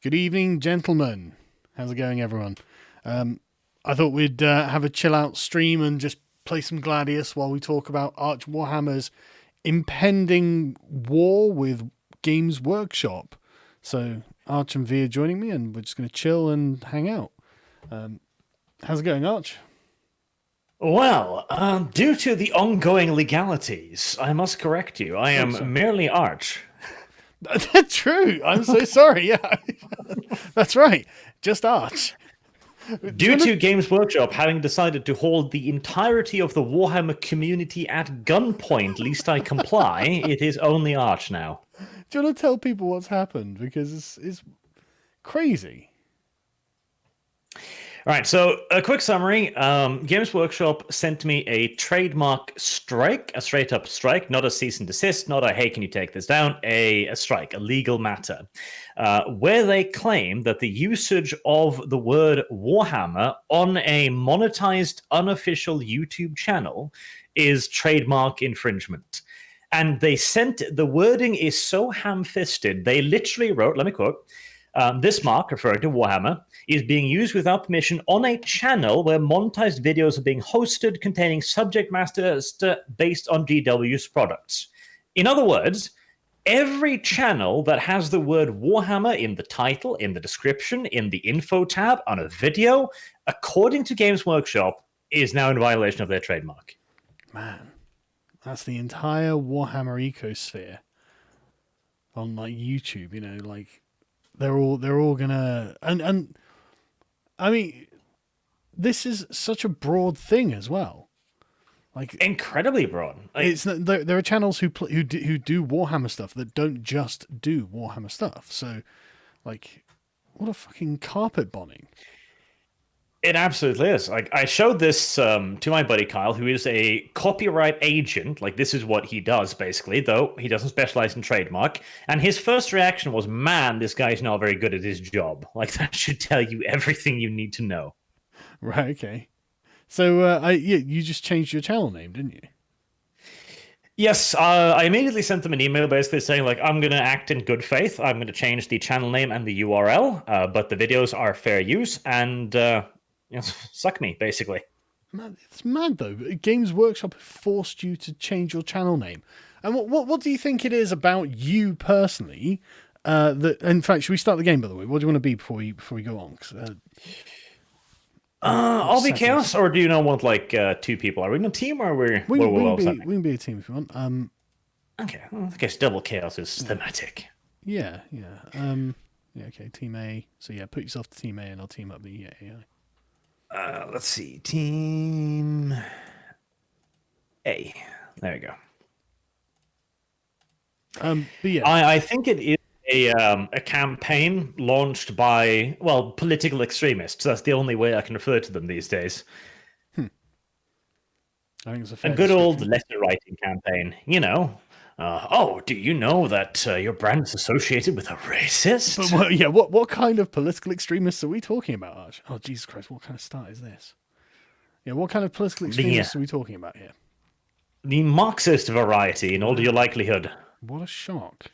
Good evening, gentlemen. How's it going, everyone? I thought we'd have a chill out stream and just play some Gladius while we talk about Arch Warhammer's impending war with Games Workshop. So, Arch and V are joining me, and we're just going to chill and hang out. How's it going, Arch? Well, due to the ongoing legalities, I must correct you. I am merely Arch. That's true. I'm so sorry. Yeah, that's right. Just Arch. Due to Games Workshop having decided to hold the entirety of the Warhammer community at gunpoint, lest I comply, it is only Arch now. Do you want to tell people what's happened? Because it's crazy. All right, so a quick summary. Games Workshop sent me a trademark strike, a straight-up strike, not a cease and desist, not a, hey, can you take this down? A strike, a legal matter, where they claim that the usage of the word Warhammer on a monetized, unofficial YouTube channel is trademark infringement. And they sent, the wording is so ham-fisted, they literally wrote, let me quote, this mark, referring to Warhammer, is being used without permission on a channel where monetized videos are being hosted containing subject matters based on GW's products. In other words, every channel that has the word Warhammer in the title, in the description, in the info tab, on a video, according to Games Workshop, is now in violation of their trademark. Man, that's the entire Warhammer ecosphere on like YouTube, you know, like they're all gonna and I mean, this is such a broad thing as well. Like incredibly broad. It's there are channels who do Warhammer stuff that don't just do Warhammer stuff. So, like, what a fucking carpet bombing! It absolutely is. Like I showed this to my buddy Kyle, who is a copyright agent. Like this is what he does basically, though he doesn't specialize in trademark. And his first reaction was, "Man, this guy's not very good at his job." Like that should tell you everything you need to know. Right. Okay. So, you just changed your channel name, didn't you? Yes, I immediately sent them an email basically saying, like, I'm going to act in good faith. I'm going to change the channel name and the URL, but the videos are fair use, and suck me, basically. Man, it's mad, though. Games Workshop forced you to change your channel name. And what do you think it is about you personally that... In fact, should we start the game, by the way? What do you want to be before we go on? I'll be Chaos, or do you not want like two people? Are we in a team, or we can be a team if you want. Okay, well, I guess double Chaos is thematic. Yeah. Okay, Team A. So yeah, put yourself to Team A, and I'll team up the AI. Let's see, Team A. There we go. But yeah, I think it is a campaign launched by, well, political extremists. That's the only way I can refer to them these days. I think it's a fair good old letter writing campaign, you know. Do you know that your brand is associated with a racist? But what kind of political extremists are we talking about, Arch? Oh, Jesus Christ, what kind of start is this? Yeah, what kind of political extremists are we talking about here? The Marxist variety, in all due likelihood. What a shock.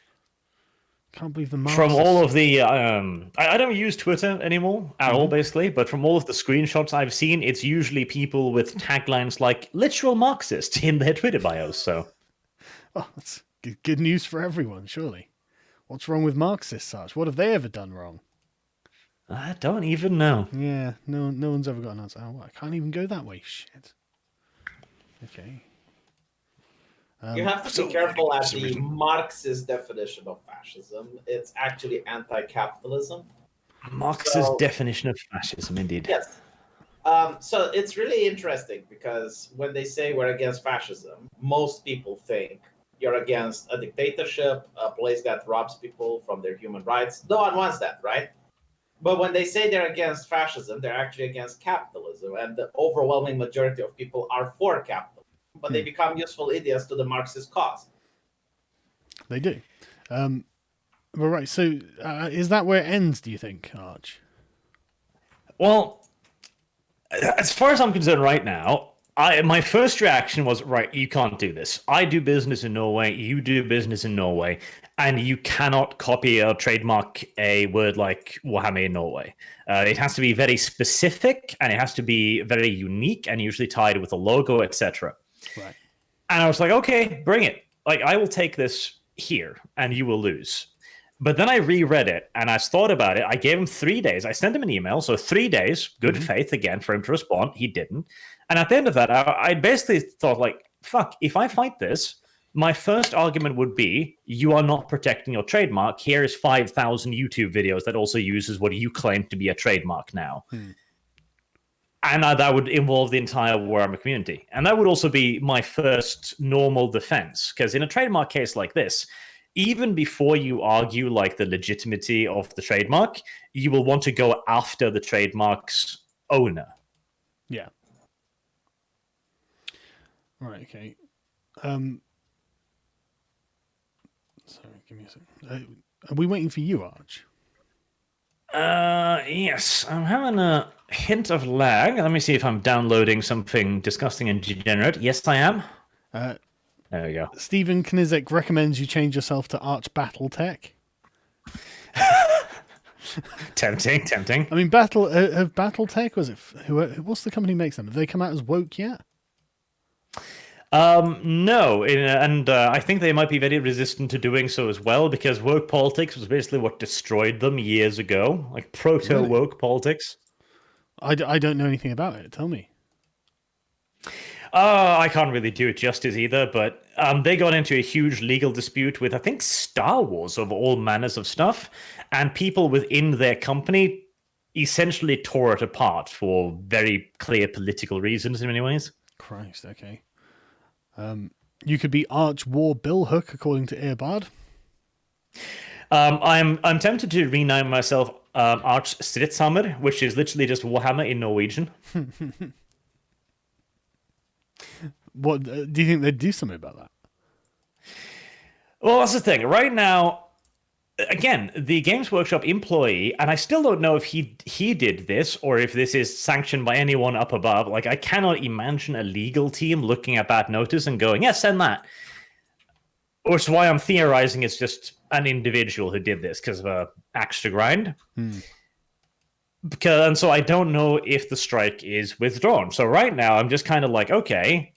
Can't believe the Marxists. From all of the... I don't use Twitter anymore at all, basically, but from all of the screenshots I've seen, it's usually people with taglines like literal Marxist in their Twitter bios, so... Oh, that's good news for everyone, surely. What's wrong with Marxists, Arch? What have they ever done wrong? I don't even know. Yeah, no one's ever got an answer. Oh, I can't even go that way. Shit. Okay. You have to be careful at the Marxist definition of fascism. It's actually anti-capitalism. Marxist definition of fascism, indeed. Yes. So it's really interesting because when they say we're against fascism, most people think you're against a dictatorship, a place that robs people from their human rights. No one wants that, right? But when they say they're against fascism, they're actually against capitalism. And the overwhelming majority of people are for capitalism. But they become useful idiots to the Marxist cause. They do. Well, right, so is that where it ends, do you think, Arch? Well, as far as I'm concerned right now, My first reaction was, right, you can't do this. I do business in Norway, you do business in Norway, and you cannot copy or trademark a word like Warhammer in Norway. It has to be very specific, and it has to be very unique, and usually tied with a logo, etc. Right. And I was like, okay, bring it. Like, I will take this here, and you will lose. But then I reread it, and I thought about it. I gave him 3 days. I sent him an email, so 3 days, good faith, again, for him to respond. He didn't. And at the end of that, I basically thought, like, fuck, if I fight this, my first argument would be, you are not protecting your trademark. Here is 5,000 YouTube videos that also uses what you claim to be a trademark now. And that would involve the entire Warhammer community. And that would also be my first normal defense. Because in a trademark case like this, even before you argue like the legitimacy of the trademark, you will want to go after the trademark's owner. Yeah. Right, okay. Sorry, give me a second. Are we waiting for you, Arch? Yes, I'm having a hint of lag. Let me see if I'm downloading something disgusting and degenerate. Yes, I am. There we go. Stephen Knizek recommends you change yourself to Arch Battletech. Tempting. I mean, Battletech, was it? What's the company who makes them? Have they come out as woke yet? No, and I think they might be very resistant to doing so as well, because woke politics was basically what destroyed them years ago, like proto-woke politics. I don't know anything about it. Tell me. I can't really do it justice either, but they got into a huge legal dispute with, I think, Star Wars of all manners of stuff, and people within their company essentially tore it apart for very clear political reasons in many ways. Christ, okay. You could be Arch War Billhook, according to Earbard. I'm tempted to rename myself Arch Stridshammer, which is literally just Warhammer in Norwegian. What do you think they'd do something about that? Well, that's the thing. Right now, again, the Games Workshop employee, and I still don't know if he did this or if this is sanctioned by anyone up above. Like, I cannot imagine a legal team looking at that notice and going, "Yes, send that." Which is why I'm theorizing it's just an individual who did this because of a axe to grind. And so I don't know if the strike is withdrawn. So right now, I'm just kind of like, okay,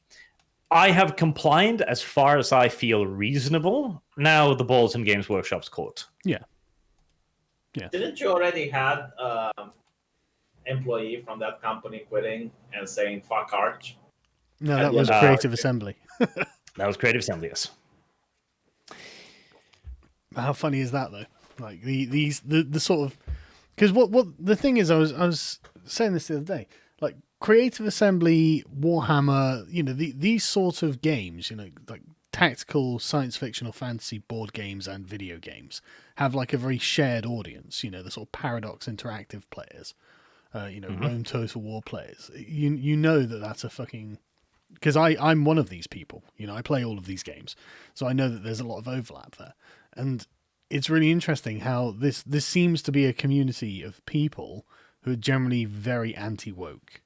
I have complied as far as I feel reasonable. Now the ball's in Games Workshop's court. Yeah. Didn't you already had employee from that company quitting and saying "fuck Arch"? No, that was Creative Assembly. That was Creative Assembly, yes. How funny is that, though? Like the sort of, because what the thing is, I was saying this the other day. Like, Creative Assembly, Warhammer, these sort of games, like tactical science fiction or fantasy board games and video games, have like a very shared audience. The sort of Paradox Interactive players, Rome Total War players. You know that's a fucking, because I'm one of these people. I play all of these games, so I know that there's a lot of overlap there, and it's really interesting how this seems to be a community of people who are generally very anti-woke.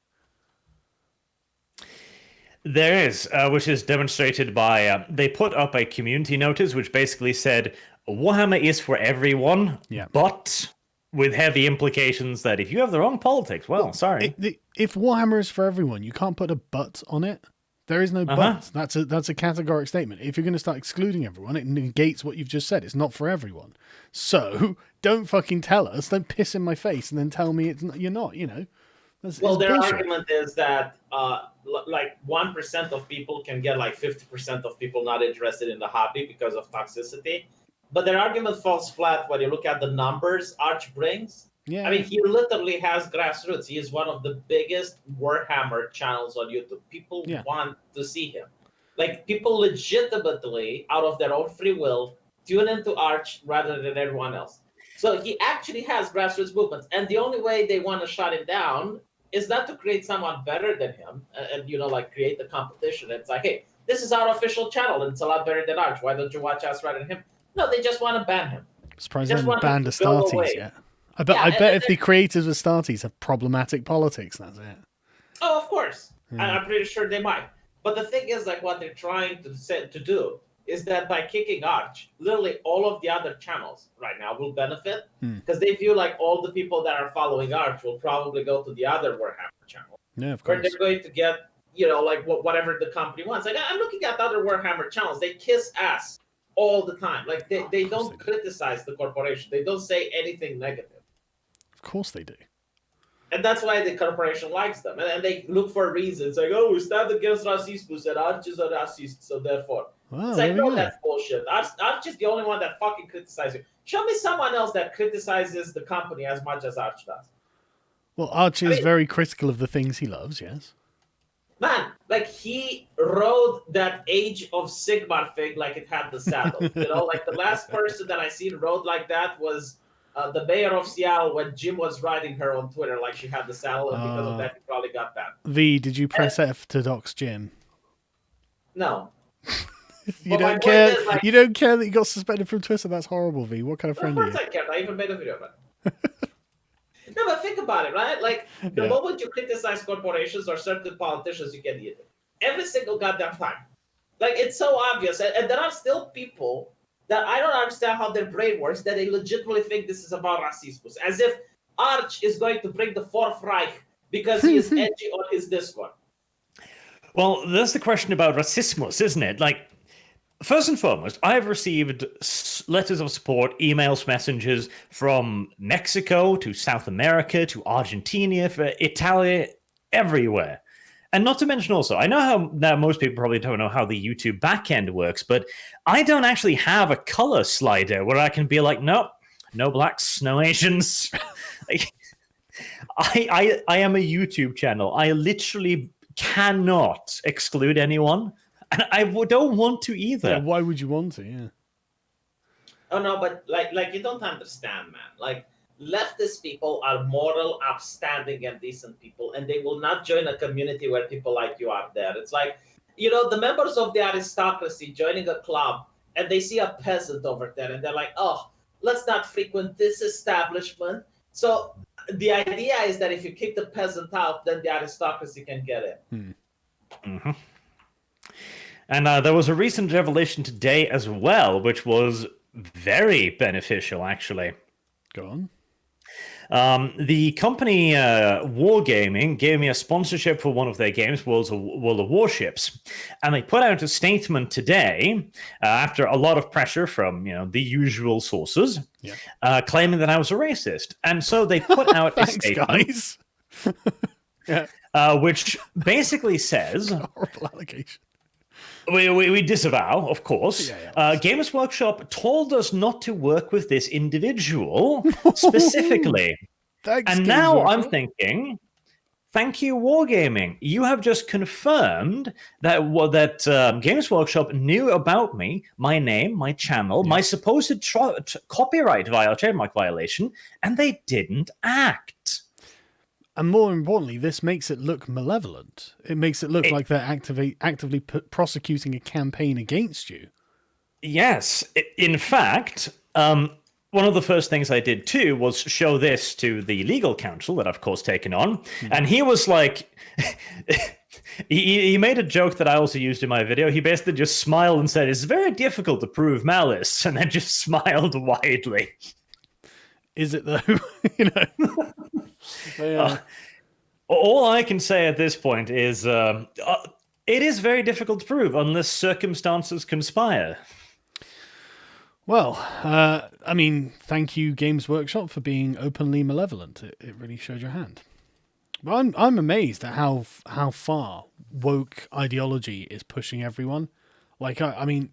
There is, which is demonstrated by, they put up a community notice which basically said, Warhammer is for everyone, but with heavy implications that if you have the wrong politics, well, sorry. If Warhammer is for everyone, you can't put a but on it. There is no but. That's a categoric statement. If you're going to start excluding everyone, it negates what you've just said. It's not for everyone. So don't fucking tell us. Don't piss in my face and then tell me you're not. Well, their argument is that like 1% of people can get like 50% of people not interested in the hobby because of toxicity. But their argument falls flat when you look at the numbers Arch brings. Yeah. I mean, he literally has Grassroots. He is one of the biggest Warhammer channels on YouTube. People want to see him. Like, people legitimately, out of their own free will, tune into Arch rather than everyone else. So he actually has grassroots movements. And the only way they want to shut him down is not to create someone better than him and like create the competition. It's like, hey, this is our official channel and it's a lot better than Arch. Why don't you watch us rather than him? No, they just want to ban him. Surprised they haven't banned Astartes yet. I bet if the creators of Astartes have problematic politics, that's it. Oh, of course. I'm pretty sure they might. But the thing is, like, what they're trying to do is that by kicking Arch, literally all of the other channels right now will benefit because they view like all the people that are following Arch will probably go to the other Warhammer channel. Yeah, of where course. they're going to get, like whatever the company wants. Like I'm looking at other Warhammer channels, they kiss ass all the time. Like they don't criticize the corporation. They don't say anything negative. Of course they do. And that's why the corporation likes them. And they look for reasons. Like, oh, we stand against racismus and Arch is a racist, so therefore. Well, it's like, no, that's bullshit. Arch is the only one that fucking criticizes you. Show me someone else that criticizes the company as much as Arch does. Well, Arch is very critical of the things he loves, yes. Man, like he rode that Age of Sigmar thing like it had the saddle. Like the last person that I seen rode like that was the mayor of Seattle when Jim was riding her on Twitter like she had the saddle, and because of that, he probably got that. Did you press F to dox Jim? No. You don't care. You don't care that you got suspended from Twitter. That's horrible, V. What kind of friend are you? Of course I cared. I even made a video about it. No, but think about it, right? Like, the moment you criticize corporations or certain politicians, you get eaten. Every single goddamn time. Like, it's so obvious. And there are still people that I don't understand how their brain works, that they legitimately think this is about racism. As if Arch is going to bring the Fourth Reich because he is edgy on his Discord. Well, that's the question about racismus, isn't it? Like, first and foremost, I've received letters of support, emails, messages from Mexico to South America to Argentina, for Italy, everywhere. And not to mention also, I know how now most people probably don't know how the YouTube backend works, but I don't actually have a color slider where I can be like, nope, no blacks, no Asians. I am a YouTube channel. I literally cannot exclude anyone. And I don't want to either. Yeah, why would you want to? Yeah. Oh no, but like you don't understand, man. Like leftist people are moral, upstanding, and decent people, and they will not join a community where people like you are there. It's like, the members of the aristocracy joining a club, and they see a peasant over there, and they're like, oh, let's not frequent this establishment. So the idea is that if you kick the peasant out, then the aristocracy can get in. Mm-hmm. And there was a recent revelation today as well, which was very beneficial, actually. Go on. The company Wargaming gave me a sponsorship for one of their games, World of Warships. And they put out a statement today, after a lot of pressure from the usual sources, claiming that I was a racist. And so they put out a statement, which basically says... horrible allegation. We disavow, of course. Games Workshop told us not to work with this individual specifically. Thanks, and now I'm thinking, thank you, Wargaming. You have just confirmed that Games Workshop knew about me, my name, my channel, my supposed copyright trademark violation, and they didn't act. And more importantly, this makes it look malevolent. It makes it look like they're actively prosecuting a campaign against you. Yes. In fact, one of the first things I did too was show this to the legal counsel that I've, of course, taken on. And he was like... he made a joke that I also used in my video. He basically just smiled and said, it's very difficult to prove malice. And then just smiled widely. Is it though? All I can say at this point is it is very difficult to prove unless circumstances conspire. Well, I mean, thank you, Games Workshop, for being openly malevolent. It really showed your hand. But I'm amazed at how far woke ideology is pushing everyone. Like, I mean,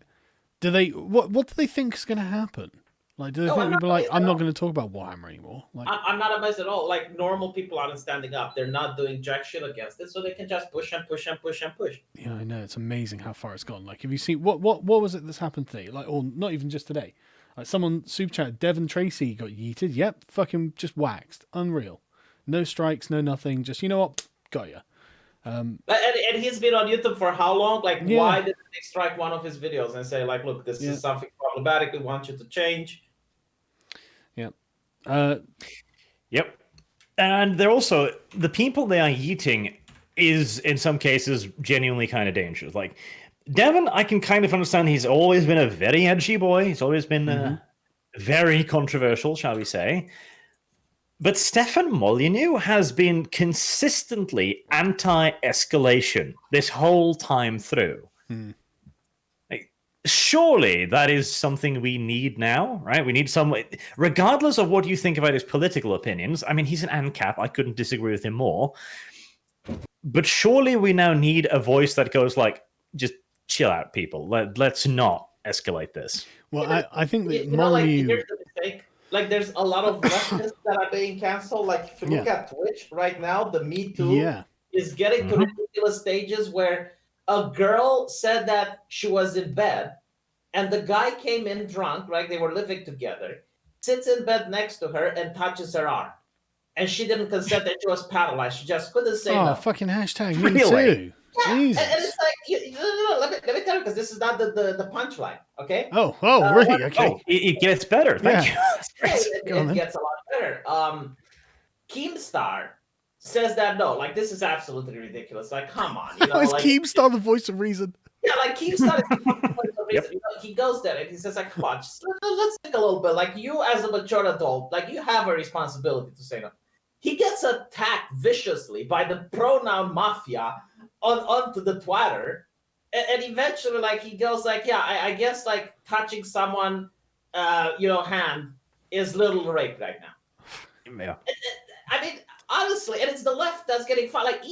what do they think is going to happen? Like, do they think people are like, I'm not going to talk about Warhammer anymore? Like, I'm not amazed at all. Like, normal people aren't standing up. They're not doing jack shit against it, so they can just push and push and push and push. Yeah, I know. It's amazing how far it's gone. Like, have you seen what was it that's happened today? Like, or not even just today. Like, someone super chat, Devon Tracy got yeeted. Yep, fucking just waxed. Unreal. No strikes, no nothing. Just, you know what? Got ya. And he's been on YouTube for how long? Like, why did they strike one of his videos and say, like, look, this is something problematic. We want you to change. Yep. And they're also, the people they are eating is in some cases genuinely kind of dangerous. Like Devon, I can kind of understand. He's always been a very edgy boy. He's always been very controversial, shall we say. But Stefan Molyneux has been consistently anti-escalation this whole time through. Like, surely that is something we need now, right? We need someone, regardless of what you think about his political opinions. I mean, he's an ANCAP. I couldn't disagree with him more. But surely we now need a voice that goes like, just chill out, people. Let's not escalate this. Well, I think that Molyneux... here's the mistake. Like, there's a lot of leftists that are being canceled. Like, if you look at Twitch right now, the Me Too is getting to ridiculous stages where a girl said that she was in bed, and the guy came in drunk, right? They were living together, sits in bed next to her and touches her arm. And she didn't consent, and she was paralyzed. She just couldn't say no. Oh, fucking hashtag Me Too. Yeah, Jesus. and it's like, no, let me tell you, because this is not the punchline, okay? Oh, really? Okay. It gets better. Thank you. It gets a lot better. Keemstar says that, no, like, this is absolutely ridiculous. Like, come on. You know, is like, Keemstar the voice of reason? Yeah, like, Keemstar is the voice of reason. You know, he goes there and he says, like, come on, just, let's think a little bit. Like, you as a mature adult, like, you have a responsibility to say no. He gets attacked viciously by the pronoun mafia onto the Twitter, and eventually, like, he goes like, yeah, I guess, like, touching someone, hand is little rape right now. Yeah. I mean, honestly, and it's the left that's getting like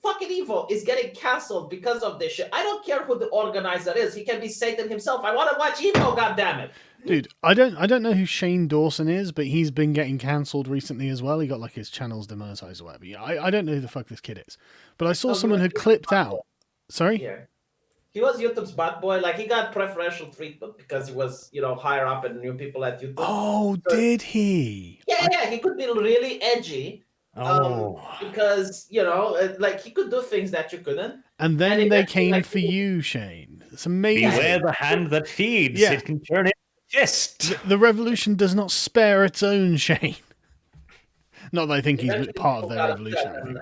fucking Evo is getting canceled because of this shit. I don't care who the organizer is. He can be Satan himself. I want to watch Evo, goddammit. Dude, I don't know who Shane Dawson is, but he's been getting cancelled recently as well. He got like his channels demonetized or whatever. Yeah, I don't know who the fuck this kid is. But I saw someone had clipped out. Sorry? Yeah. He was YouTube's bad boy. Like, he got preferential treatment because he was, higher up and knew people at YouTube. Oh, so, did he? Yeah, he could be really edgy. Because, like, he could do things that you couldn't. And then they came for you, Shane. It's amazing. Beware the hand that feeds. Yeah. It can turn it fist. The revolution does not spare its own, Shane. Not that I think he's part of their revolution,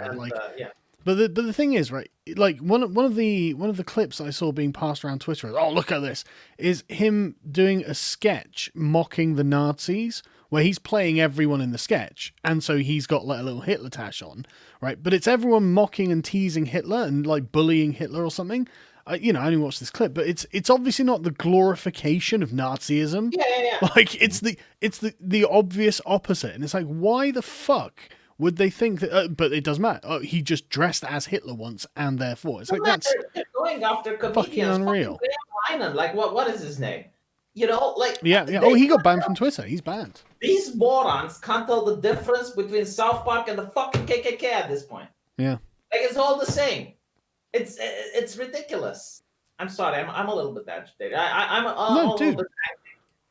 but the thing is, right? Like one of the clips I saw being passed around Twitter, oh, look at this, is him doing a sketch mocking the Nazis, where he's playing everyone in the sketch, and so he's got like a little Hitler tash on, right? But it's everyone mocking and teasing Hitler and like bullying Hitler or something. I only watched this clip, but it's obviously not the glorification of Nazism. Yeah. Like it's the obvious opposite, and it's like, why the fuck would they think that? But it doesn't matter. Oh, he just dressed as Hitler once, and therefore it's like that's going after comedians. Fucking unreal. Like what is his name? Like yeah. Oh, he got banned from Twitter. He's banned. These morons can't tell the difference between South Park and the fucking KKK at this point. Yeah, like it's all the same. It's ridiculous. I'm sorry. I'm a little bit agitated. I'm a little bit.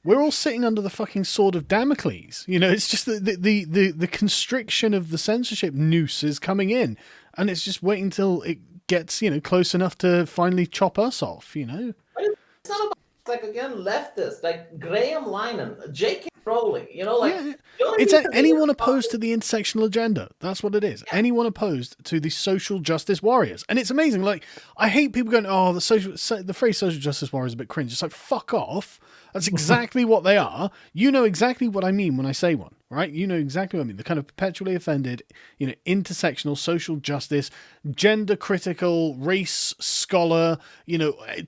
We're all sitting under the fucking sword of Damocles. It's just the constriction of the censorship noose is coming in, and it's just waiting till it gets close enough to finally chop us off. But it's not about, like, again, leftists like Graham Linehan, J.K. Rowling. It's anyone opposed to the intersectional agenda. That's what it is. Yeah. Anyone opposed to the social justice warriors, and it's amazing. Like, I hate people going, "Oh, the phrase social justice warrior is a bit cringe." It's like, fuck off. That's exactly what they are. You know exactly what I mean when I say one, right? You know exactly what I mean. The kind of perpetually offended, intersectional social justice, gender critical, race scholar,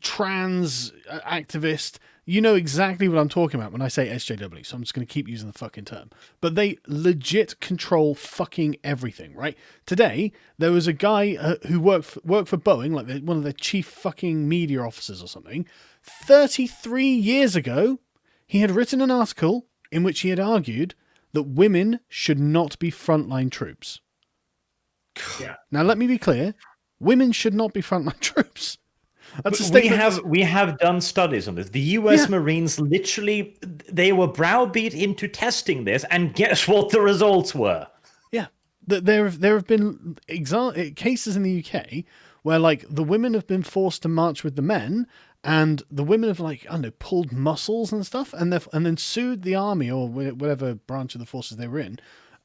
trans activist. You know exactly what I'm talking about when I say SJW, so I'm just going to keep using the fucking term. But they legit control fucking everything, right? Today, there was a guy who worked for Boeing, like one of their chief fucking media officers or something. 33 years ago, he had written an article in which he had argued that women should not be frontline troops. Yeah. Now, let me be clear. Women should not be frontline troops. That's a statement. We have done studies on this. The U.S. Marines literally, they were browbeat into testing this, and guess what the results were? Yeah, there have been cases in the UK where, like, the women have been forced to march with the men, and the women have, like, I don't know, pulled muscles and stuff, and then sued the army or whatever branch of the forces they were in,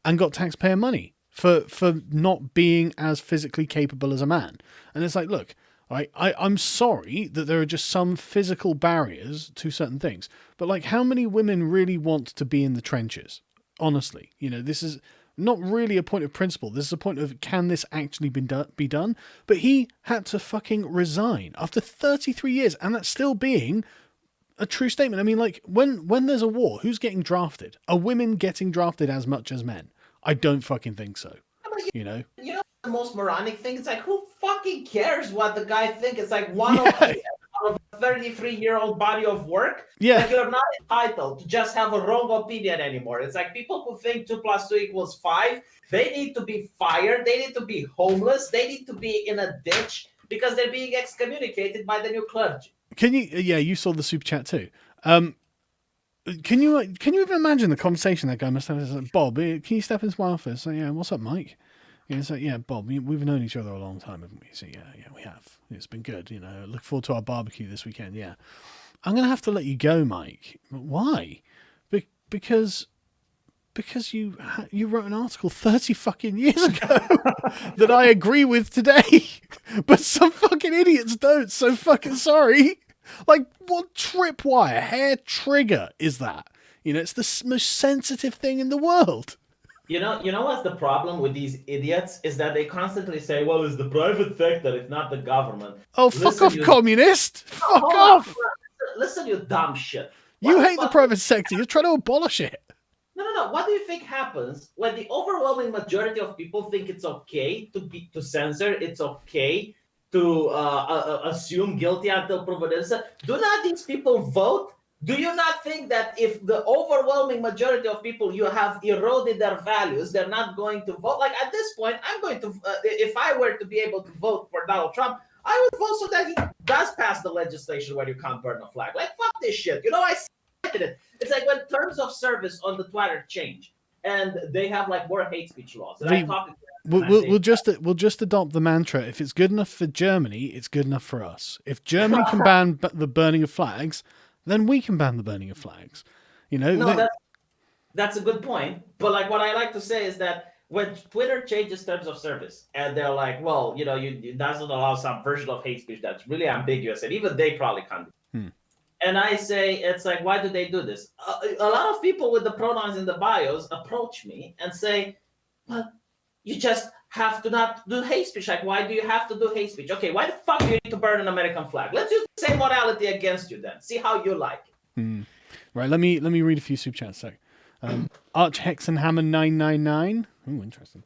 and got taxpayer money for not being as physically capable as a man. And it's like, look, I'm sorry that there are just some physical barriers to certain things, but like, how many women really want to be in the trenches? Honestly, this is not really a point of principle. This is a point of, can this actually be done? But he had to fucking resign after 33 years, and that's still being a true statement. I mean, like, when there's a war, who's getting drafted? Are women getting drafted as much as men? I don't fucking think so. You know the most moronic thing? It's like, who fucking cares what the guy thinks? It's like one of a 33-year-old body of work. Yeah. Like, you're not entitled to just have a wrong opinion anymore. It's like people who think 2 + 2 = 5, they need to be fired. They need to be homeless. They need to be in a ditch because they're being excommunicated by the new clergy. Can you? Yeah, you saw the super chat too. Can you even imagine the conversation that guy must have? It's like, Bob, can you step into my office? Yeah, what's up, Mike? It's like, yeah, Bob, we've known each other a long time, haven't we? So yeah, we have. It's been good. Look forward to our barbecue this weekend. Yeah, I'm gonna have to let you go, Mike. Why? Because you wrote an article 30 fucking years ago that I agree with today, but some fucking idiots don't. So fucking sorry. Like, what tripwire, hair trigger is that? It's the most sensitive thing in the world. You know what's the problem with these idiots is that they constantly say, well, it's the private sector, it's not the government. Oh, fuck off, communist! Fuck off! Listen, you dumb shit. You hate the private sector. You're trying to abolish it. No. What do you think happens when the overwhelming majority of people think it's okay to censor? It's okay to assume guilty until proven innocent. Do not these people vote? Do you not think that if the overwhelming majority of people, you have eroded their values, they're not going to vote? Like, at this point, I'm going to, if I were to be able to vote for Donald Trump, I would vote so that he does pass the legislation where you can't burn a flag. Like, fuck this shit. I cited it. It's like when terms of service on the Twitter change and they have like more hate speech laws. And We'll just adopt the mantra: if it's good enough for Germany, it's good enough for us. If Germany can ban the burning of flags, then we can ban the burning of flags. That's a good point. But like, what I like to say is that when Twitter changes terms of service and they're like, well, it doesn't allow some version of hate speech that's really ambiguous, and even they probably can't. And I say, it's like, why do they do this? A lot of people with the pronouns in the bios approach me and say, but you just have to not do hate speech. Like, why do you have to do hate speech? Okay, why the fuck do you need to burn an American flag? Let's use the same morality against you then. See how you like it. Right, let me read a few super chats. So, Arch Hexenhammer 999. Oh, interesting.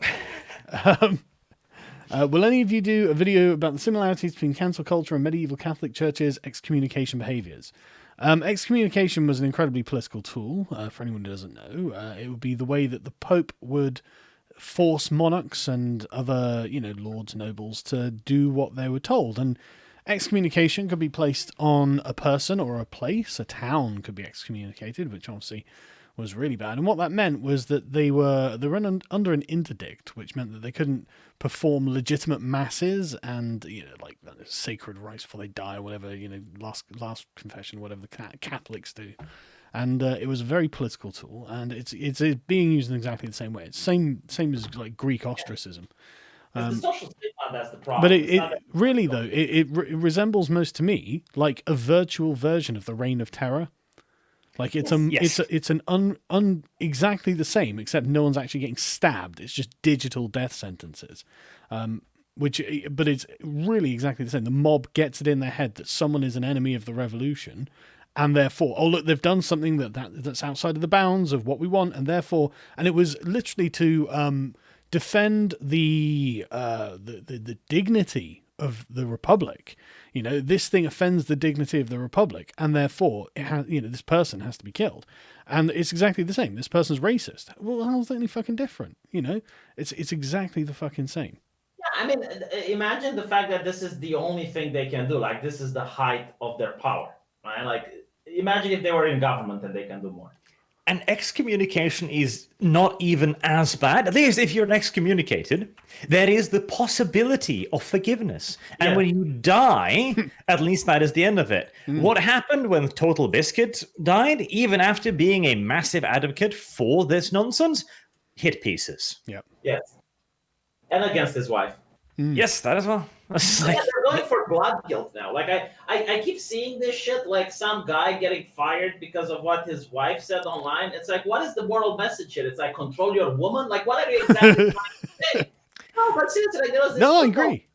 Will any of you do a video about the similarities between cancel culture and medieval Catholic churches' excommunication behaviors? Excommunication was an incredibly political tool. For anyone who doesn't know, it would be the way that the Pope would force monarchs and other, lords, nobles to do what they were told. And excommunication could be placed on a person or a place. A town could be excommunicated, which obviously was really bad. And what that meant was that they were under an interdict, which meant that they couldn't perform legitimate masses and like sacred rites before they die or whatever, last confession, whatever the Catholics do. And it was a very political tool, and it's being used in exactly the same way. It's same as like Greek ostracism. The social stigma, that's the problem. But it really though it resembles most to me like a virtual version of the Reign of Terror. Like it's exactly the same, except no one's actually getting stabbed. It's just digital death sentences. But it's really exactly the same. The mob gets it in their head that someone is an enemy of the revolution, and therefore, oh look, they've done something that's outside of the bounds of what we want, and therefore, and it was literally to defend the dignity of the Republic. This thing offends the dignity of the Republic, and therefore, it has, this person has to be killed. And it's exactly the same. This person's racist. Well, how's that any fucking different? It's exactly the fucking same. Yeah, I mean, imagine the fact that this is the only thing they can do. Like, this is the height of their power, right? Like, imagine if they were in government and they can do more. And excommunication is not even as bad. At least if you're excommunicated, there is the possibility of forgiveness. And when you die, at least that is the end of it. What happened when Total Biscuit died, even after being a massive advocate for this nonsense? Hit pieces. Yep. Yes. and against his wife. Yes, that as well. It's Yeah, like, they're going for blood guilt now. Like I keep seeing this shit, like some guy getting fired because of what his wife said online. It's like, what is the moral message here? It's like, control your woman. Like, what are you exactly trying to say? No, but seriously, like, there was this No, I football agree.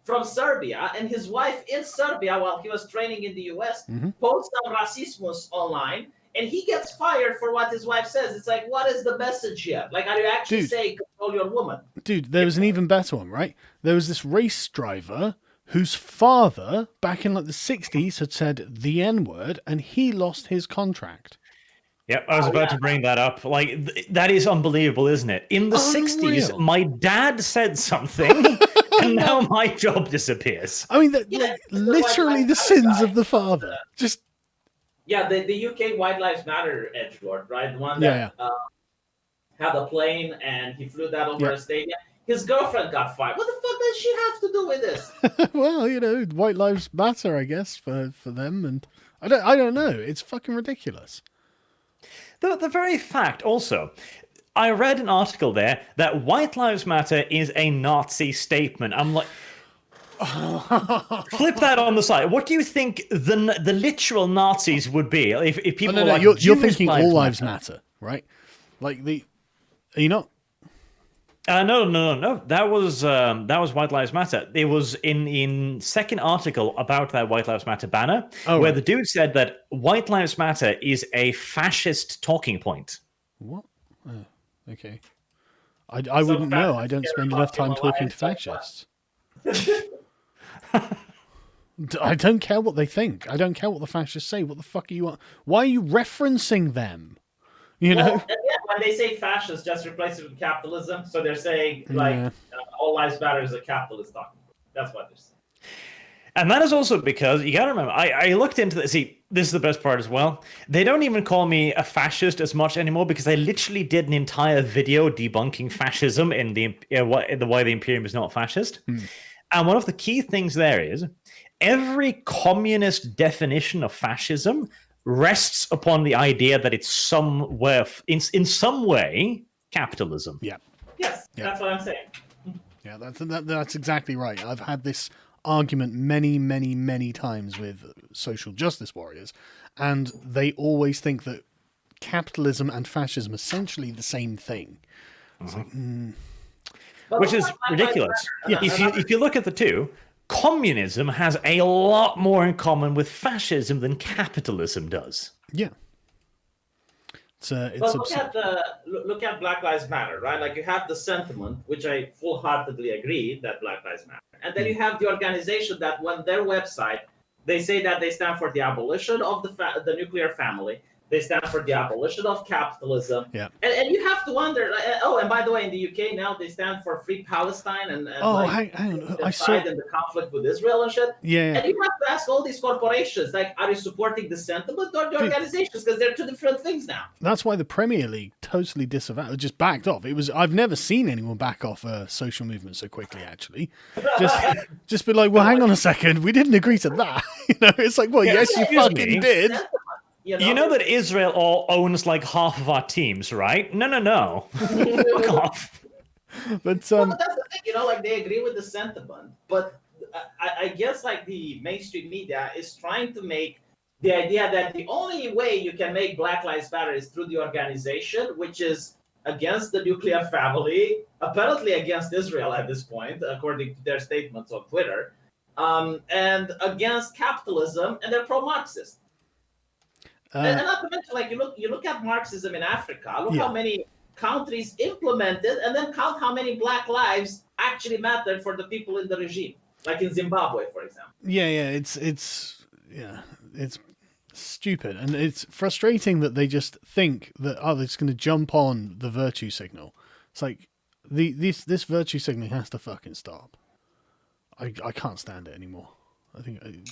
from Serbia, and his wife in Serbia, while he was training in the US, Mm-hmm. posts some racismus online, and he gets fired for what his wife says. It's like, what is the message here? Like, are you actually saying control your woman? Dude, there was an even better one, right? There was this race driver whose father, back in like the 60s, had said the N-word, and he lost his contract. Yep, I was about to bring that up. Like, that is unbelievable, isn't it? In the 60s, my dad said something, and now my job disappears. I mean, literally the sins of the father. Just the UK White Lives Matter edgelord, right? The one that had a plane and he flew that over a stadium. His girlfriend got fired. What the fuck does she have to do with this? Well, you know, White Lives Matter, I guess, for them, and I don't know. It's fucking ridiculous. The very fact, also, I read an article there that White Lives Matter is a Nazi statement. I'm like, flip that on the side. What do you think the literal Nazis would be if people were like, you're thinking all lives matter, right? Like are you not? No. That was White Lives Matter. It was in second article about that White Lives Matter banner, where the dude said that White Lives Matter is a fascist talking point. What? Oh, okay. I wouldn't know. I don't spend enough time talking to fascists. I don't care what they think. I don't care what the fascists say. What the fuck are you? Why are you referencing them? You know? When they say fascist, just replace it with capitalism. So they're saying all lives matter is a capitalist document. That's what they're saying. And that is also because you gotta remember, I looked into this. See, this is the best part as well. They don't even call me a fascist as much anymore because I literally did an entire video debunking fascism in the why the Imperium is not fascist. And one of the key things there is every communist definition of fascism rests upon the idea that it's somewhere in some way capitalism. Yeah. Yes, that's what I'm saying. Yeah, that's exactly right. I've had this argument many times with social justice warriors, and they always think that capitalism and fascism are essentially the same thing. Which is ridiculous. Yeah. If you look at the two, communism has a lot more in common with fascism than capitalism does. Yeah. It's look at Black Lives Matter, right? Like you have the sentiment, which I full-heartedly agree that Black Lives Matter, and then you have the organization that, when their website, they say that they stand for the abolition of the nuclear family. They stand for the abolition of capitalism. Yeah. And you have to wonder, and by the way, in the UK now, they stand for free Palestine and hang on. I saw in the conflict with Israel and shit. Yeah. And you have to ask all these corporations, like, are you supporting the sentiment or the organizations? Because they're two different things now. That's why the Premier League totally disavowed, just backed off. I've never seen anyone back off a social movement so quickly, actually. Just be like, well, hang on a second. We didn't agree to that. It's like, well, yes, you fucking did. You know that Israel owns like half of our teams, right? No. Fuck off. But that's the thing, like they agree with the sentiment, but I guess like the mainstream media is trying to make the idea that the only way you can make Black Lives Matter is through the organization, which is against the nuclear family, apparently against Israel at this point, according to their statements on Twitter, and against capitalism, and they're pro-Marxist. And not to mention, like you look at Marxism in Africa. Look how many countries implemented, and then count how many Black lives actually mattered for the people in the regime, like in Zimbabwe, for example. It's stupid, and it's frustrating that they just think that they're just going to jump on the virtue signal. It's like this virtue signal has to fucking stop. I can't stand it anymore. I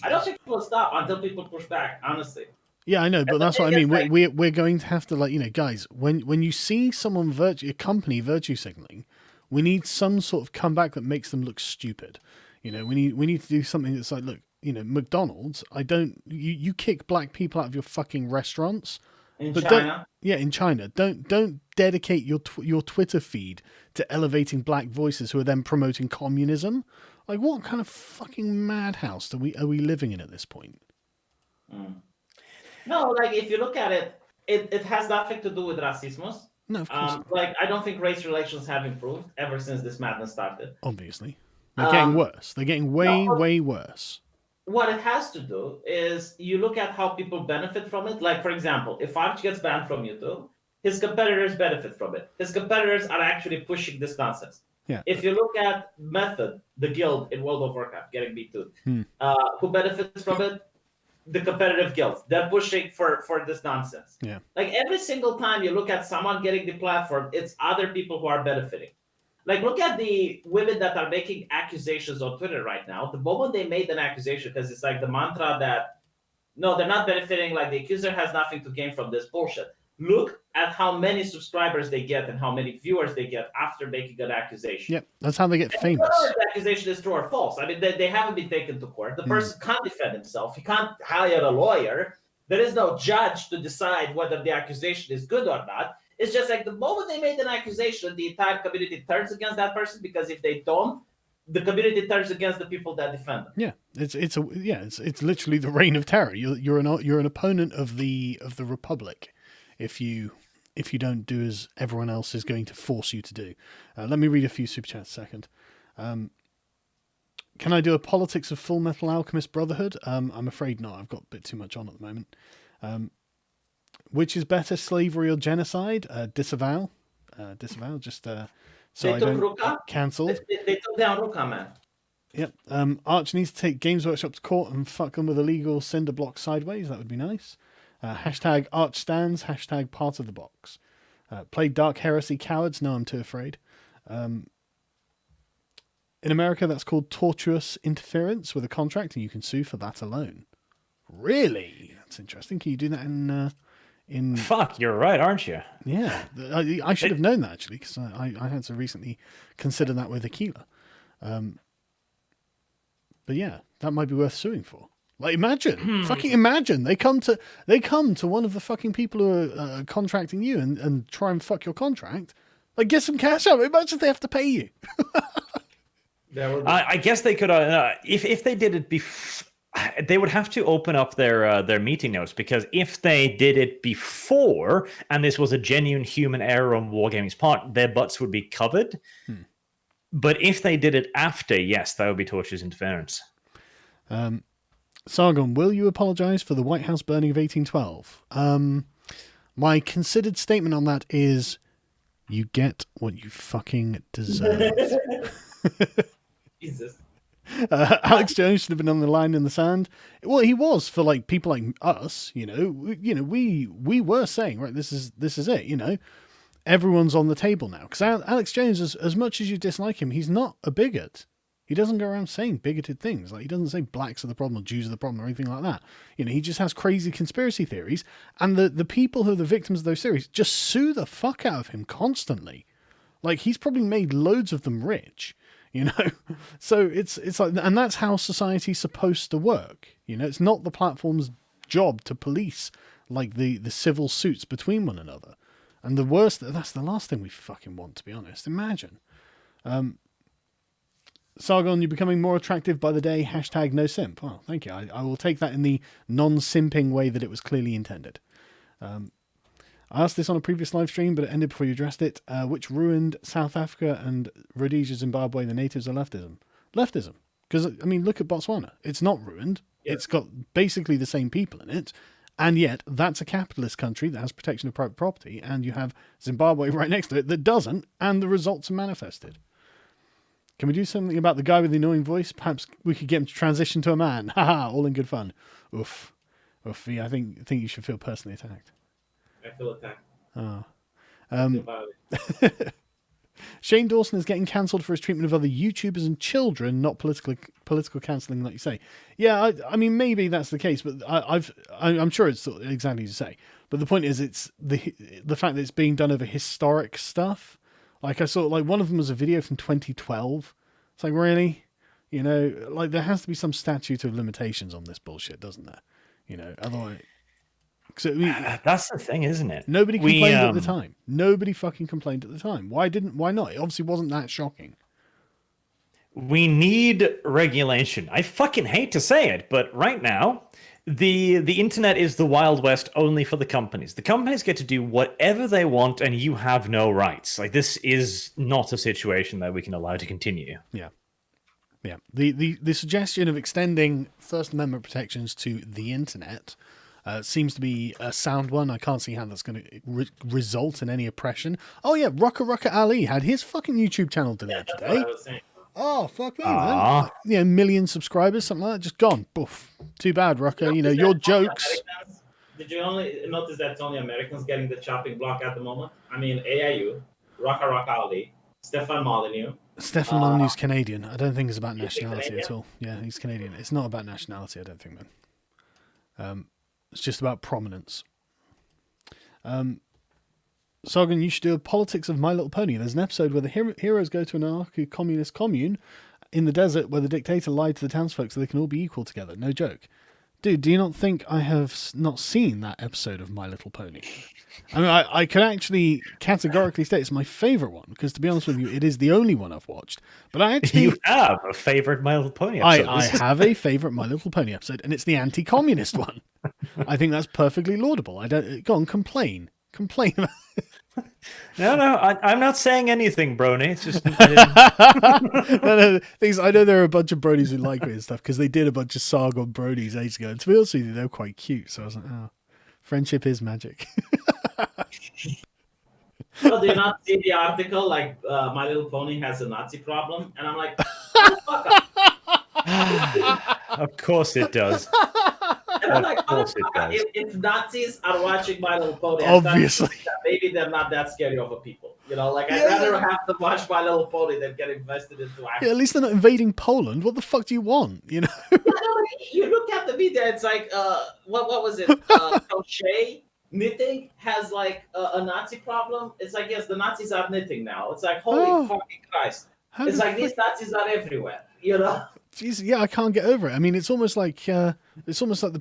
don't think it will stop until people push back. Honestly. Yeah, I know, but that's what I mean. We're going to have to, guys, when you see someone a company virtue signaling, we need some sort of comeback that makes them look stupid. We need to do something that's like, look, McDonald's. You kick black people out of your fucking restaurants, In But China. in China, don't dedicate your Twitter feed to elevating black voices who are then promoting communism. Like, what kind of fucking madhouse are we living in at this point? Mm. No, like if you look at it, it has nothing to do with racism. No, of course not. Like I don't think race relations have improved ever since this madness started. Obviously, they're getting worse. They're getting way worse. What it has to do is you look at how people benefit from it. Like, for example, if Arch gets banned from YouTube, his competitors benefit from it. His competitors are actually pushing this nonsense. Yeah. If you look at Method, the guild in World of Warcraft, getting B2'd, who benefits from it? The competitive guilds. They're pushing for this nonsense. Yeah. Like every single time you look at someone getting the platform, it's other people who are benefiting. Like, look at the women that are making accusations on Twitter right now. The moment they made an accusation, because it's like the mantra that, no, they're not benefiting, like the accuser has nothing to gain from this bullshit. Look at how many subscribers they get and how many viewers they get after making an accusation. Yep, that's how they get famous. Whether the accusation is true or false. I mean, they haven't been taken to court. The person can't defend himself. He can't hire a lawyer. There is no judge to decide whether the accusation is good or not. It's just like the moment they made an accusation, the entire community turns against that person, because if they don't, the community turns against the people that defend them. Yeah, it's literally the reign of terror. You're an opponent of the Republic if you don't do as everyone else is going to force you to do. Let me read a few super chats a second. Can I do a politics of Full Metal Alchemist Brotherhood? I'm afraid not. I've got a bit too much on at the moment. Which is better, slavery or genocide? Disavow. Just so they I took don't Ruka. get cancelled. They took down Ruka, man. Yep. Arch needs to take Games Workshop to court and fuck them with a legal cinder block sideways. That would be nice. Hashtag Arch stands. Hashtag part of the box. Play Dark Heresy cowards. No, I'm too afraid. In America, that's called tortuous interference with a contract, and you can sue for that alone. Really? That's interesting. Can you do that in? Fuck, you're right, aren't you? Yeah, I should have known that actually, because I had to recently consider that with Aquila. But yeah, that might be worth suing for. Like, fucking imagine they come to one of the fucking people who are contracting you and try and fuck your contract. Like, get some cash out. Imagine they have to pay you. I guess they could, if they did it they would have to open up their meeting notes, because if they did it before and this was a genuine human error on Wargaming's part, their butts would be covered. But if they did it after, yes, that would be tortious interference. Sargon, will you apologise for the White House burning of 1812? My considered statement on that is, you get what you fucking deserve. Jesus. Alex Jones should have been on the line in the sand. Well, he was for like people like us. We were saying, right, this is it. Everyone's on the table now, because Alex Jones, as much as you dislike him, he's not a bigot. He doesn't go around saying bigoted things. Like, he doesn't say blacks are the problem or Jews are the problem or anything like that. He just has crazy conspiracy theories, and the people who are the victims of those theories just sue the fuck out of him constantly. Like, he's probably made loads of them rich. So it's like, and that's how society's supposed to work. It's not the platform's job to police like the civil suits between one another. And that's the last thing we fucking want, to be honest. Imagine. Sargon, you're becoming more attractive by the day. Hashtag no simp. Well, thank you. I will take that in the non-simping way that it was clearly intended. I asked this on a previous live stream, but it ended before you addressed it. Which ruined South Africa and Rhodesia, Zimbabwe, the natives are leftism? Leftism. Because, I mean, look at Botswana. It's not ruined. Yeah. It's got basically the same people in it. And yet, that's a capitalist country that has protection of private property. And you have Zimbabwe right next to it that doesn't. And the results are manifested. Can we do something about the guy with the annoying voice? Perhaps we could get him to transition to a man. Haha, all in good fun. Oof. Oof. Yeah, I think you should feel personally attacked. I feel attacked. Oh. Shane Dawson is getting cancelled for his treatment of other YouTubers and children, not political cancelling, like you say. Yeah, I mean, maybe that's the case, but I'm sure it's exactly as you say. But the point is, it's the fact that it's being done over historic stuff. Like, I saw, like, one of them was a video from 2012. It's like, really? Like, there has to be some statute of limitations on this bullshit, doesn't there? Otherwise... That's the thing, isn't it? Nobody complained at the time. Nobody fucking complained at the time. Why not? It obviously wasn't that shocking. We need regulation. I fucking hate to say it, but right now, the internet is the Wild West only for the companies. The companies get to do whatever they want, and you have no rights. Like, this is not a situation that we can allow to continue. Yeah. Yeah. The suggestion of extending First Amendment protections to the internet seems to be a sound one. I can't see how that's going to result in any oppression. Oh, yeah. Rucker Ali had his fucking YouTube channel deleted today. Oh, fuck me, man. Yeah, 1 million subscribers, something like that. Just gone. Boof. Too bad, Rucker. You know, your jokes. Did you only notice that it's only Americans getting the chopping block at the moment? I mean, AIU, Rucker Ali, Stefan Molyneux. Stefan Molyneux's Canadian. I don't think it's about nationality at all. Yeah, he's Canadian. It's not about nationality, I don't think, man. It's just about prominence. Sargon, you should do a politics of My Little Pony. There's an episode where the heroes go to an anarcho-communist commune in the desert where the dictator lied to the townsfolk so they can all be equal together. No joke. Dude, do you not think I have not seen that episode of My Little Pony? I mean, I could actually categorically state it's my favourite one, because to be honest with you, it is the only one I've watched. But I actually... You have a favourite My Little Pony episode. I have a favourite My Little Pony episode, and it's the anti-communist one. I think that's perfectly laudable. Go on, complain. Complain about it. No, I'm not saying anything, Brony. It's just... I know there are a bunch of bronies who like me and stuff, because they did a bunch of Sargon bronies ages ago. And to be honest with you, they're quite cute. So I was like, oh, friendship is magic. Well, do you not see the article, like, My Little Pony has a Nazi problem? And I'm like, of course it does. And I'm like, if Nazis are watching My Little Pony, obviously, maybe they're not that scary of a people. You know, like, I'd rather have to watch My Little Pony than get invested into action. Yeah, at least they're not invading Poland. What the fuck do you want? You know? You look at the media, it's like, what was it? Crochet knitting has like a Nazi problem. It's like, yes, the Nazis are knitting now. It's like, holy fucking Christ! It's like these Nazis are everywhere. You know? Jeez, yeah, I can't get over it. I mean, it's almost like the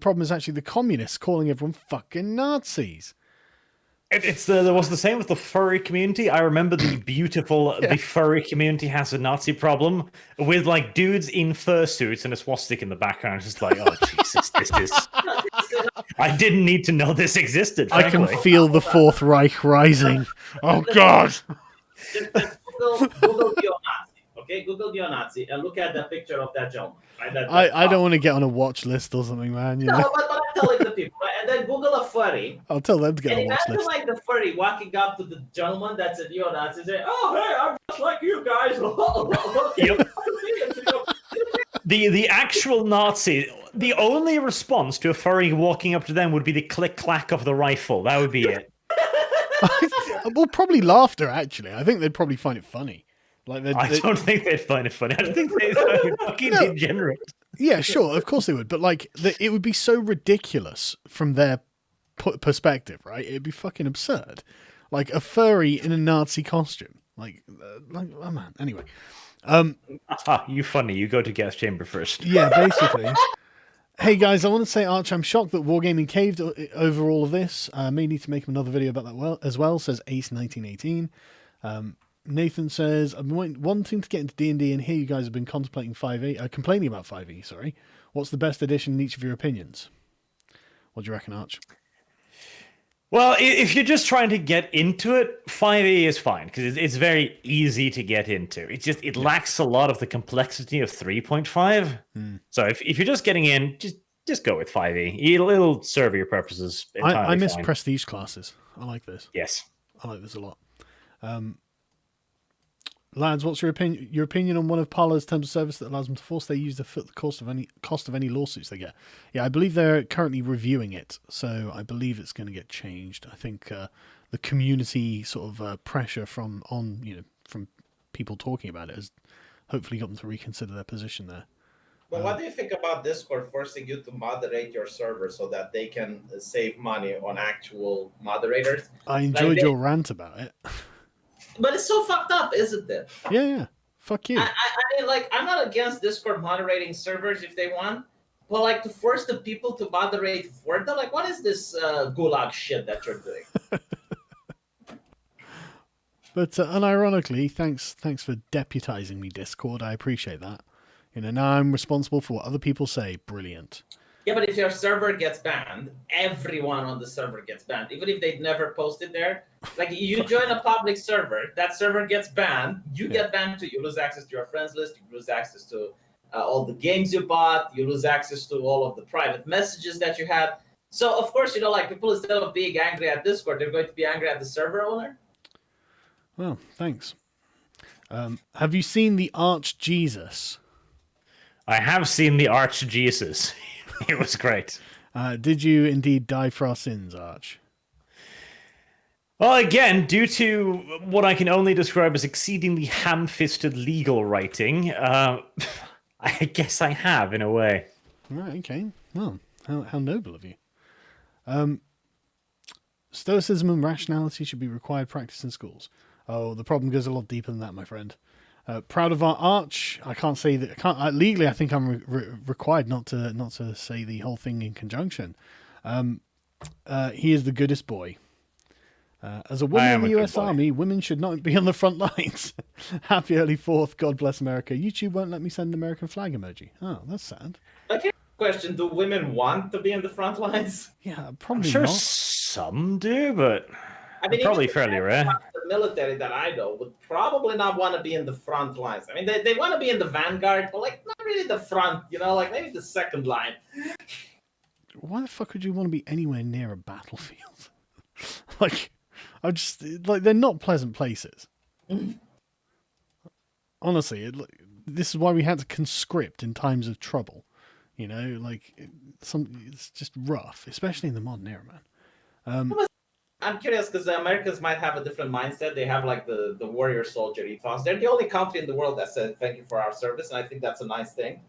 problem is actually the communists calling everyone fucking Nazis. There was the same with the furry community. I remember the beautiful the furry community has a Nazi problem with like dudes in fursuits and a swastika in the background. Just like, oh Jesus, this is. I didn't need to know this existed. Frankly. I can feel the Fourth Reich rising. Oh God. Just Google neo-Nazi. Okay, Google neo-Nazi and look at the picture of that gentleman. Right? I don't want to get on a watch list or something, man. You know? No, but I'm telling the people. Right? And then Google a furry. I'll tell them to get on a watch list. Imagine like the furry walking up to the gentleman that's a neo-Nazi and saying, "Oh, hey, I'm just like you guys." The actual Nazi, the only response to a furry walking up to them would be the click-clack of the rifle. That would be it. Well, probably laughter, actually. I think they'd probably find it funny. Like I don't think they'd find it funny. I think they'd find it fucking degenerate. Yeah, sure, of course they would. But like, it would be so ridiculous from their perspective, right? It'd be fucking absurd. Like a furry in a Nazi costume. Like oh man. Anyway. You funny. You go to gas chamber first. Yeah, basically. Hey guys, I want to say, Arch, I'm shocked that Wargaming caved over all of this. May need to make another video about that as well, says Ace1918. Nathan says, I've been wanting to get into D&D and here you guys have been contemplating 5e, complaining about 5e, sorry. What's the best edition in each of your opinions? What do you reckon, Arch? Well, if you're just trying to get into it, 5e is fine, because it's very easy to get into. It lacks a lot of the complexity of 3.5. So if you're just getting in, just go with 5e. It'll serve your purposes entirely I miss fine. prestige classes. I like this. Yes. I like this a lot. Lads, what's your opinion on one of Parler's terms of service that allows them to force their user to foot the cost of any lawsuits they get? Yeah, I believe they're currently reviewing it, so I believe it's going to get changed. I think the community sort of pressure from people talking about it has hopefully got them to reconsider their position there. But what do you think about Discord forcing you to moderate your server so that they can save money on actual moderators? I enjoyed your rant about it. But it's so fucked up, isn't it? Yeah. Fuck you. I mean, like, I'm not against Discord moderating servers if they want, But like to force the people to moderate for them, like what is this gulag shit that you're doing? But unironically, thanks for deputizing me, Discord. I appreciate that. Now I'm responsible for what other people say. Brilliant. Yeah, but if your server gets banned, everyone on the server gets banned, even if they'd never posted there. Like you join a public server, that server gets banned, you get banned too. You lose access to your friends list, you lose access to all the games you bought, you lose access to all of the private messages that you had. So of course, like people, instead of being angry at Discord, they're going to be angry at the server owner. Well, thanks. Have you seen the Arch Jesus? I have seen the Arch Jesus. It was great. Did you indeed die for our sins, Arch? Well, again, due to what I can only describe as exceedingly ham-fisted legal writing, I guess I have, in a way. Right, okay. Well, how noble of you. Stoicism and rationality should be required practice in schools. Oh, the problem goes a lot deeper than that, my friend. Proud of our Arch. I can't say that. Legally, I think I'm required not to say the whole thing in conjunction. He is the goodest boy. As a woman in the U.S. Army, women should not be on the front lines. Happy early 4th. God bless America. YouTube won't let me send an American flag emoji. Oh, that's sad. Okay. Question: do women want to be in the front lines? Yeah, probably. I'm sure not. some do, but I mean, probably fairly rare. The military that I know would probably not want to be in the front lines. I mean, they want to be in the vanguard, but like not really the front. Like maybe the second line. Why the fuck would you want to be anywhere near a battlefield? They're not pleasant places. Honestly, this is why we had to conscript in times of trouble. It's just rough, especially in the modern era, man. I'm curious because the Americans might have a different mindset. They have like the warrior soldier ethos. They're the only country in the world that said thank you for our service, and I think that's a nice thing.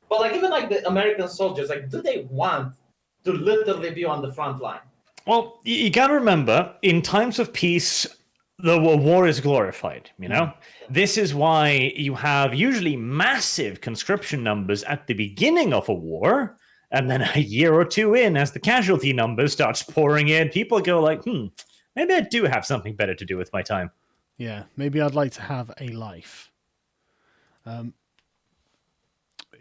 But like even like the American soldiers, like do they want to literally be on the front line? Well, you got to remember, in times of peace, the war is glorified, This is why you have usually massive conscription numbers at the beginning of a war, and then a year or two in, as the casualty numbers starts pouring in, people go like, maybe I do have something better to do with my time. Yeah, maybe I'd like to have a life.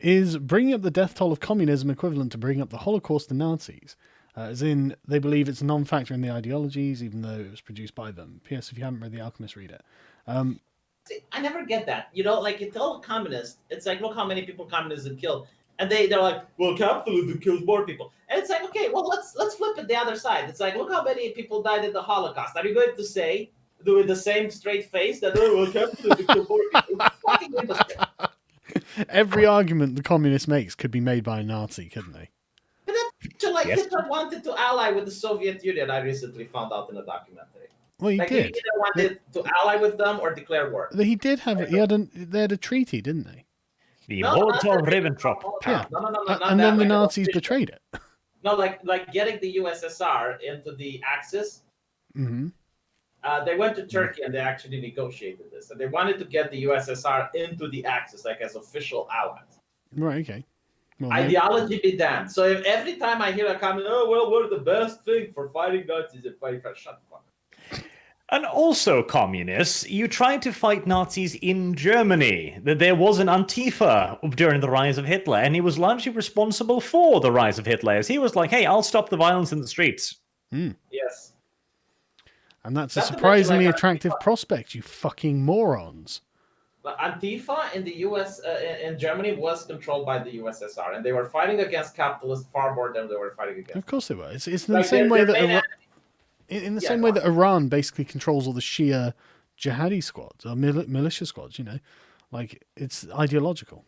Is bringing up the death toll of communism equivalent to bringing up the Holocaust to Nazis? As in, they believe it's a non-factor in the ideologies, even though it was produced by them. P.S. If you haven't read The Alchemist, read it. See, I never get that. Like you tell communists, it's like, look how many people communism killed. And they're like, well, capitalism kills more people. And it's like, okay, well, let's flip it the other side. It's like, look how many people died in the Holocaust. Are you going to say, with the same straight face, that, oh, well, capitalism kills more people? It's fucking industry. Every argument the communist makes could be made by a Nazi, couldn't they? But then, like, Hitler wanted to ally with the Soviet Union, I recently found out in a documentary. Well, he did. He either wanted to ally with them or declare war. He did have. They had a treaty, didn't they? The Molotov-Ribbentrop Pact. No, and then the Nazis betrayed it. No, like getting the USSR into the Axis. Mm-hmm. They went to Turkey and they actually negotiated this, and they wanted to get the USSR into the Axis, like as official allies. Right. Okay. Well, Ideology be damned. So if every time I hear a comment, oh well, we're the best thing for fighting Nazis and fighting for shut the fuck. And also, communists, you tried to fight Nazis in Germany. There was an Antifa during the rise of Hitler, and he was largely responsible for the rise of Hitler. As he was like, hey, I'll stop the violence in the streets. Yes. And that's a surprisingly attractive prospect, you fucking morons. But Antifa in the U.S. In Germany was controlled by the USSR, and they were fighting against capitalists far more than they were fighting against. Of course they were. It's in the same way that in the same way that Iran basically controls all the Shia jihadi squads or militia squads. Like it's ideological.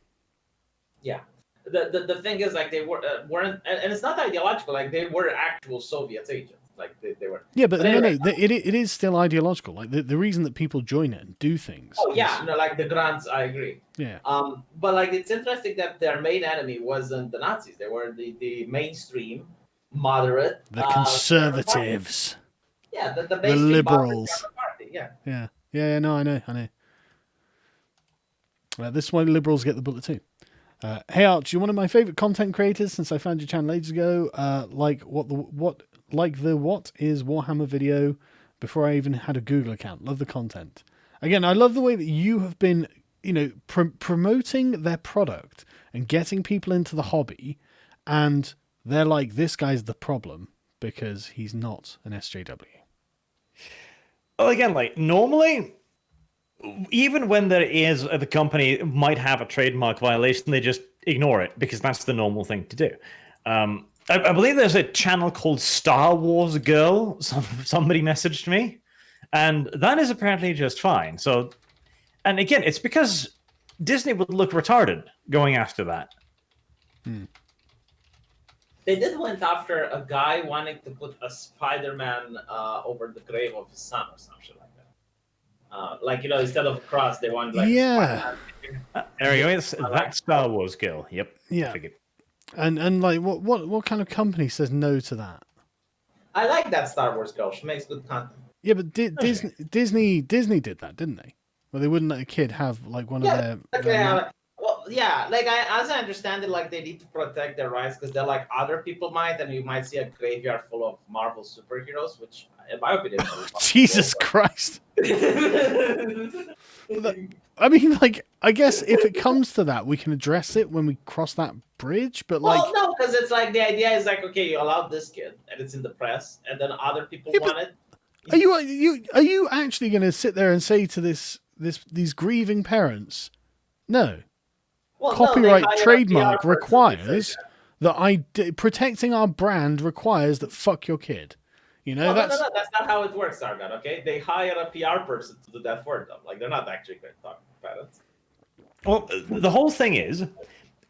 Yeah. The thing is, like they weren't, and it's not ideological. Like they were actual Soviet agents. Like they were. Yeah, but anyway, it is still ideological. Like the reason that people join it and do things. Oh yeah, like the grants, I agree. Yeah. But like it's interesting that their main enemy wasn't the Nazis. They were the mainstream, moderate, the conservatives. Yeah, the liberals. Party. Yeah. Yeah. No, I know. This is why liberals get the bullet too. Hey Arch, you're one of my favorite content creators since I found your channel ages ago. What is Warhammer video before I even had a Google account. Love the content. Again, I love the way that you have been, promoting their product and getting people into the hobby, and they're like, this guy's the problem because he's not an SJW. Well, again, like normally, even when there is the company might have a trademark violation, they just ignore it because that's the normal thing to do. I believe there's a channel called Star Wars Girl. Somebody messaged me, and that is apparently just fine. So, and again, it's because Disney would look retarded going after that. They did went after a guy wanting to put a Spider-Man over the grave of his son or something like that. Instead of a cross, they want yeah. There we go. That's Star Wars Girl. Yep. Yeah. And like, what kind of company says no to that? I like that Star Wars Girl. She makes good content. Yeah, but Disney did that, didn't they? Well, they wouldn't let a kid have like one of their. As I understand it, like they need to protect their rights because they're like other people might, and you might see a graveyard full of Marvel superheroes, which, in my opinion, Jesus Christ. I mean, like, I guess if it comes to that, we can address it when we cross that bridge. But no, because it's like the idea is like, okay, you allowed this kid, and it's in the press, and then other people want it. Are you actually going to sit there and say to these grieving parents, no? Well, Copyright trademark requires that protecting our brand requires that fuck your kid. No, that's not how it works, Argon. Okay, they hire a PR person to do that for them. Like they're not actually going to talk to parents. Well, the whole thing is,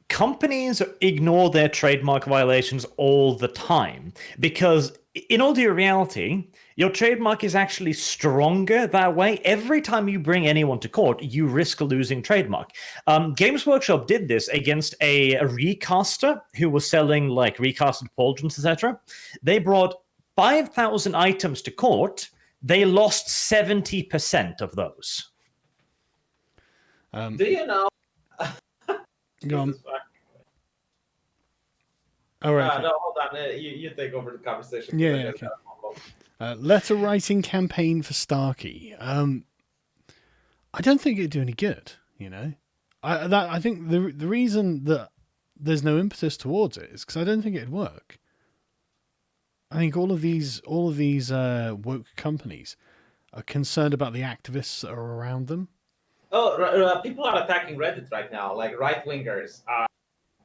companies ignore their trademark violations all the time because, in all due reality, your trademark is actually stronger that way. Every time you bring anyone to court, you risk losing trademark. Games Workshop did this against a recaster who was selling like recasted pauldrons, etc. They brought 5,000 items to court. They lost 70% of those. Do you know? Go on. All right. No, hold on. You take over the conversation. Yeah. Okay. Letter writing campaign for Starkey. I don't think it'd do any good. I think the reason that there's no impetus towards it is because I don't think it'd work. I think all of these woke companies are concerned about the activists that are around them. Oh, people are attacking Reddit right now. Like right wingers are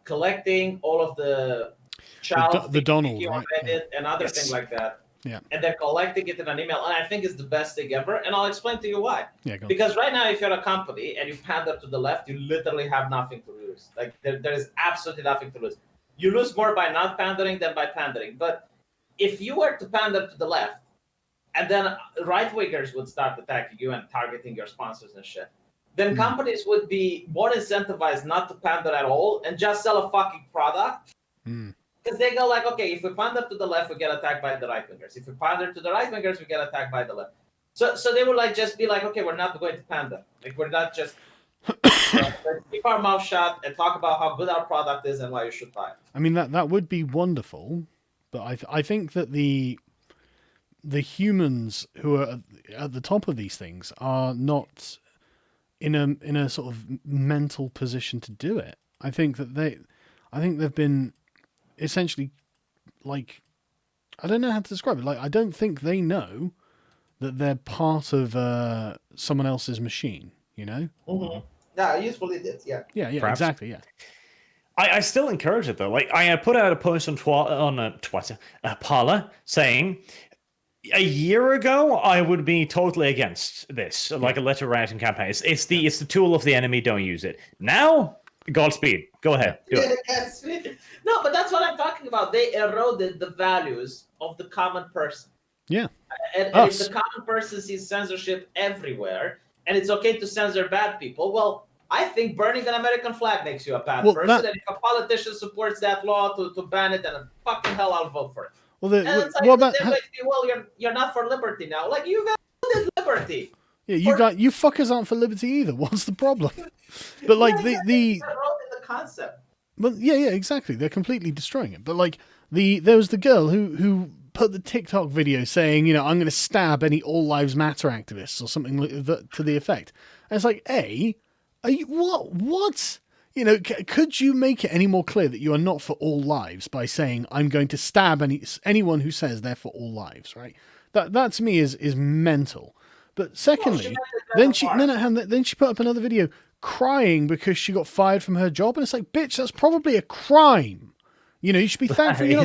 collecting all of the child the Donald on Reddit and other things like that. Yeah. And they're collecting it in an email, and I think it's the best thing ever. And I'll explain to you why. Yeah, go on. Because right now, if you're a company and you pander to the left, you literally have nothing to lose. Like there is absolutely nothing to lose. You lose more by not pandering than by pandering. But if you were to pander to the left, and then right wingers would start attacking you and targeting your sponsors and shit, then companies would be more incentivized not to pander at all and just sell a fucking product. Because they go like, okay, if we pander to the left, we get attacked by the right wingers. If we pander to the right wingers, we get attacked by the left. So they would like just be like, okay, we're not going to pander. Like we're not just let's keep our mouth shut and talk about how good our product is and why you should buy it. I mean that would be wonderful, but I think that the humans who are at the top of these things are not in a sort of mental position to do it. I think they've been essentially, like, I don't know how to describe it. Like, I don't think they know that they're part of someone else's machine. Mm-hmm. Yeah, usefully did. Yeah. Yeah. Perhaps. Exactly. Yeah. I still encourage it though. Like I put out a post on Parler saying, a year ago I would be totally against this, like a letter writing campaign. It's the tool of the enemy. Don't use it now. Godspeed. Go ahead. Do it. No, but that's what I'm talking about. They eroded the values of the common person. Yeah. And if the common person sees censorship everywhere, and it's okay to censor bad people, well, I think burning an American flag makes you a bad person. And if a politician supports that law to ban it, then fucking hell, I'll vote for it. Well, you're not for liberty now. Like, you've eroded liberty. Yeah, you fuckers aren't for liberty either. What's the problem? But like the concept. Well, yeah, exactly. They're completely destroying it. But like there was the girl who put the TikTok video saying, you know, I'm going to stab any All Lives Matter activists or something to the effect. And it's like, are you what? You know, could you make it any more clear that you are not for all lives by saying I'm going to stab anyone who says they're for all lives, right? That to me is mental. But secondly, then she put up another video crying because she got fired from her job, and it's like, bitch, that's probably a crime. You know, you should be thankful you're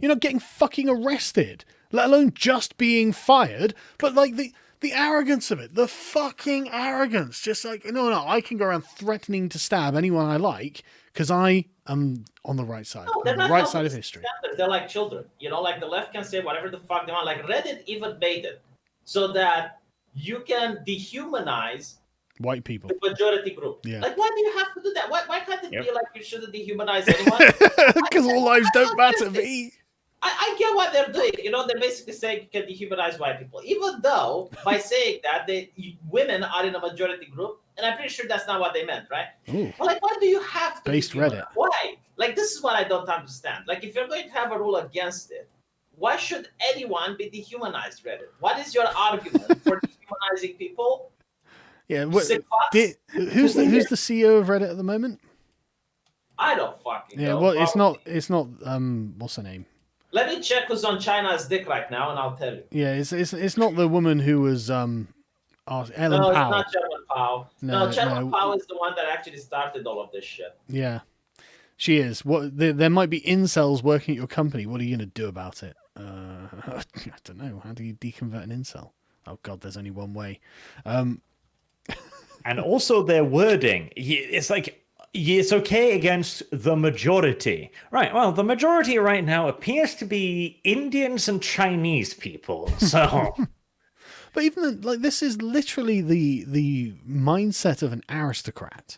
not getting fucking arrested, let alone just being fired. But like the arrogance of it, the fucking arrogance, just like, no, I can go around threatening to stab anyone I like because I am on the right side, No, on the right side of history. They're like children, you know, like the left can say whatever the fuck they want. Like Reddit even made it so that you can dehumanize white people, the majority group. Yeah. Like, why do you have to do that? Why can't it be like you shouldn't dehumanize anyone? Because all lives don't matter, V. I get what they're doing. You know, they're basically saying you can dehumanize white people, even though by saying that women are in a majority group, and I'm pretty sure that's not what they meant, right? Ooh. But like, why do you have to based Reddit? Why? Like, this is what I don't understand. Like, if you're going to have a rule against it, why should anyone be dehumanized, Reddit? What is your argument for dehumanizing people? Yeah, who's the CEO of Reddit at the moment? I don't fucking know. Yeah, well, it's not. What's her name? Let me check who's on China's dick right now, and I'll tell you. Yeah, it's not the woman who was Ellen Powell. No, it's not Chairman Powell. No, Chairman Powell is the one that actually started all of this shit. Yeah, she is. What there might be incels working at your company. What are you going to do about it? I don't know. How do you deconvert an incel? Oh God, there's only one way. And also their wording. It's like, it's okay against the majority. Right, well, the majority right now appears to be Indians and Chinese people, so... But even then, like, this is literally the mindset of an aristocrat.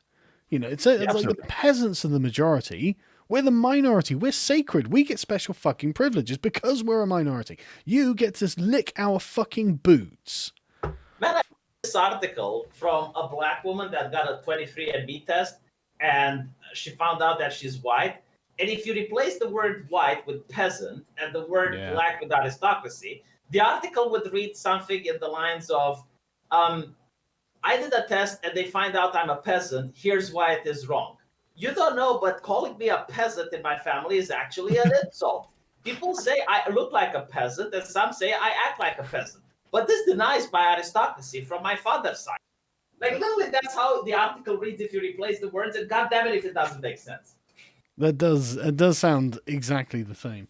You know, it's like the peasants are the majority. We're the minority. We're sacred. We get special fucking privileges because we're a minority. You get to lick our fucking boots. Man, I read this article from a black woman that got a 23andMe test, and she found out that she's white. And if you replace the word white with peasant and the word black with aristocracy, the article would read something in the lines of, I did a test and they find out I'm a peasant. Here's why it is wrong. You don't know, but calling me a peasant in my family is actually an insult. People say I look like a peasant, and some say I act like a peasant. But this denies my aristocracy from my father's side. Like, literally, that's how the article reads if you replace the words, and God damn it if it doesn't make sense. It does sound exactly the same.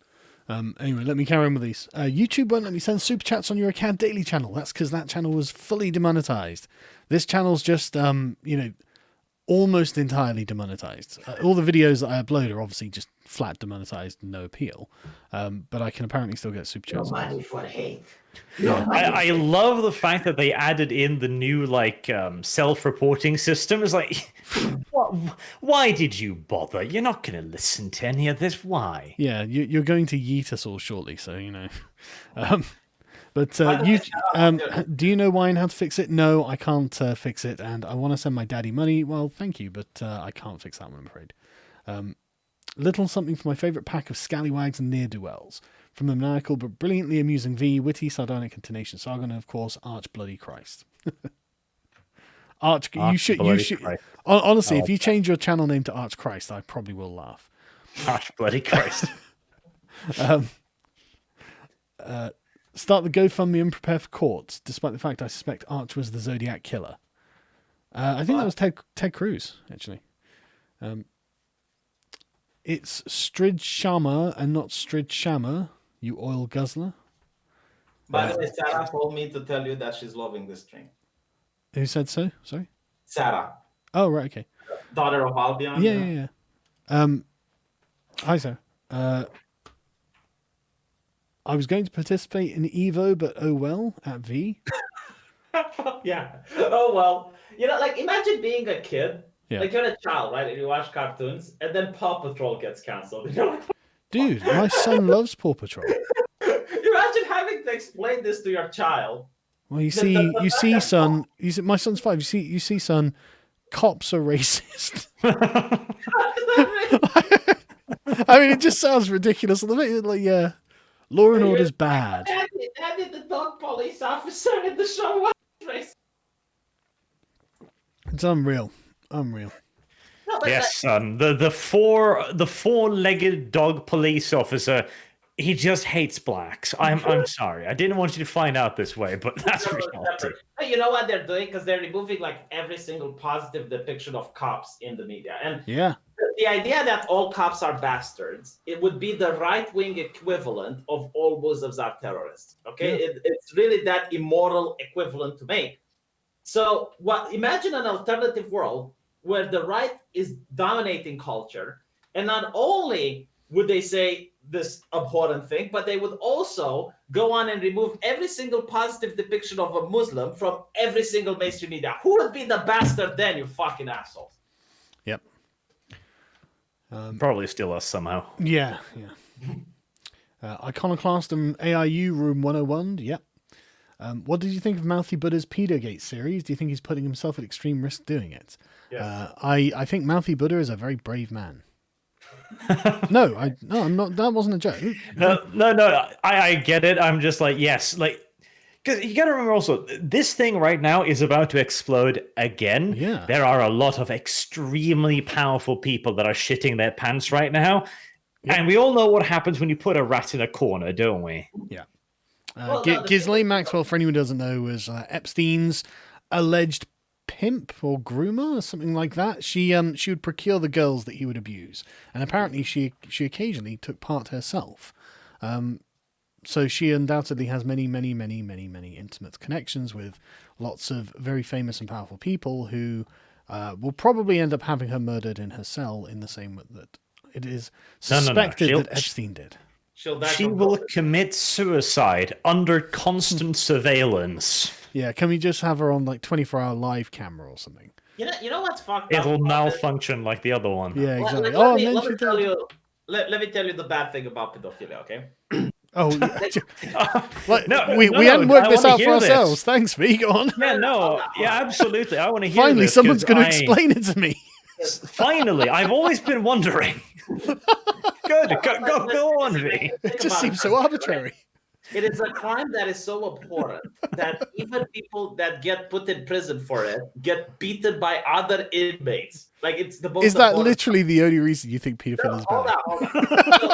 Anyway, let me carry on with these. YouTube won't let me send super chats on your account daily channel. That's because that channel was fully demonetized. This channel's just, almost entirely demonetized. All the videos that I upload are obviously just flat demonetized, no appeal. But I can apparently still get super chats. No money for hate. I love the fact that they added in the new self-reporting system. It's like, why did you bother? You're not going to listen to any of this. Why? Yeah, you're going to yeet us all shortly, so you know. Do you know why and how to fix it? No, I can't fix it, and I want to send my daddy money. Well, thank you, but I can't fix that one, I'm afraid. Little something for my favourite pack of scallywags and ne'er-do-wells. From the maniacal but brilliantly amusing V, witty, sardonic, and tenacious Sargon, and of course, Arch Bloody Christ. You should. Honestly, if you change your channel name to Arch Christ, I probably will laugh. Arch Bloody Christ. Start the GoFundMe and prepare for court, despite the fact I suspect Arch was the Zodiac killer. I think that was Ted Cruz, actually. It's Strid Shama and not Strid Shama, you oil guzzler. By the way, Sarah told me to tell you that she's loving this stream. Who said so? Sorry? Sarah. Oh, right, okay. Daughter of Albion. Yeah. Hi, sir. I was going to participate in Evo, but oh well, at V. Yeah. Oh well. You know, like, imagine being a kid. Yeah. Like, you're a child, right? And you watch cartoons, and then Paw Patrol gets canceled. You're like, dude, my son loves Paw Patrol. Imagine having to explain this to your child. Well, you see, son. My son's 5. You see, son. cops are racist. I mean, it just sounds ridiculous. Like, yeah, law and order's bad. How did the dog police officer in the show was racist? It's unreal. Unreal. No, but Yes, son. The four-legged dog police officer, he just hates blacks. I'm sorry. I didn't want you to find out this way, but that's reality. But you know what they're doing? Because they're removing like every single positive depiction of cops in the media. And Yeah. the idea that all cops are bastards, it would be the right-wing equivalent of all Muslims are terrorists. Okay, Yeah. it's really that immoral equivalent to make. So, imagine an alternative world where the right is dominating culture, and not only would they say this abhorrent thing, but they would also go on and remove every single positive depiction of a Muslim from every single mainstream media. Who would be the bastard then, you fucking assholes? Yep. Probably still us somehow. Yeah. Iconoclast and AIU Room 101. Yep. What did you think of Mouthy Buddha's Pedogate series? Do you think he's putting himself at extreme risk doing it? Yes. I think Mouthy Buddha is a very brave man. No, I'm not. That wasn't a joke. No. I get it. I'm just like, yes, like, because you got to remember also, this thing right now is about to explode again. Yeah. There are a lot of extremely powerful people that are shitting their pants right now. Yeah. And we all know what happens when you put a rat in a corner, don't we? Yeah. The Ghislaine Maxwell, for anyone who doesn't know, was Epstein's alleged pimp or groomer or something like that. She would procure the girls that he would abuse, and apparently she occasionally took part herself. So she undoubtedly has many intimate connections with lots of very famous and powerful people who will probably end up having her murdered in her cell in the same way that it is suspected that Epstein did. She will commit suicide under constant surveillance. Yeah, can we just have her on like 24-hour live camera or something? You know what's fucked up? It'll malfunction like the other one. Yeah, exactly. Let me tell you the bad thing about pedophilia, okay? Oh, No, we hadn't worked this out for hear this. ourselves. Thanks, V. Go on. Yeah, absolutely. I want to hear Finally, this, someone's 'cause going to explain it to me. Finally, I've always been wondering. Good, go on, V. It just seems so arbitrary. It is a crime that is so abhorrent that even people that get put in prison for it get beaten by other inmates. Like, it's the most. Is that abhorrent. literally the only reason you think pedophilia is Hold bad? on. So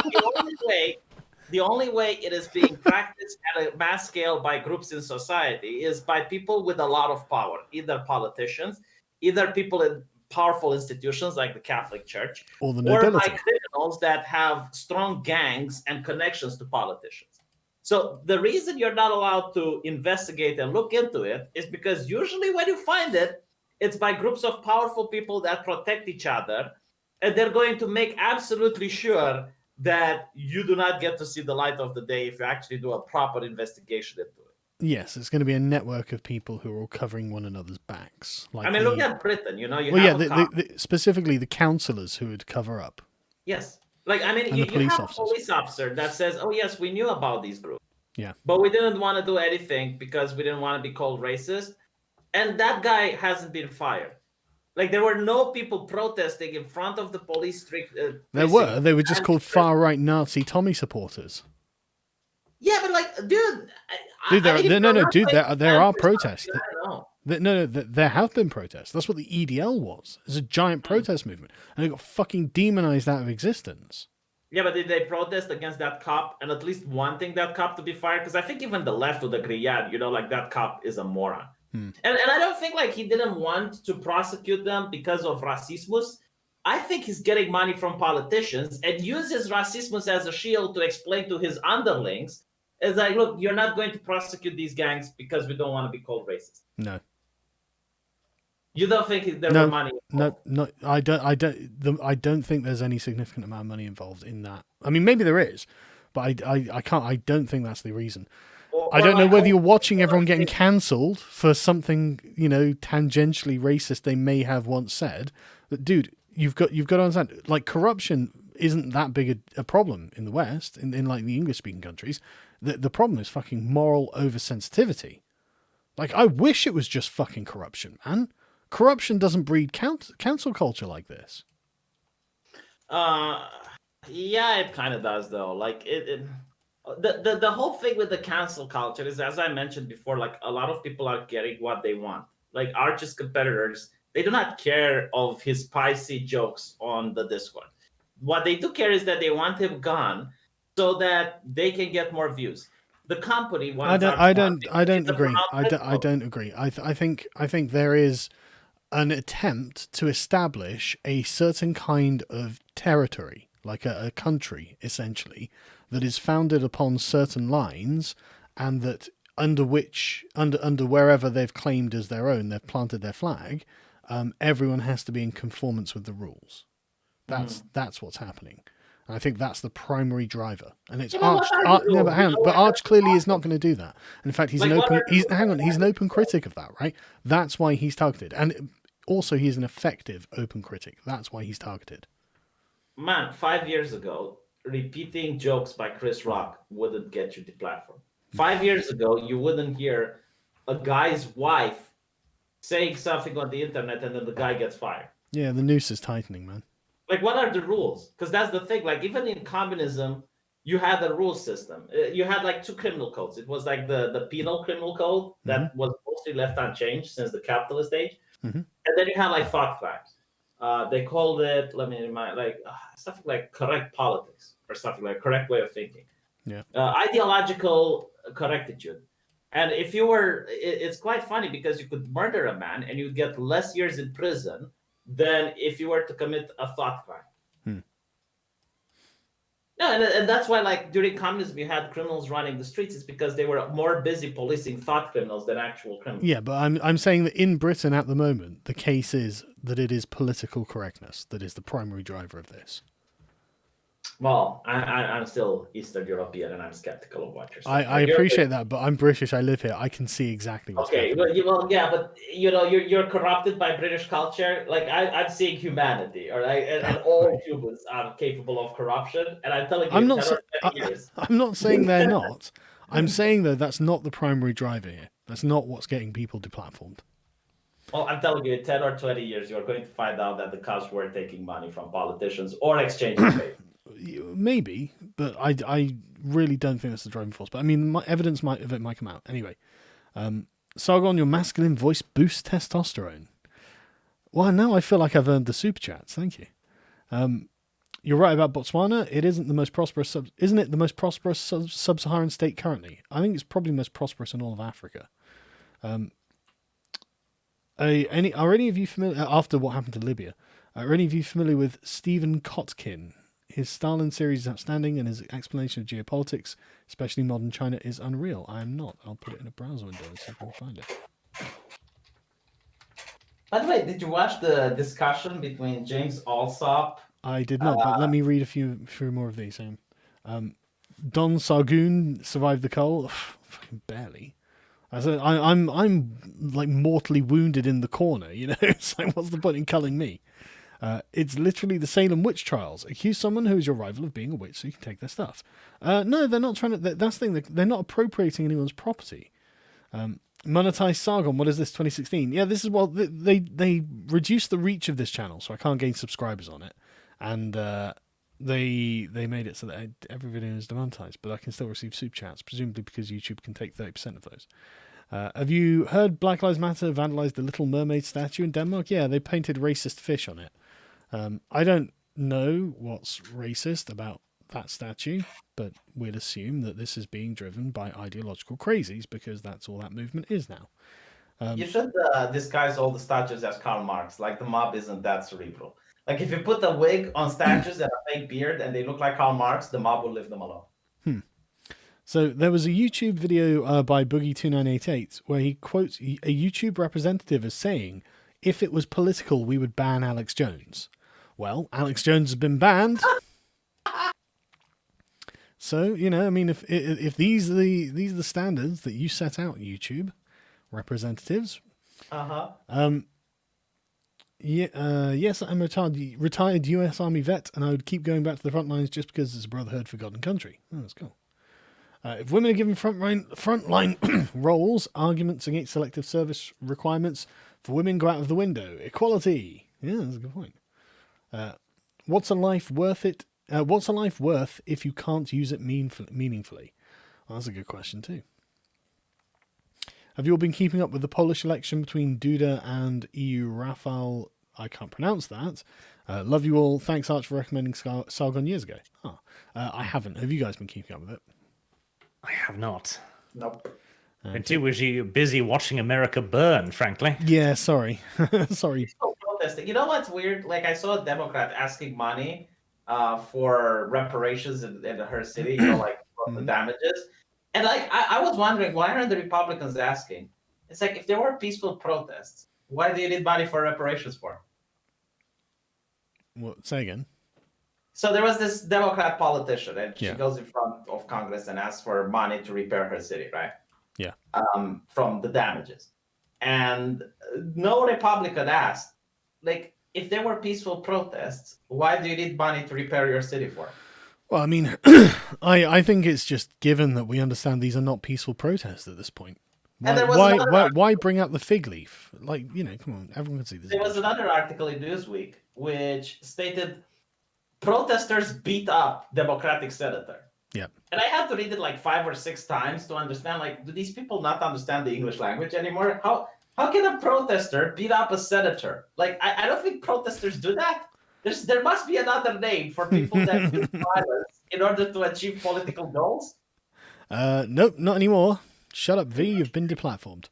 the only way it is being practiced at a mass scale by groups in society is by people with a lot of power, either politicians, either people in powerful institutions like the Catholic Church, Or the or by nobility. criminals that have strong gangs and connections to politicians. So the reason you're not allowed to investigate and look into it is because usually when you find it, it's by groups of powerful people that protect each other, and they're going to make absolutely sure that you do not get to see the light of the day if you actually do a proper investigation into it. Yes, it's going to be a network of people who are all covering one another's backs. Like I mean, look at Britain. You have a cop. specifically the councillors who would cover up. Yes. Like, I mean, And you the police have officers. a police officer that says, oh, yes, we knew about these groups. Yeah. But we didn't want to do anything because we didn't want to be called racist. And that guy hasn't been fired. Like, there were no people protesting in front of the police They precinct. were just called far-right Nazi Tommy supporters. Yeah, but like, dude. Dude, there are protests. I don't know. There have been protests. That's what the EDL was. It's a giant protest movement. And it got fucking demonized out of existence. Yeah, but did they protest against that cop and at least wanting that cop to be fired? Because I think even the left would agree, yeah, like that cop is a moron. And I don't think like he didn't want to prosecute them because of racismus. I think he's getting money from politicians and uses racismus as a shield to explain to his underlings, is like, look, you're not going to prosecute these gangs because we don't want to be called racist. No. You don't think there were money involved? No, I don't think there's any significant amount of money involved in that. I mean, maybe there is, but I don't think that's the reason. I don't know whether you're watching everyone getting cancelled for something, tangentially racist they may have once said. But dude, you've got to understand, like, corruption isn't that big a problem in the West, in like the English speaking countries. The problem is fucking moral oversensitivity. Like, I wish it was just fucking corruption, man. corruption doesn't breed cancel culture like this. Yeah, it kind of does though. Like the whole thing with the cancel culture is, as I mentioned before, like a lot of people are getting what they want. Like Arch's competitors, they do not care of his spicy jokes on the Discord. What they do care is that they want him gone so that they can get more views. The company wants I don't agree. I don't agree. I think there is an attempt to establish a certain kind of territory, like a country, essentially, that is founded upon certain lines, and that under wherever they've claimed as their own, they've planted their flag. Everyone has to be in conformance with the rules. That's what's happening. And I think that's the primary driver. And it's Arch. No, but hang on. But Arch clearly is not going to do that. And in fact, he's an open. He's an open critic of that, right? That's why he's targeted. And also, he's an effective open critic. That's why he's targeted. Man, 5 years ago, repeating jokes by Chris Rock wouldn't get you the platform. 5 years ago, you wouldn't hear a guy's wife saying something on the internet and then the guy gets fired. Yeah, the noose is tightening, man. Like, what are the rules? Because that's the thing. Like, even in communism, you had a rule system. You had like two criminal codes. It was like the penal criminal code that was mostly left unchanged since the capitalist age. And then you had like thought crimes. They called it, let me remind, like something like correct politics or something like correct way of thinking. Yeah. Ideological correctitude. And if you were, it's quite funny because you could murder a man and you'd get less years in prison than if you were to commit a thought crime. Yeah, and that's why, like, during communism, you had criminals running the streets. It's because they were more busy policing thought criminals than actual criminals. Yeah, but I'm saying that in Britain at the moment, the case is that it is political correctness that is the primary driver of this. Well, I'm still Eastern European, and I'm skeptical of what you're saying. I appreciate that, but I'm British. I live here. I can see exactly what's happening. Well, yeah, but you're corrupted by British culture. Like I'm seeing humanity, all right, and all humans are capable of corruption. And I'm telling you, I'm not saying they're not. I'm saying though that's not the primary driver here. That's not what's getting people deplatformed. Well, I'm telling you, in 10 or 20 years, you're going to find out that the cops were taking money from politicians or exchanging favors. Maybe, but I really don't think that's the driving force. But I mean, evidence of it might come out. Anyway, Sargon, your masculine voice boosts testosterone. Well, now I feel like I've earned the super chats. Thank you. You're right about Botswana. It isn't the most prosperous. Isn't it the most prosperous sub-Saharan state currently? I think it's probably the most prosperous in all of Africa. Are any of you familiar after what happened to Libya? Are any of you familiar with Stephen Kotkin? His Stalin series is outstanding, and his explanation of geopolitics, especially modern China, is unreal. I am not. I'll put it in a browser window and see if I can find it. By the way, did you watch the discussion between James Alsop? I did not, but let me read a few more of these. Don Sargoon survived the cull. Fucking barely. I'm like mortally wounded in the corner, you know? It's like, what's the point in culling me? It's literally the Salem witch trials. Accuse someone who is your rival of being a witch so you can take their stuff. No, they're not trying to... That's the thing. They're not appropriating anyone's property. Monetize Sargon. What is this, 2016? Yeah, this is... Well, they reduced the reach of this channel, so I can't gain subscribers on it. And they made it so that every video is demonetized, but I can still receive super chats, presumably because YouTube can take 30% of those. Have you heard Black Lives Matter vandalized the Little Mermaid statue in Denmark? Yeah, they painted racist fish on it. I don't know what's racist about that statue, but we'd assume that this is being driven by ideological crazies because that's all that movement is now. You should disguise all the statues as Karl Marx. Like, the mob isn't that cerebral. Like, if you put a wig on statues and a fake beard and they look like Karl Marx, the mob will leave them alone. So there was a YouTube video by Boogie2988 where he quotes a YouTube representative as saying, if it was political, we would ban Alex Jones. Well, Alex Jones has been banned. So, you know, I mean, if these are the standards that you set out, YouTube representatives. Yes, I'm a retired US Army vet, and I would keep going back to the front lines just because it's a brotherhood forgotten country. Oh, that's cool. If women are given frontline roles, arguments against selective service requirements For women, go out of the window. Equality. Yeah, that's a good point. What's a life worth it? What's a life worth if you can't use it meaningfully? Well, that's a good question too. Have you all been keeping up with the Polish election between Duda and EU Rafał? I can't pronounce that. Love you all. Thanks, Arch, for recommending Sargon years ago. I haven't. Have you guys been keeping up with it? I have not. Nope. Been too busy watching America burn, frankly. Yeah, sorry. Sorry. Still protesting. You know what's weird? Like, I saw a Democrat asking money for reparations in her city, like for the damages. And like, I was wondering, why aren't the Republicans asking? It's like, if there were peaceful protests, why do you need money for reparations for? What? Say again. So there was this Democrat politician, and she Yeah. goes in front of Congress and asks for money to repair her city, right? Yeah. From the damages. And no Republican asked, like, if there were peaceful protests, why do you need money to repair your city for? Well, I mean, I think it's just given that we understand these are not peaceful protests at this point. Why bring out the fig leaf? Like, come on, everyone can see this. There was another article in Newsweek which stated protesters beat up Democratic senator. Yeah. And I had to read it like 5 or 6 times to understand, like, do these people not understand the English language anymore? How can a protester beat up a senator? Like, I don't think protesters do that. There must be another name for people that use violence in order to achieve political goals. Nope, not anymore. Shut up, V. You've been deplatformed.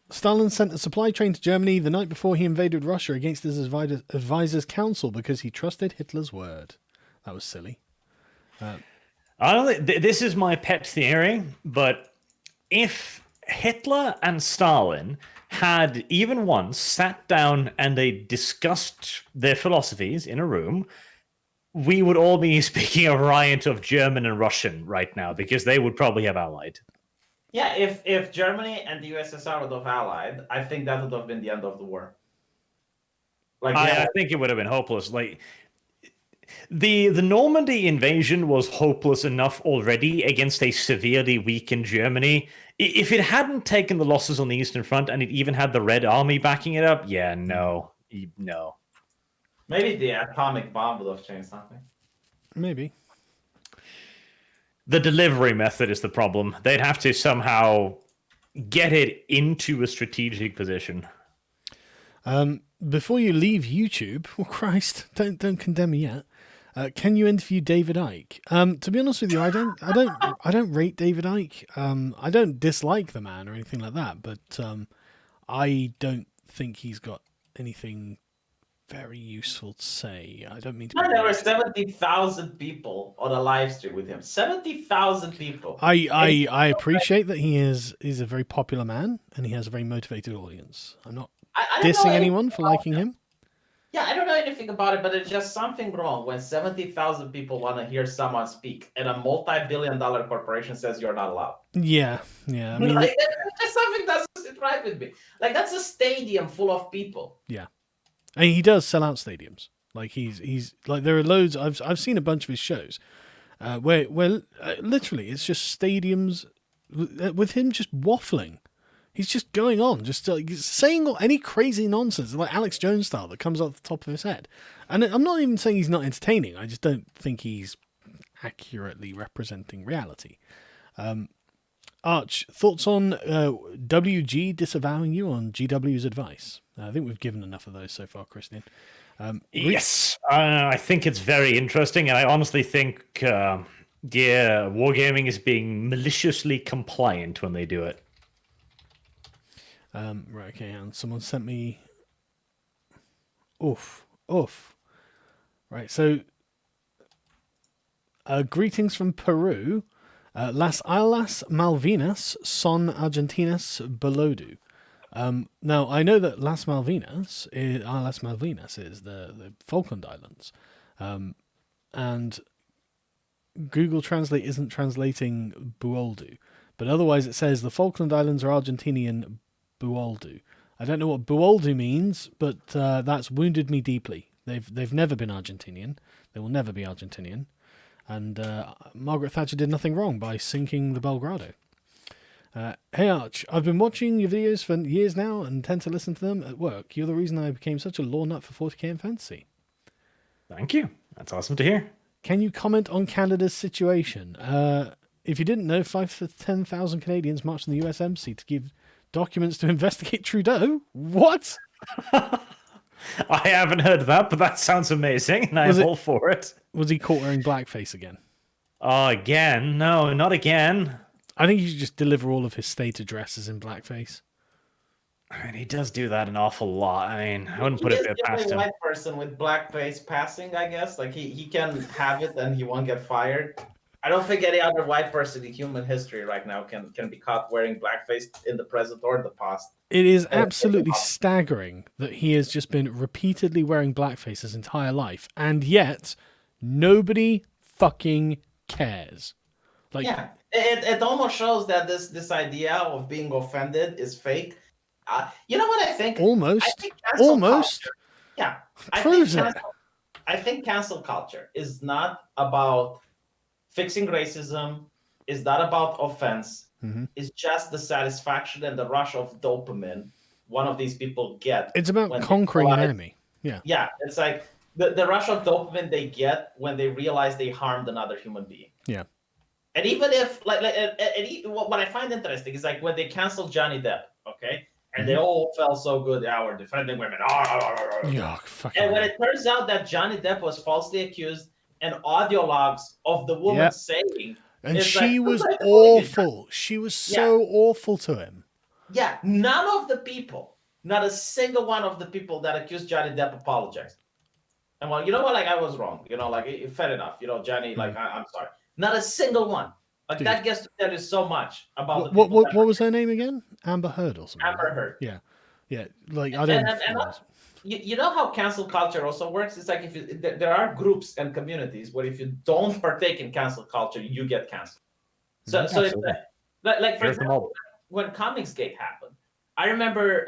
Stalin sent a supply train to Germany the night before he invaded Russia against his advisor's counsel because he trusted Hitler's word. That was silly. I don't think this is my pet theory, but if Hitler and Stalin had even once sat down and they discussed their philosophies in a room, we would all be speaking a variant of German and Russian right now, because they would probably have allied. Yeah, if Germany and the USSR would have allied, I think that would have been the end of the war. Like, I think it would have been hopeless. Like, the Normandy invasion was hopeless enough already against a severely weakened Germany. If it hadn't taken the losses on the Eastern Front and it even had the Red Army backing it up, no. Maybe the atomic bomb would have changed something. Maybe. The delivery method is the problem. They'd have to somehow get it into a strategic position. Before you leave YouTube, oh Christ, don't condemn me yet. Can you interview David Icke? To be honest with you, I don't rate David Icke. I don't dislike the man or anything like that, but I don't think he's got anything very useful to say. I don't mean to. There were 70,000 people on a live stream with him. 70,000 people. I appreciate that he is a very popular man and he has a very motivated audience. I'm not dissing anyone for liking him. Yeah, I don't know anything about it, but there's just something wrong when 70,000 people want to hear someone speak and a multi-billion-dollar corporation says you're not allowed. Yeah. I mean, like, there's something doesn't sit right with me. Like, that's a stadium full of people. Yeah. And he does sell out stadiums. Like he's like, there are loads. I've seen a bunch of his shows where literally it's just stadiums with him just waffling. He's just going on, just saying any crazy nonsense, like Alex Jones style, that comes off the top of his head. And I'm not even saying he's not entertaining. I just don't think he's accurately representing reality. Arch, thoughts on WG disavowing you on GW's advice? I think we've given enough of those so far, Christian. Yes, I think it's very interesting, and I honestly think, wargaming is being maliciously compliant when they do it. Right, okay, and someone sent me... Oof. Right, so... greetings from Peru. Las Islas Malvinas son Argentinas belodu. Now, I know that Las Malvinas is the Falkland Islands. And Google Translate isn't translating Buoldu. But otherwise it says the Falkland Islands are Argentinian Buoldu. I don't know what Buoldu means, but that's wounded me deeply. They've never been Argentinian. They will never be Argentinian. And Margaret Thatcher did nothing wrong by sinking the Belgrado. Hey Arch, I've been watching your videos for years now and tend to listen to them at work. You're the reason I became such a law nut for 40k and fantasy. Thank you. That's awesome to hear. Can you comment on Canada's situation? If you didn't know, 5 to 10,000 Canadians marched in the US Embassy to give documents to investigate Trudeau. What? I haven't heard that, but that sounds amazing, and I'm all for it. Was he caught wearing blackface again? Oh, again? No, not again. I think he should just deliver all of his state addresses in blackface. I mean, he does do that an awful lot. I mean, I wouldn't put it past him. A white person with blackface passing, I guess. Like, he can have it and he won't get fired. I don't think any other white person in human history right now can be caught wearing blackface in the present or the past. It is absolutely staggering that he has just been repeatedly wearing blackface his entire life, and yet nobody fucking cares. Like, yeah, it almost shows that this idea of being offended is fake. You know what I think? Almost. Culture, yeah, Proves I think cancel culture is not about fixing racism, is not about offense. Mm-hmm. It's just the satisfaction and the rush of dopamine one of these people get. It's about conquering an enemy. Yeah. Yeah, it's like the rush of dopamine they get when they realize they harmed another human being. Yeah. And even if, what I find interesting is like when they canceled Johnny Depp, okay? And they all felt so good. Yeah, we're defending women. Yeah, and when it turns out that Johnny Depp was falsely accused and audio logs of the woman saying... And she was awful. She was so awful to him. Yeah, none of the people, not a single one of the people that accused Johnny Depp apologized. And well, you know what? Like, I was wrong. You know, like, fair enough. You know, Johnny, like, I'm sorry. Not a single one. Like, that gets to tell you so much about what was her name again? Amber Heard or something? Amber Heard. Yeah. Yeah. Like, I don't know. You know how cancel culture also works? It's like there are groups and communities where if you don't partake in cancel culture, you get canceled. So it's like for example, when Comicsgate happened, I remember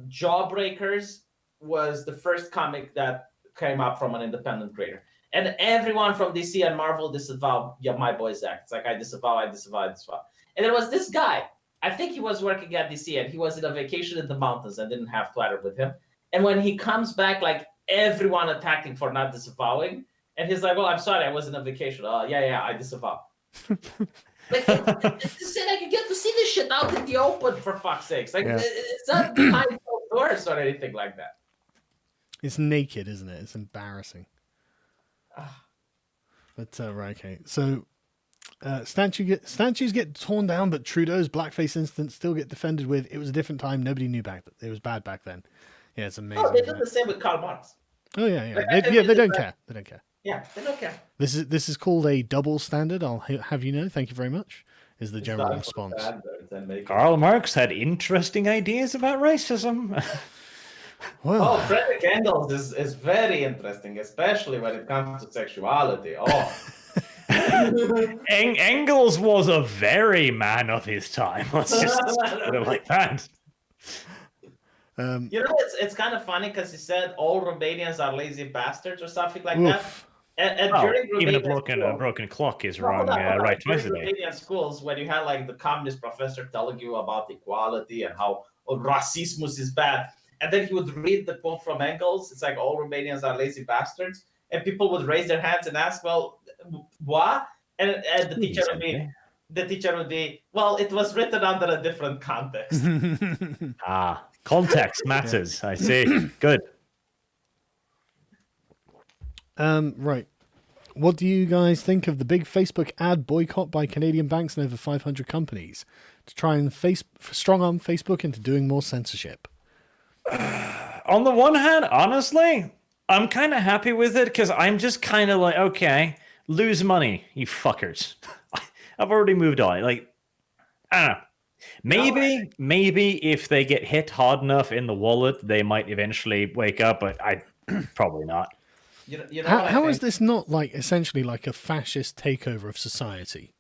Jawbreakers was the first comic that came up from an independent creator. And everyone from DC and Marvel disavowed my boy Zach. It's like, I disavow. And there was this guy, I think he was working at DC and he was in a vacation in the mountains and didn't have Twitter with him. And when he comes back, like, everyone attacked him for not disavowing. And he's like, well, I'm sorry, I was in a vacation. Yeah, I disavow. Like, it's like you get to see this shit out in the open, for fuck's sakes. Like, it's not behind closed doors or anything like that. It's naked, isn't it? It's embarrassing. But right, okay. So statues get torn down, but Trudeau's blackface incidents still get defended with. It was a different time. Nobody knew back then. It was bad back then. Yeah, it's amazing. Oh, they did the same with Karl Marx. Oh yeah. Like, they don't care. They don't care. Yeah, they don't care. This is called a double standard. I'll have you know. Thank you very much. Is the general response. Karl Marx had interesting ideas about racism. Well, Frederick Engels is very interesting, especially when it comes to sexuality. Oh, Engels was a very man of his time. Let's just put it like that. You know, it's kind of funny because he said all Romanians are lazy bastards or something like that. And during even a broken clock is wrong right twice a day. Romanian schools, when you had like the communist professor telling you about equality and how racismus is bad, and then he would read the quote from Engels. It's like all Romanians are lazy bastards, and people would raise their hands and ask, "Well, what?" And the teacher would be, "Well, it was written under a different context." Context matters. I see. Good. Right. What do you guys think of the big Facebook ad boycott by Canadian banks and over 500 companies to try and strong-arm Facebook into doing more censorship? On the one hand, honestly, I'm kind of happy with it because I'm just kind of like, okay, lose money, you fuckers. I've already moved on. Like, I don't know. Maybe if they get hit hard enough in the wallet, they might eventually wake up, but probably not. You know how is this not like essentially like a fascist takeover of society?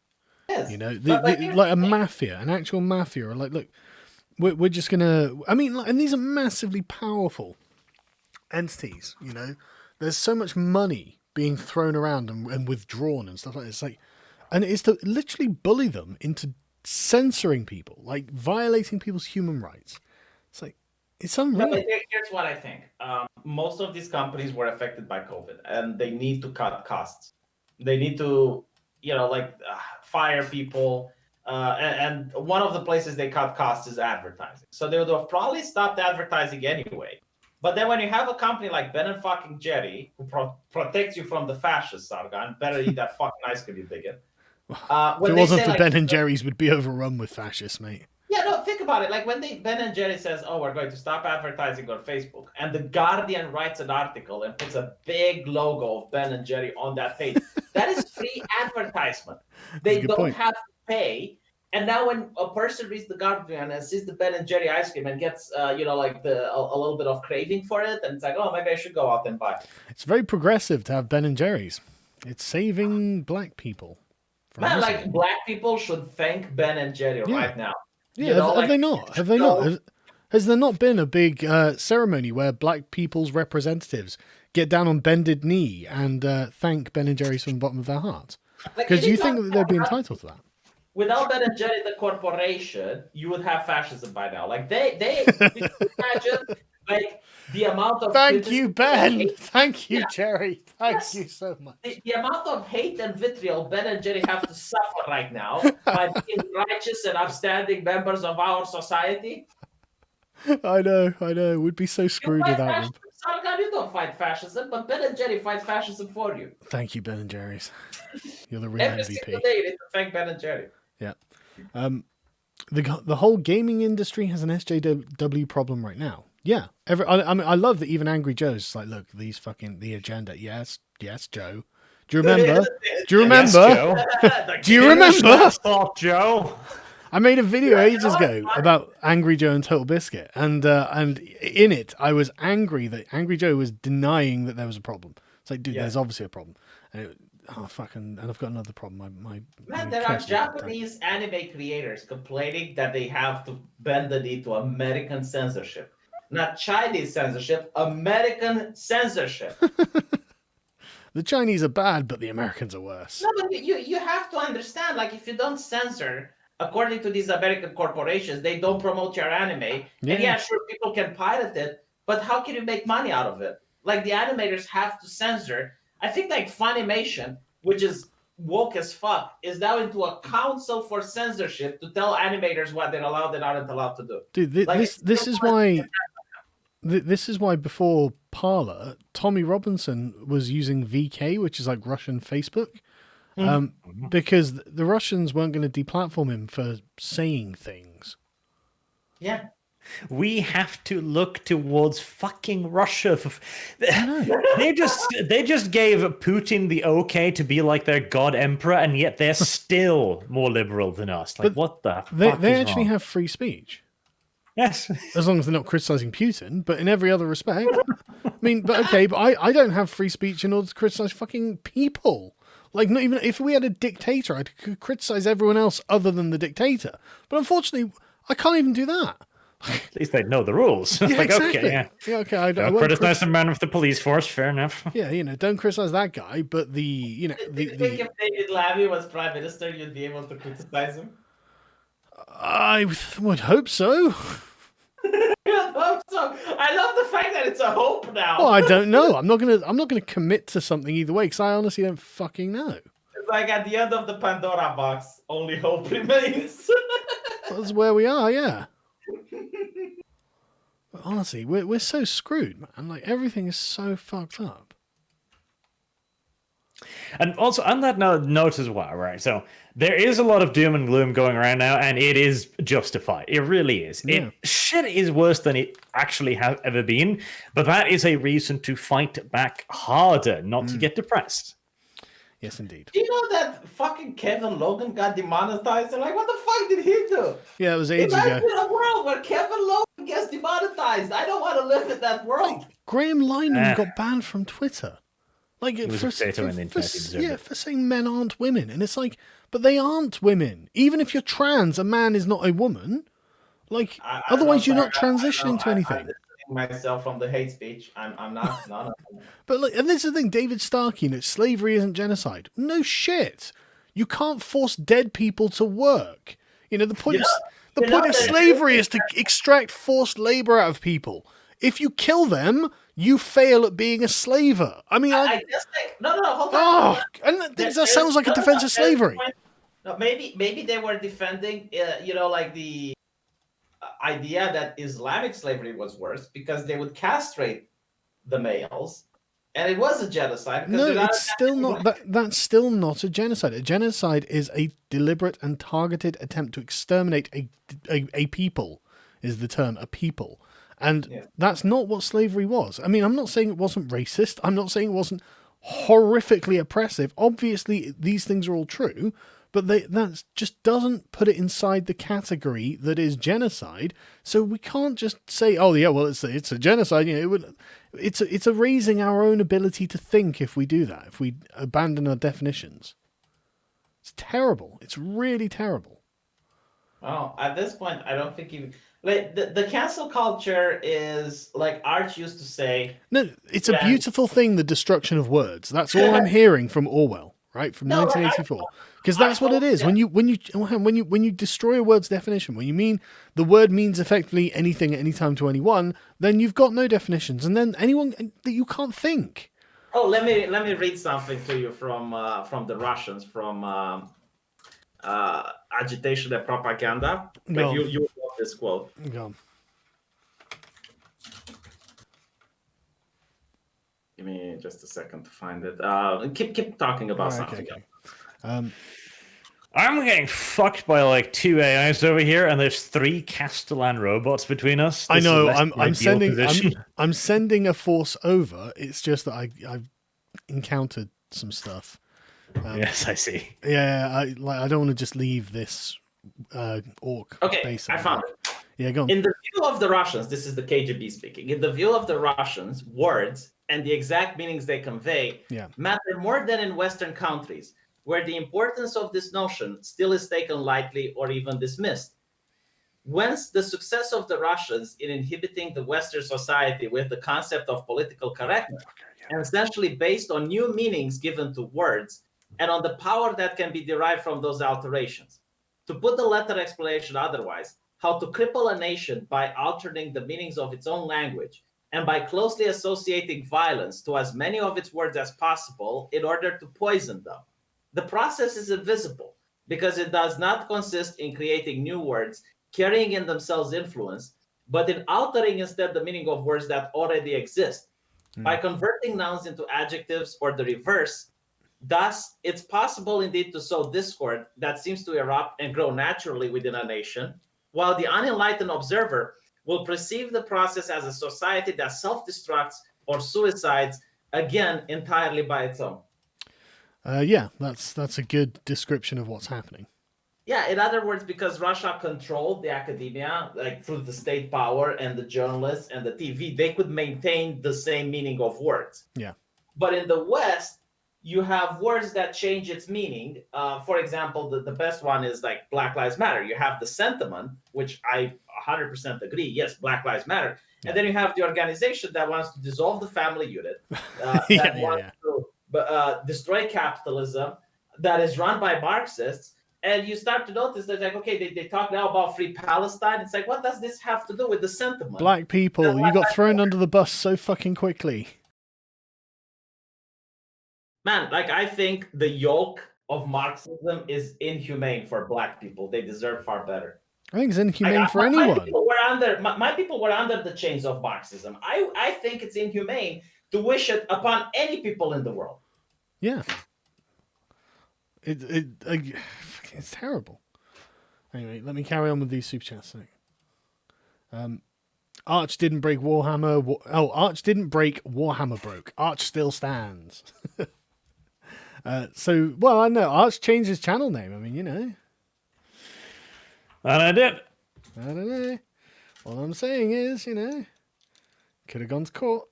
Yes. You know, like a mafia, an actual mafia, or like, look, we're just gonna. I mean, and these are massively powerful entities. You know, there's so much money being thrown around and withdrawn and stuff like this. It's like, and it's to literally bully them into censoring people, like violating people's human rights. It's like, it's unreal. No, but here's what I think. Most of these companies were affected by COVID, and they need to cut costs. They need to, fire people. And one of the places they cut costs is advertising. So they would have probably stopped advertising anyway. But then when you have a company like Ben and fucking Jerry, who protects you from the fascists, Sargon, better eat that fucking ice cream, you bigot. If it wasn't for Ben and Jerry's, would be overrun with fascists, mate. Yeah, no, think about it. Like when Ben and Jerry says, "Oh, we're going to stop advertising on Facebook," and the Guardian writes an article and puts a big logo of Ben and Jerry on that page, that is free advertisement. They don't have to pay. And now when a person reads the Guardian and sees the Ben and Jerry ice cream and gets, a little bit of craving for it, and it's like, oh, maybe I should go out and buy. It's very progressive to have Ben and Jerry's. It's saving black people. Man, like black people should thank Ben and Jerry right now. Yeah, have they not? Have they not? Has there not been a big ceremony where black people's representatives get down on bended knee and thank Ben and Jerry's from the bottom of their hearts? Because you think that they'd be entitled to that. Without Ben and Jerry, the corporation, you would have fascism by now. Like they imagine like the amount of thank you, Ben. Thank you, Jerry. Thank you so much. The amount of hate and vitriol Ben and Jerry have to suffer right now by being righteous and upstanding members of our society. I know. We'd be so screwed without them. Sargon, you don't fight fascism, but Ben and Jerry fight fascism for you. Thank you, Ben and Jerry's. You're the real Every MVP. single day you need to thank Ben and Jerry. Yeah. The whole gaming industry has an SJW problem right now. Yeah. I love that even Angry Joe's like, look, the agenda. Yes, Joe. Do you remember? Do you remember? Yes, Do you remember? Thought, Joe. I made a video ages ago about Angry Joe and Total Biscuit, and in it I was angry that Angry Joe was denying that there was a problem. It's like, dude, there's obviously a problem. And and I've got another problem. Man, there are Japanese anime creators complaining that they have to bend the knee to American censorship. Not Chinese censorship, American censorship. The Chinese are bad, but the Americans are worse. No, but you have to understand, like, if you don't censor, according to these American corporations, they don't promote your anime. Yeah. And sure, people can pirate it, but how can you make money out of it? Like, the animators have to censor. I think, like, Funimation, which is woke as fuck, is now into a council for censorship to tell animators what they're allowed and aren't allowed to do. Dude, this is why before Parler, Tommy Robinson was using VK, which is like Russian Facebook, because the Russians weren't going to deplatform him for saying things. Yeah. We have to look towards fucking Russia. They just gave Putin the okay to be like their god emperor, and yet they're still more liberal than us. Like, what the fuck? They actually have free speech. Yes, as long as they're not criticizing Putin, but in every other respect. I mean, but I don't have free speech in order to criticize fucking people. Like, not even if we had a dictator, I could criticize everyone else other than the dictator. But unfortunately, I can't even do that. At least they know the rules. Yeah, like, exactly. Okay, I don't criticize the man with the police force. Fair enough. Yeah, don't criticize that guy. But the think if David Lavie was prime minister, you'd be able to criticize him? I would hope so. I hope so. I love the fact that it's a hope now. Well, I don't know. I'm not gonna commit to something either way because I honestly don't fucking know. It's like at the end of the Pandora box, only hope remains. That's where we are. Yeah. But honestly, we're so screwed, man. Like, everything is so fucked up. And also, on that note as well, right? So there is a lot of doom and gloom going around now, and it is justified. It really is. Yeah. Shit is worse than it actually has ever been, but that is a reason to fight back harder, not to get depressed. Yes, indeed. Do you know that fucking Kevin Logan got demonetized? And like, what the fuck did he do? Yeah, it was ages ago. Imagine a world where Kevin Logan gets demonetized. I don't want to live in that world. Graham Linehan got banned from Twitter. Like, for saying men aren't women. And it's like, but they aren't women. Even if you're trans, a man is not a woman. Like, otherwise you're not transitioning to anything. I'm myself from the hate speech. I'm not. But like, and this is the thing, David Starkey, slavery isn't genocide. No shit. You can't force dead people to work. You know, the point You know- the you point know of that- slavery is to extract forced labor out of people. If you kill them, you fail at being a slaver. I mean, I guess no, hold on. oh, and that sounds like a defense of slavery. No, maybe they were defending, like the idea that Islamic slavery was worse because they would castrate the males, and it was a genocide. Because No, they're not it's still not that's still not a genocide. A genocide is a deliberate and targeted attempt to exterminate a people, is the term, a people. And Yeah. that's not what slavery was. I mean, I'm not saying it wasn't racist. I'm not saying it wasn't horrifically oppressive. Obviously, these things are all true, but that just doesn't put it inside the category that is genocide. So we can't just say, "Oh, yeah, well, it's a genocide." You know, it's erasing our own ability to think if we do that. If we abandon our definitions, it's terrible. It's really terrible. Oh, at this point, I don't think even like the cancel culture is like Arch used to say. No, it's a beautiful thing. The destruction of words. That's all I'm hearing from Orwell, right? From No, like, 1984. Because that's what it is. yeah. When you destroy a word's definition, when you mean the word means effectively anything at any time to anyone, then you've got no definitions, and then anyone that you can't think. Oh, let me read something to you from the Russians from Agitation and Propaganda. No. Like you love this quote. Go on. Give me just a second to find it. Keep talking about something else. I'm getting fucked by like 2 AIs over here, and there's 3 Castellan robots between us. I This is know. less I'm than ideal position. I'm sending a force over. It's just that I've encountered some stuff. Yes, I see. Yeah, I don't want to just leave this orc Okay, base. I found it. Yeah, go on. In the view of the Russians, this is the KGB speaking. In the view of the Russians, words and the exact meanings they convey matter more than in Western countries, where the importance of this notion still is taken lightly or even dismissed. Whence the success of the Russians in inhibiting the Western society with the concept of political correctness, and essentially based on new meanings given to words and on the power that can be derived from those alterations. To put the latter explanation otherwise, how to cripple a nation by altering the meanings of its own language and by closely associating violence to as many of its words as possible in order to poison them. The process is invisible because it does not consist in creating new words carrying in themselves influence, but in altering instead the meaning of words that already exist. By converting nouns into adjectives or the reverse, thus it's possible indeed to sow discord that seems to erupt and grow naturally within a nation, while the unenlightened observer will perceive the process as a society that self-destructs or suicides, again, entirely by its own. Yeah, that's a good description of what's happening. Yeah, in other words, because Russia controlled the academia, like through the state power and the journalists and the TV, they could maintain the same meaning of words. Yeah. But in the West, you have words that change its meaning. For example, the best one is like Black Lives Matter. You have the sentiment, which I 100% agree. Yes, Black Lives Matter. And then you have the organization that wants to dissolve the family unit, that wants to destroy capitalism, that is run by Marxists. And you start to notice that, like, okay, they talk now about free Palestine. It's like, what does this have to do with the sentiment? Black people, you got thrown under the bus so fucking quickly. Man, like, I think the yoke of Marxism is inhumane for Black people. They deserve far better. I think it's inhumane for anyone. My people were under the chains of Marxism. I think it's inhumane to wish it upon any people in the world. Yeah. It's terrible. Anyway, let me carry on with these super chats. Arch didn't break Warhammer. Arch didn't break, Warhammer broke. Arch still stands. Well, I know Arch changed his channel name. I mean, you know. And I did. I don't know. All I'm saying is, you know, could have gone to court.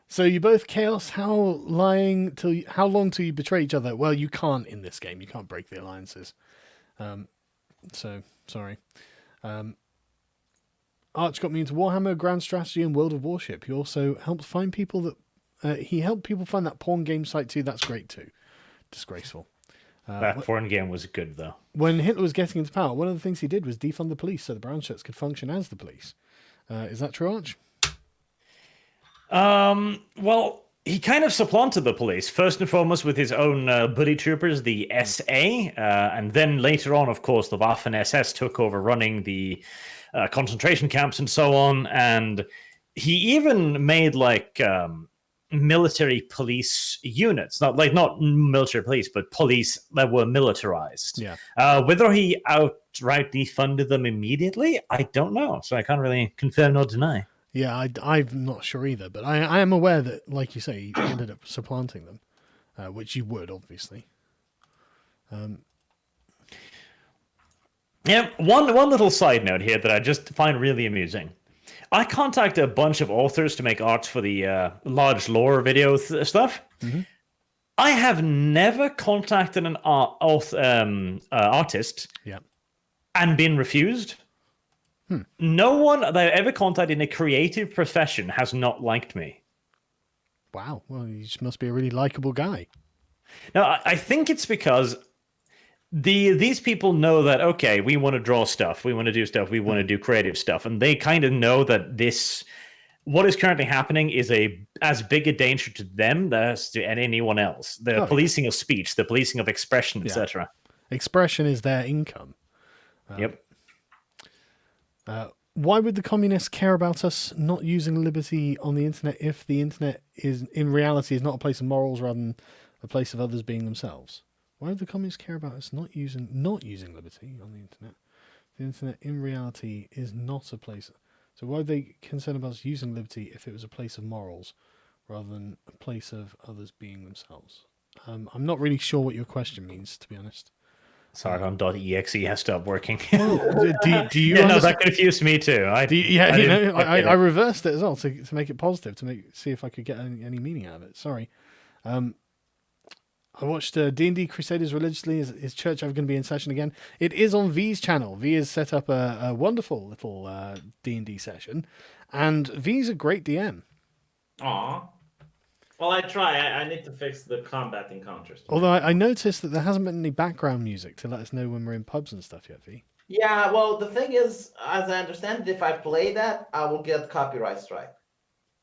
So you both chaos. How long till you betray each other? Well, you can't in this game. You can't break the alliances. So sorry. Arch got me into Warhammer, Grand Strategy, and World of Warship. He also helped find people that he helped people find that porn game site too. That's great too. Disgraceful. That porn game was good, though. When Hitler was getting into power, one of the things he did was defund the police so the brown shirts could function as the police. Is that true, Arch? Well, he kind of supplanted the police, first and foremost with his own buddy troopers, the SA, and then later on, of course, the Waffen-SS took over running the concentration camps and so on, and he even made like military police units, not military police, but police that were militarized. Yeah. Whether he outright defunded them immediately, I don't know, so I can't really confirm nor deny. Yeah, I'm not sure either, but I am aware that, like you say, he ended up supplanting them, which you would, obviously. Yeah, one little side note here that I just find really amusing. I contacted a bunch of authors to make art for the large lore video stuff. Mm-hmm. I have never contacted an artist and been refused. No one that I've ever contacted in a creative profession has not liked me. Wow. Well, you just must be a really likable guy. Now, I think it's because these people know that, okay, we want to draw stuff, we want to do stuff, we want to do creative stuff, and they kind of know that what is currently happening is as big a danger to them as to anyone else. The policing of speech, the policing of expression, etc. Expression is their income. Yep. Why would the communists care about us not using liberty on the internet if the internet is, in reality, is not a place of morals rather than a place of others being themselves? Why would the communists care about us not using liberty on the internet? The internet, in reality, is not a place. So why would they concern about us using liberty if it was a place of morals rather than a place of others being themselves? I'm not really sure what your question means, to be honest. Sargon.exe has stopped working. Well, do you? Yeah, no, that confused me too. I reversed it as well to make it positive, see if I could get any meaning out of it. Sorry. I watched D&D Crusaders religiously. Is Church ever going to be in session again? It is on V's channel. V has set up a wonderful little D&D session, and V's a great DM. Aww. Well, I try. I need to fix the combat encounters. Although I noticed that there hasn't been any background music to let us know when we're in pubs and stuff yet, V. Yeah, well, the thing is, as I understand it, if I play that, I will get copyright strike.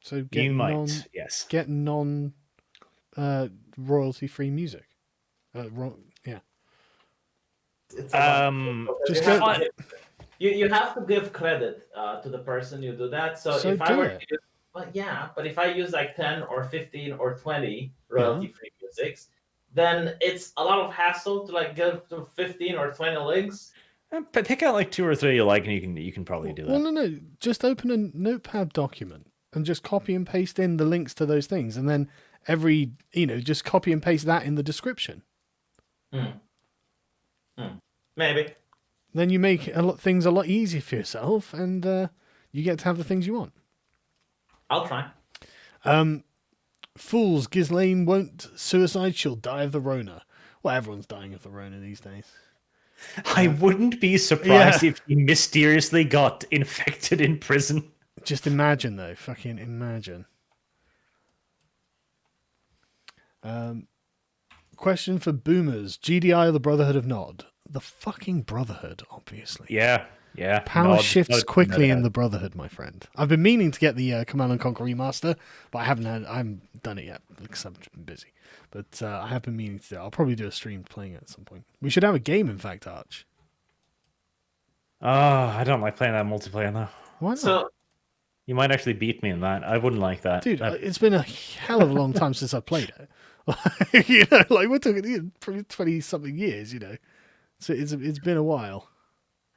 So you might, yes. Get royalty-free music. Yeah. It's you have to give credit to the person you do that. So if I were to use, but if I use like 10 or 15 or 20 royalty-free musics, then it's a lot of hassle to like give to 15 or 20 links. But pick out like 2 or 3 you like, and you can probably do that. Well, no. Just open a notepad document and just copy and paste in the links to those things, and then just copy and paste that in the description. Maybe. Then you make things a lot easier for yourself, and you get to have the things you want. I'll try. Fools, Ghislaine won't suicide, she'll die of the Rona. Well, everyone's dying of the Rona these days. I wouldn't be surprised if he mysteriously got infected in prison. Just imagine, though. Fucking imagine. Question for boomers. GDI or the Brotherhood of Nod? The fucking Brotherhood, obviously. Yeah. Power shifts quickly in the Brotherhood, my friend. I've been meaning to get the Command & Conquer Remaster, but I haven't done it yet because I've been busy. But I have been meaning to do it. I'll probably do a stream playing it at some point. We should have a game, in fact, Arch. I don't like playing that multiplayer, though. Why not? So, you might actually beat me in that. I wouldn't like that. Dude, it's been a hell of a long time since I played it. We're talking probably 20-something years, So it's been a while.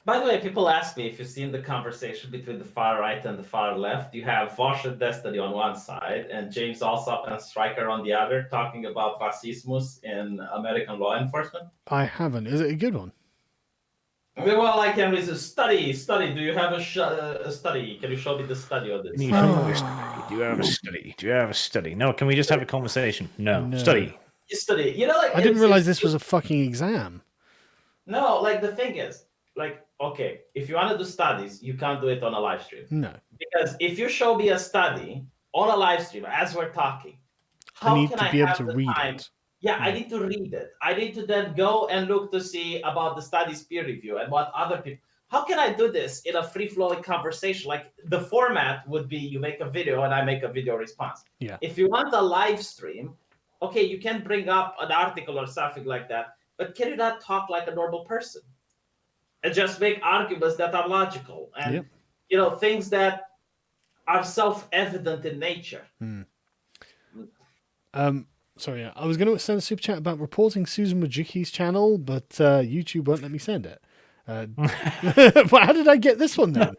By the way, people ask me if you've seen the conversation between the far right and the far left. You have Vosh Destiny on one side and James Alsop and Stryker on the other, talking about racismus in American law enforcement. I haven't. Is it a good one? Well, I can read study. Do you have a study? Can you show me the study of this? Do you have a study? No, can we just have a conversation? No. Study. You study. I didn't realize this was a fucking exam. No, the thing is, okay, if you want to do studies, you can't do it on a live stream. No. Because if you show me a study on a live stream as we're talking, I need to be able to read it. Yeah, I need to read it. I need to then go and look to see about the study's peer review and what other people. How can I do this in a free-flowing conversation? Like the format would be you make a video and I make a video response. Yeah. If you want a live stream, okay, you can bring up an article or something like that, but can you not talk like a normal person and just make arguments that are logical and things that are self-evident in nature? Sorry, I was going to send a super chat about reporting Susan Wojcicki's channel, but YouTube won't let me send it. But how did I get this one then?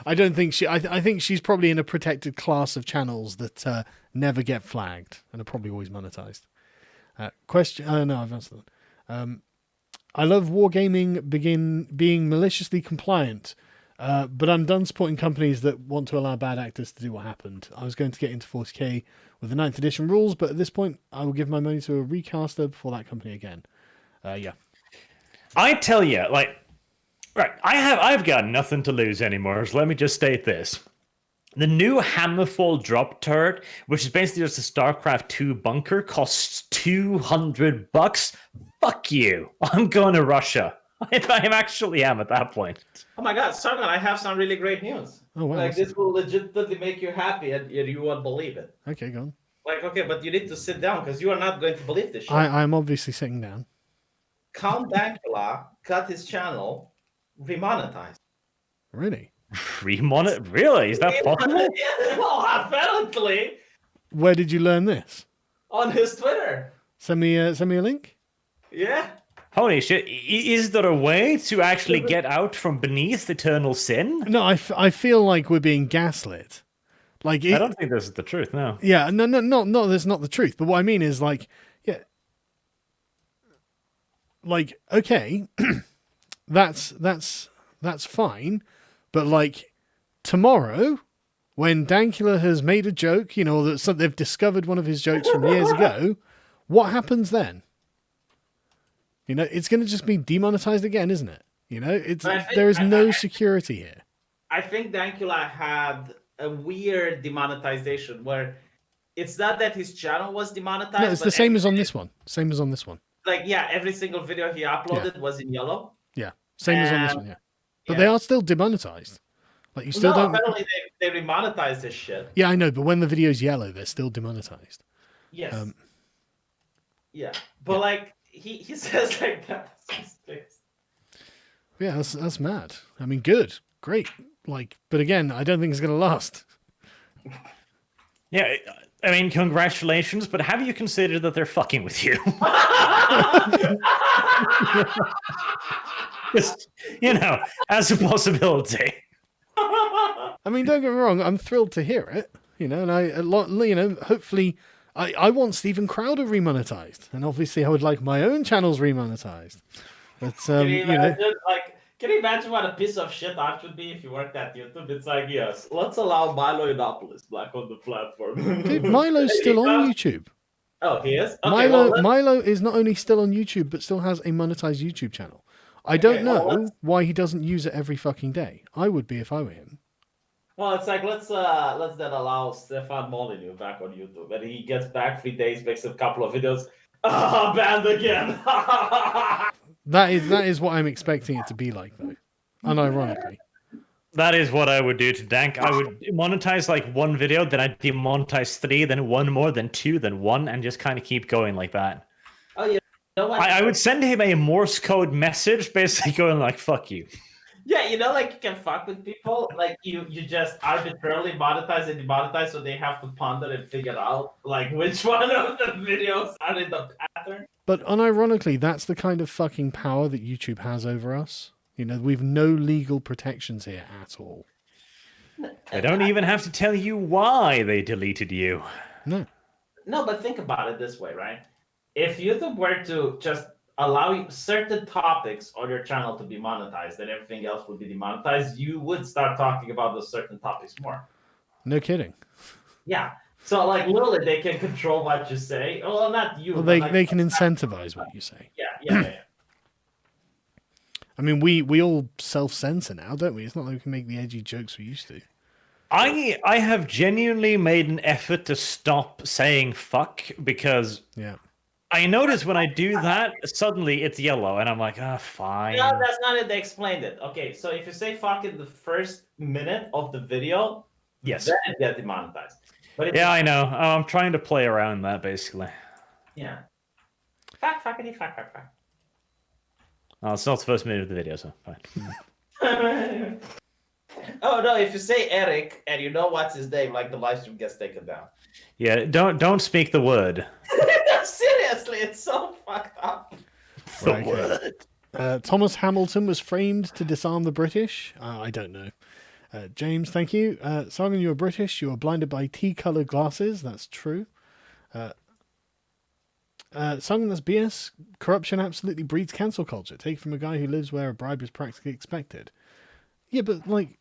I don't think I think she's probably in a protected class of channels that never get flagged and are probably always monetized. Question. No, I've answered that. I love wargaming being maliciously compliant, but I'm done supporting companies that want to allow bad actors to do what happened. I was going to get into 40k with the 9th edition rules, but at this point, I will give my money to a recaster before that company again. Yeah. I tell you, like, right, I've got nothing to lose anymore. So let me just state this. The new Hammerfall drop turret, which is basically just a StarCraft 2 bunker, costs $200. Fuck you. I'm going to Russia. I actually am at that point. Oh my God, Sargon, I have some really great news. Oh, wow. Like, this will legitimately make you happy and you won't believe it. Okay, go on. Like, okay, but you need to sit down because you are not going to believe this shit. I'm obviously sitting down. Count Dankula cut his channel remonetized. Really? Really? Is that possible? Yeah, well, apparently. Where did you learn this? On his Twitter. Send me a link. Yeah. Holy shit. Is there a way to actually get out from beneath eternal sin? No, I feel like we're being gaslit. Like I don't think this is the truth, no. Yeah, no, that's not the truth. But what I mean is like, yeah, like, okay, that's fine. But like tomorrow, when Dankula has made a joke, that they've discovered one of his jokes from years ago, what happens then? It's going to just be demonetized again, isn't it? There is no security here. I think Dankula had a weird demonetization where it's not that his channel was demonetized. No, it's the same as on this one. Same as on this one. Like, yeah, every single video he uploaded was in yellow. Yeah, same as on this one, yeah. But they are still demonetized. Like, you still don't... apparently they remonetized this shit. Yeah, I know, but when the video's yellow, they're still demonetized. Yes. But like, he says like that. Yeah, that's mad. I mean, good. Great. Like, but again, I don't think it's going to last. Yeah, I mean, congratulations, but have you considered that they're fucking with you? Just, as a possibility. I mean, don't get me wrong, I'm thrilled to hear it, and hopefully, I want Stephen Crowder remonetized, and obviously I would like my own channels remonetized. But, can you imagine what a piece of shit Arch would be if you worked at YouTube? It's like, yes, let's allow Milo Yiannopoulos back on the platform. Dude, Milo's still on YouTube. Oh, he is? Okay, Milo is not only still on YouTube, but still has a monetized YouTube channel. I don't know why he doesn't use it every fucking day. I would be if I were him. Well, it's like, let's then allow Stefan Molyneux back on YouTube. And he gets back 3 days, makes a couple of videos. Banned again. That is what I'm expecting it to be like, though. Unironically. That is what I would do to Dank. I would monetize like one video, then I'd demonetize 3, then 1 more, then 2, then 1, and just kind of keep going like that. Oh, yeah. I would send him a Morse code message basically going like, fuck you. Yeah, like you can fuck with people. Like you just arbitrarily monetize and demonetize, so they have to ponder and figure out like which one of the videos are in the pattern. But unironically, that's the kind of fucking power that YouTube has over us. We've no legal protections here at all. I don't even have to tell you why they deleted you. No, but think about it this way, right? If YouTube were to just allow certain topics on your channel to be monetized and everything else would be demonetized, you would start talking about those certain topics more. No kidding. Yeah. So, like, literally, they can control what you say. Well, not you. Well, they can incentivize what you say. Yeah. I mean, we all self-censor now, don't we? It's not like we can make the edgy jokes we used to. I have genuinely made an effort to stop saying fuck because I notice when I do that, suddenly it's yellow, and I'm like, fine. No, that's not it. They explained it. Okay, so if you say fuck in the first minute of the video, Yes. then it gets demonetized. But if Yeah, I know. I'm trying to play around that, basically. yeah. Fuck, fuckity, fuck, fuck, fuck. Oh, it's not the first minute of the video, so fine. Oh no! If you say Eric and you know what's his name, like the live stream gets taken down. Yeah, don't speak the word. Seriously, it's so fucked up. Right, okay. Thomas Hamilton was framed to disarm the British. I don't know. James, thank you. Sargon, you are British. You are blinded by tea-coloured glasses. That's true. Sargon, that's BS. Corruption absolutely breeds cancel culture. Take from a guy who lives where a bribe is practically expected. Yeah, but like,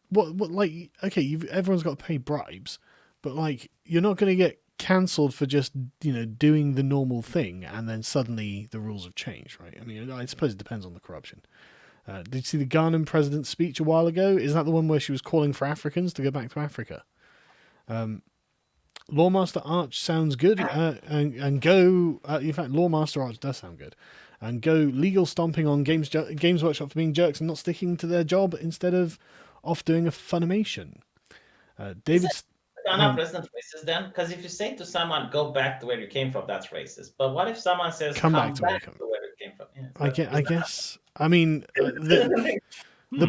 what, like, okay, everyone's got to pay bribes, but like, you're not going to get cancelled for just, doing the normal thing and then suddenly the rules have changed, right? I mean, I suppose it depends on the corruption. Did you see the Ghanan president's speech a while ago? Is that the one where she was calling for Africans to go back to Africa? Lawmaster Arch sounds good, and go. In fact, Lawmaster Arch does sound good, and go legal stomping on Games Workshop for being jerks and not sticking to their job instead of off doing a Funimation. David. Ghana president racist then? Because if you say to someone, "Go back to where you came from," that's racist. But what if someone says, "Come back to where you came from"? Yeah, I guess. I mean, the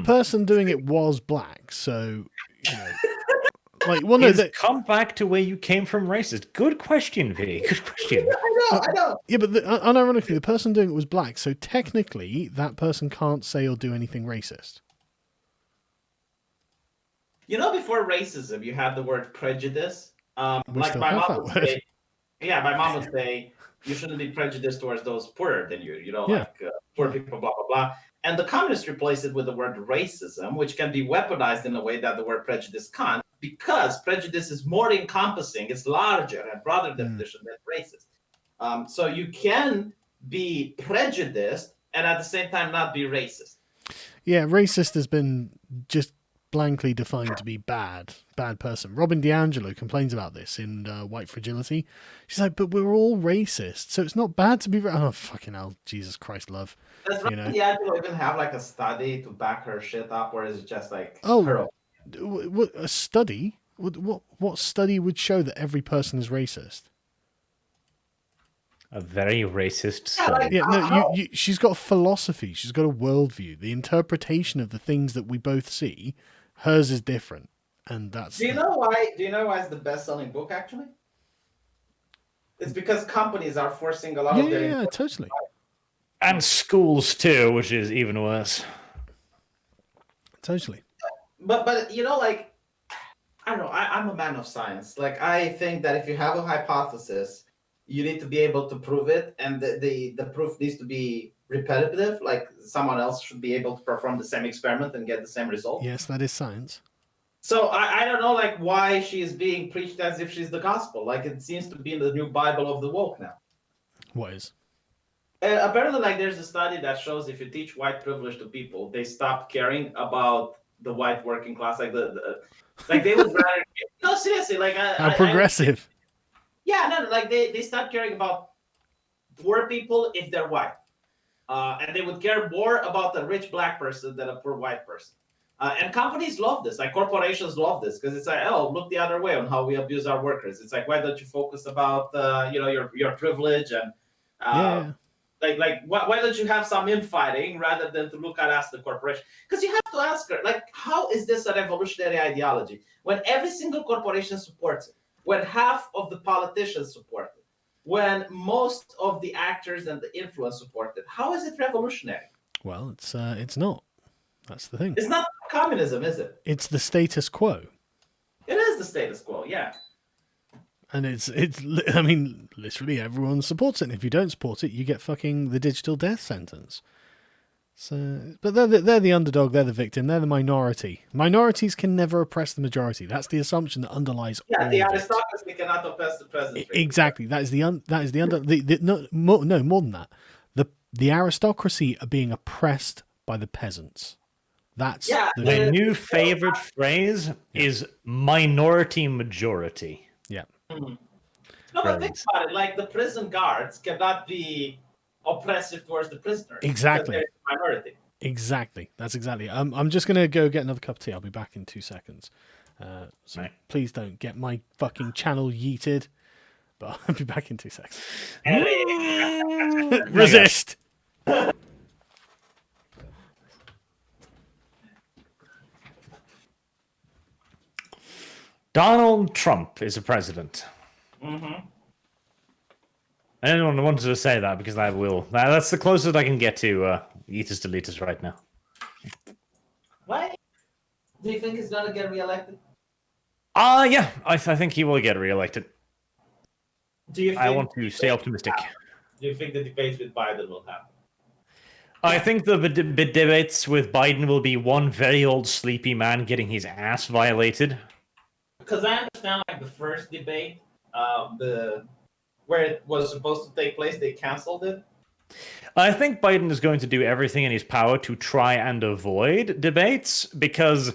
person doing it was black, so like, well, no, come back to where you came from. Racist. Good question, V. Good question. I know. Yeah, but unironically, the person doing it was black, so technically, that person can't say or do anything racist. Before racism, you had the word prejudice. Like my mom would say, my mom would say, you shouldn't be prejudiced towards those poorer than you. Poor people, blah blah blah. And the communists replaced it with the word racism, which can be weaponized in a way that the word prejudice can't, because prejudice is more encompassing, it's larger and broader definition than racist. So you can be prejudiced and at the same time not be racist. Yeah, racist has been just blankly defined to be bad person. Robin DiAngelo complains about this in White Fragility. She's like, but we're all racist, so it's not bad to be oh fucking hell, Jesus Christ love. Does Robin DiAngelo even have like a study to back her shit up, or is it just like her own? A study? What study would show that every person is racist? A very racist study. She's got a philosophy. She's got a worldview. The interpretation of the things that we both see, hers is different, and that's. Do you know why it's the best-selling book? Actually, it's because companies are forcing a lot of their. Yeah, totally. And schools too, which is even worse. Totally. But I don't know. I'm a man of science. Like, I think that if you have a hypothesis, you need to be able to prove it, and the proof needs to be repetitive. Like, someone else should be able to perform the same experiment and get the same result. Yes, that is science. So I don't know, like, why she is being preached as if she's the gospel. Like, it seems to be in the new Bible of the woke now. What is? Apparently, like, there's a study that shows if you teach white privilege to people, they stop caring about the white working class. Like like they would rather. No, seriously, like how progressive. They stop caring about poor people if they're white, and they would care more about a rich black person than a poor white person. And companies love this. Like, corporations love this because it's like, oh, look the other way on how we abuse our workers. It's like, why don't you focus about your privilege and why don't you have some infighting rather than to look at us, the corporation? Because you have to ask her, like, how is this a revolutionary ideology when every single corporation supports it, when half of the politicians support it, when most of the actors and the influence support it? How is it revolutionary? Well, it's not. That's the thing. It's not communism, is it? It's the status quo. It is the status quo, yeah. And I mean, literally everyone supports it. And if you don't support it, you get fucking the digital death sentence. So, but they're the underdog, they're the victim, they're the minority. Minorities can never oppress the majority. That's the assumption that underlies. Yeah, the aristocracy cannot oppress the peasantry. Exactly. That is more than that. The aristocracy are being oppressed by the peasants. That's my new favorite phrase is minority majority. Yeah. Mm-hmm. No, but think about it. Like, the prison guards cannot be oppressive towards the prisoners. Exactly. Because they're a minority. Exactly. That's exactly. I'm just gonna go get another cup of tea. I'll be back in 2 seconds. So Right. please don't get my fucking channel yeeted. But I'll be back in 2 seconds. Resist. Donald Trump is a president. Mm-hmm. I didn't want to say that because I will. That's the closest I can get to Eatus Deletus right now. Why? Do you think he's gonna get reelected? Yeah, I think he will get reelected. Do you? Think I want to stay optimistic. Do you think the debate with Biden will happen? I think the debates with Biden will be one very old sleepy man getting his ass violated. Because I understand, like, the first debate, where it was supposed to take place, they canceled it. I think Biden is going to do everything in his power to try and avoid debates because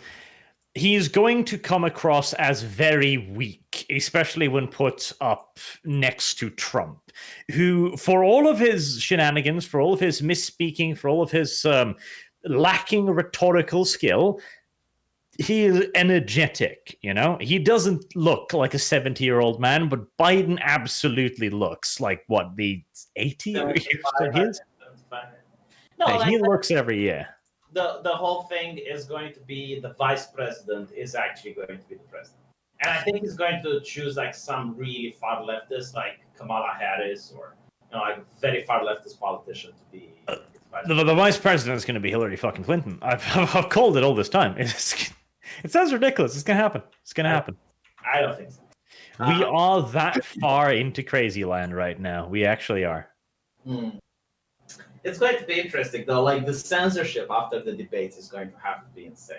he's going to come across as very weak, especially when put up next to Trump, who, for all of his shenanigans, for all of his misspeaking, for all of his lacking rhetorical skill, he is energetic, you know? He doesn't look like a 70-year-old man, but Biden absolutely looks like, what, the 80 years of his? No, Yeah, like, he looks every year. The whole thing is going to be the vice president is actually going to be the president. And I think he's going to choose, like, some really far leftist, like Kamala Harris, or, you know, like, a very far leftist politician to be the vice president is going to be Hillary fucking Clinton. I've called it all this time. It sounds ridiculous. It's going to happen. It's going to happen. I don't think so. We are that far into crazy land right now. We actually are. It's going to be interesting, though. Like, the censorship after the debates is going to have to be insane.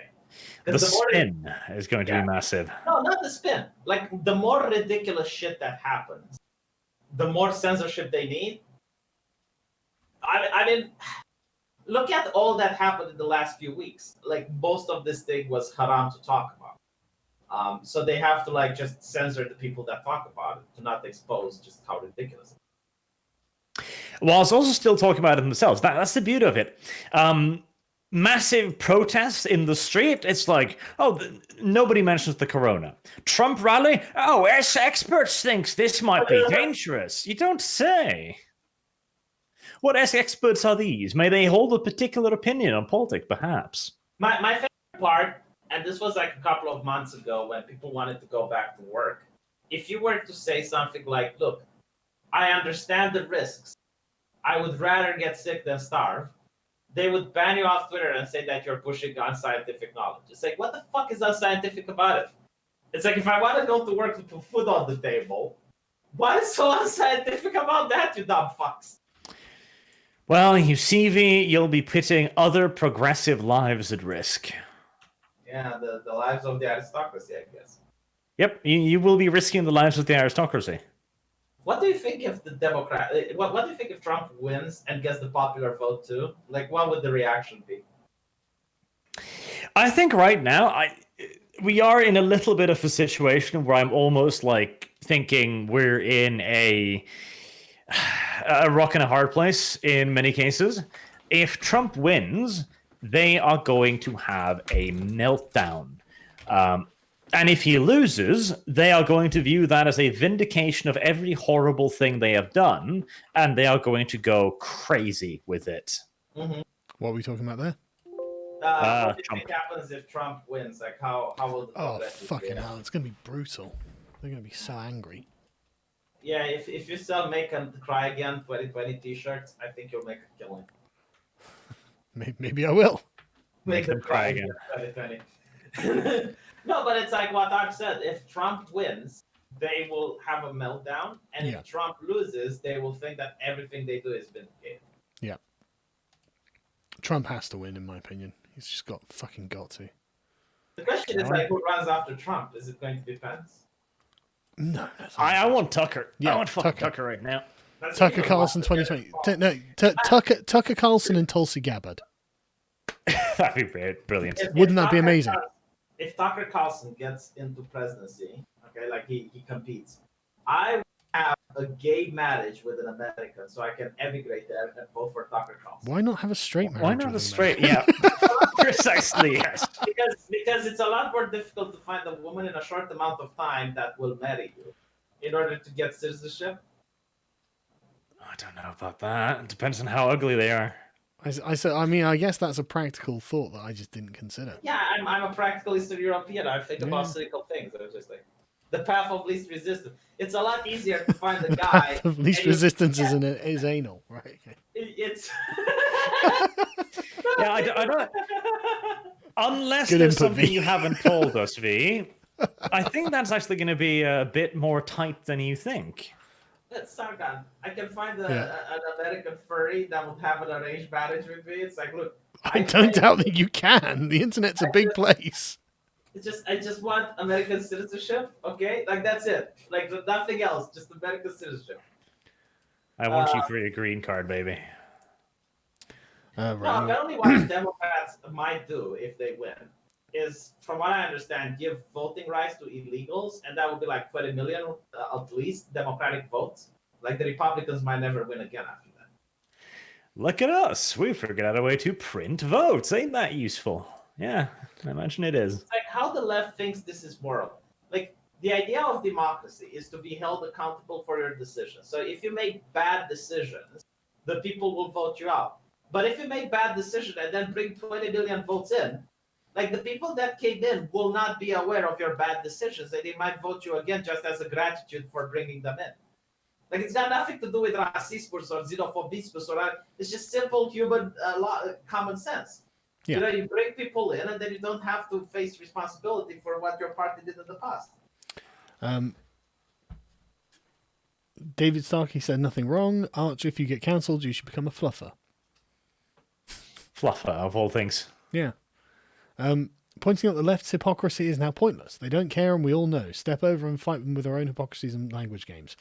The spin is going to be massive. No, not the spin. Like, the more ridiculous shit that happens, the more censorship they need. I mean, look at all that happened in the last few weeks. Like, most of this thing was haram to talk about. So they have to, like, just censor the people that talk about it to not expose just how ridiculous it is. Whilst also still talking about it themselves. That's the beauty of it. Massive protests in the street. It's like, oh, nobody mentions the corona. Trump rally. Oh, experts thinks this might be dangerous. You don't say. What experts are these? May they hold a particular opinion on politics, perhaps? My favorite part, and this was like a couple of months ago when people wanted to go back to work. If you were to say something like, look, I understand the risks. I would rather get sick than starve. They would ban you off Twitter and say that you're pushing unscientific knowledge. It's like, what the fuck is unscientific about it? It's like, if I want to go to work to put food on the table, what is so unscientific about that, you dumb fucks? Well, you see, V, you'll be putting other progressive lives at risk. Yeah, the lives of the aristocracy, I guess. Yep, you will be risking the lives of the aristocracy. What do you think if the what do you think if Trump wins and gets the popular vote too? Like, what would the reaction be? I think right now, we are in a little bit of a situation where I'm almost like thinking we're in a rock and a hard place in many cases. If Trump wins, they are going to have a meltdown. And if he loses, they are going to view that as a vindication of every horrible thing they have done, and they are going to go crazy with it. Mm-hmm. What are we talking about there? What do you think happens if Trump wins? Like, how will the fucking hell, it's going to be brutal. They're going to be so angry. Yeah, if you sell Make Them Cry Again 2020 t-shirts, I think you'll make a killing. Maybe I will. Make them cry again. 2020. No, but it's like what Doc said. If Trump wins, they will have a meltdown. And if Trump loses, they will think that everything they do is vindicated. Yeah. Trump has to win, in my opinion. He's just got to. The question is, like, who runs after Trump? Is it going to be Pence? No. I want Tucker. Yeah, I want fucking Tucker right now. Tucker Carlson 2020. Tucker Carlson and Tulsi Gabbard. That'd be brilliant. Wouldn't that be amazing? If Tucker Carlson gets into presidency, okay, like he competes, I have a gay marriage with an American so I can emigrate there and vote for Tucker Carlson. Why not have a straight marriage? Why not a with straight? American? Yeah, precisely. Yes. Because it's a lot more difficult to find a woman in a short amount of time that will marry you in order to get citizenship. I don't know about that. It depends on how ugly they are. I guess that's a practical thought that I just didn't consider. Yeah, I'm a practical Eastern European. I think about Yeah. cynical things. I was just like, the path of least resistance. It's a lot easier to find a guy. Of least and you- resistance is anal, right? Okay. It's. Yeah, I don't. Unless Good there's input, something V. you haven't told us, V. I think that's actually going to be a bit more tight than you think. Let's talk on. I can find Yeah. an American furry that would have an arranged marriage with me. It's like, look, I don't doubt that you can. The internet's a big place. I just want American citizenship. Okay, like that's it. Like nothing else. Just American citizenship. I want you for your green card, baby. No, Right. apparently what the Democrats might do if they win is, from what I understand, give voting rights to illegals, and that would be like 20 million at least Democratic votes. Like the Republicans might never win again after that. Look at us. We figured out a way to print votes. Ain't that useful? Yeah, I imagine it is. It's like how the left thinks this is moral. Like the idea of democracy is to be held accountable for your decisions. So if you make bad decisions, the people will vote you out. But if you make bad decisions and then bring 20 million votes in, like the people that came in will not be aware of your bad decisions, and they might vote you again just as a gratitude for bringing them in. Like it's got nothing to do with racism or xenophobia, it's just simple human common sense. Yeah. You know, you bring people in, and then you don't have to face responsibility for what your party did in the past. David Starkey said nothing wrong. Arch, if you get cancelled, you should become a fluffer. Fluffer, of all things. Yeah. Pointing out the left's hypocrisy is now pointless. They don't care, and we all know. Step over and fight them with their own hypocrisies and language games.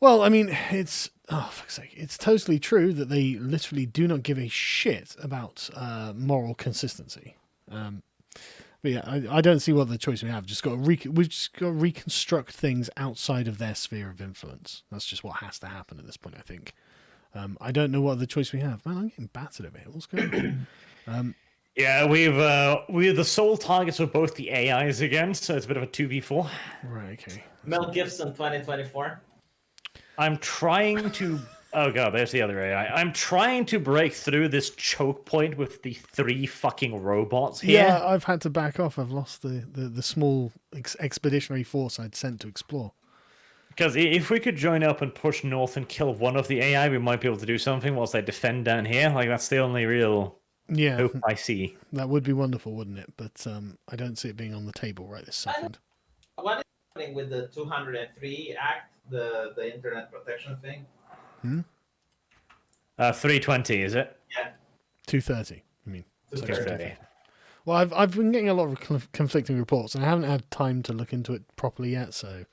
Well, I mean, it's fuck's sake. It's totally true that they literally do not give a shit about moral consistency. But yeah, I don't see what the choice we have. We've just got to reconstruct things outside of their sphere of influence. That's just what has to happen at this point, I think. I don't know what other choice we have. Man, I'm getting battered a bit. What's going on? Yeah, we're the sole targets of both the AIs again, so it's a bit of a 2v4. Right, okay. Mel Gibson 2024. I'm trying to... Oh god, there's the other AI. I'm trying to break through this choke point with the 3 fucking robots here. Yeah, I've had to back off. I've lost the small expeditionary force I'd sent to explore. Because if we could join up and push north and kill one of the AI, we might be able to do something whilst they defend down here. Like, that's the only real hope I see. That would be wonderful, wouldn't it? But I don't see it being on the table right this second. What is happening with the 203 Act, the Internet Protection thing? 320, is it? Yeah. 230, I mean. 230. Well, I've been getting a lot of conflicting reports, and I haven't had time to look into it properly yet, so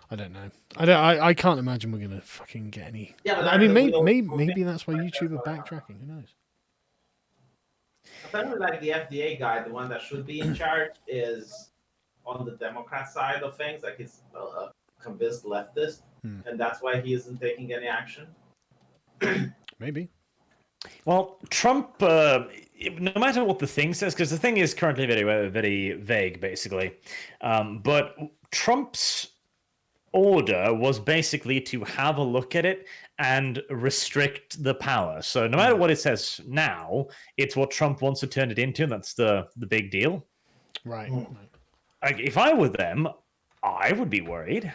I don't know. I can't imagine we're gonna fucking get any. Yeah, but I mean, maybe that's why YouTube are backtracking. Who knows? Apparently, like the FDA guy, the one that should be in charge, is on the Democrat side of things. Like he's a convinced leftist, and that's why he isn't taking any action. Maybe. Well, Trump, no matter what the thing says, because the thing is currently very, very vague, basically. But Trump's order was basically to have a look at it and restrict the power. So no matter what it says now, it's what Trump wants to turn it into. And that's the big deal. Right. Like, if I were them, I would be worried.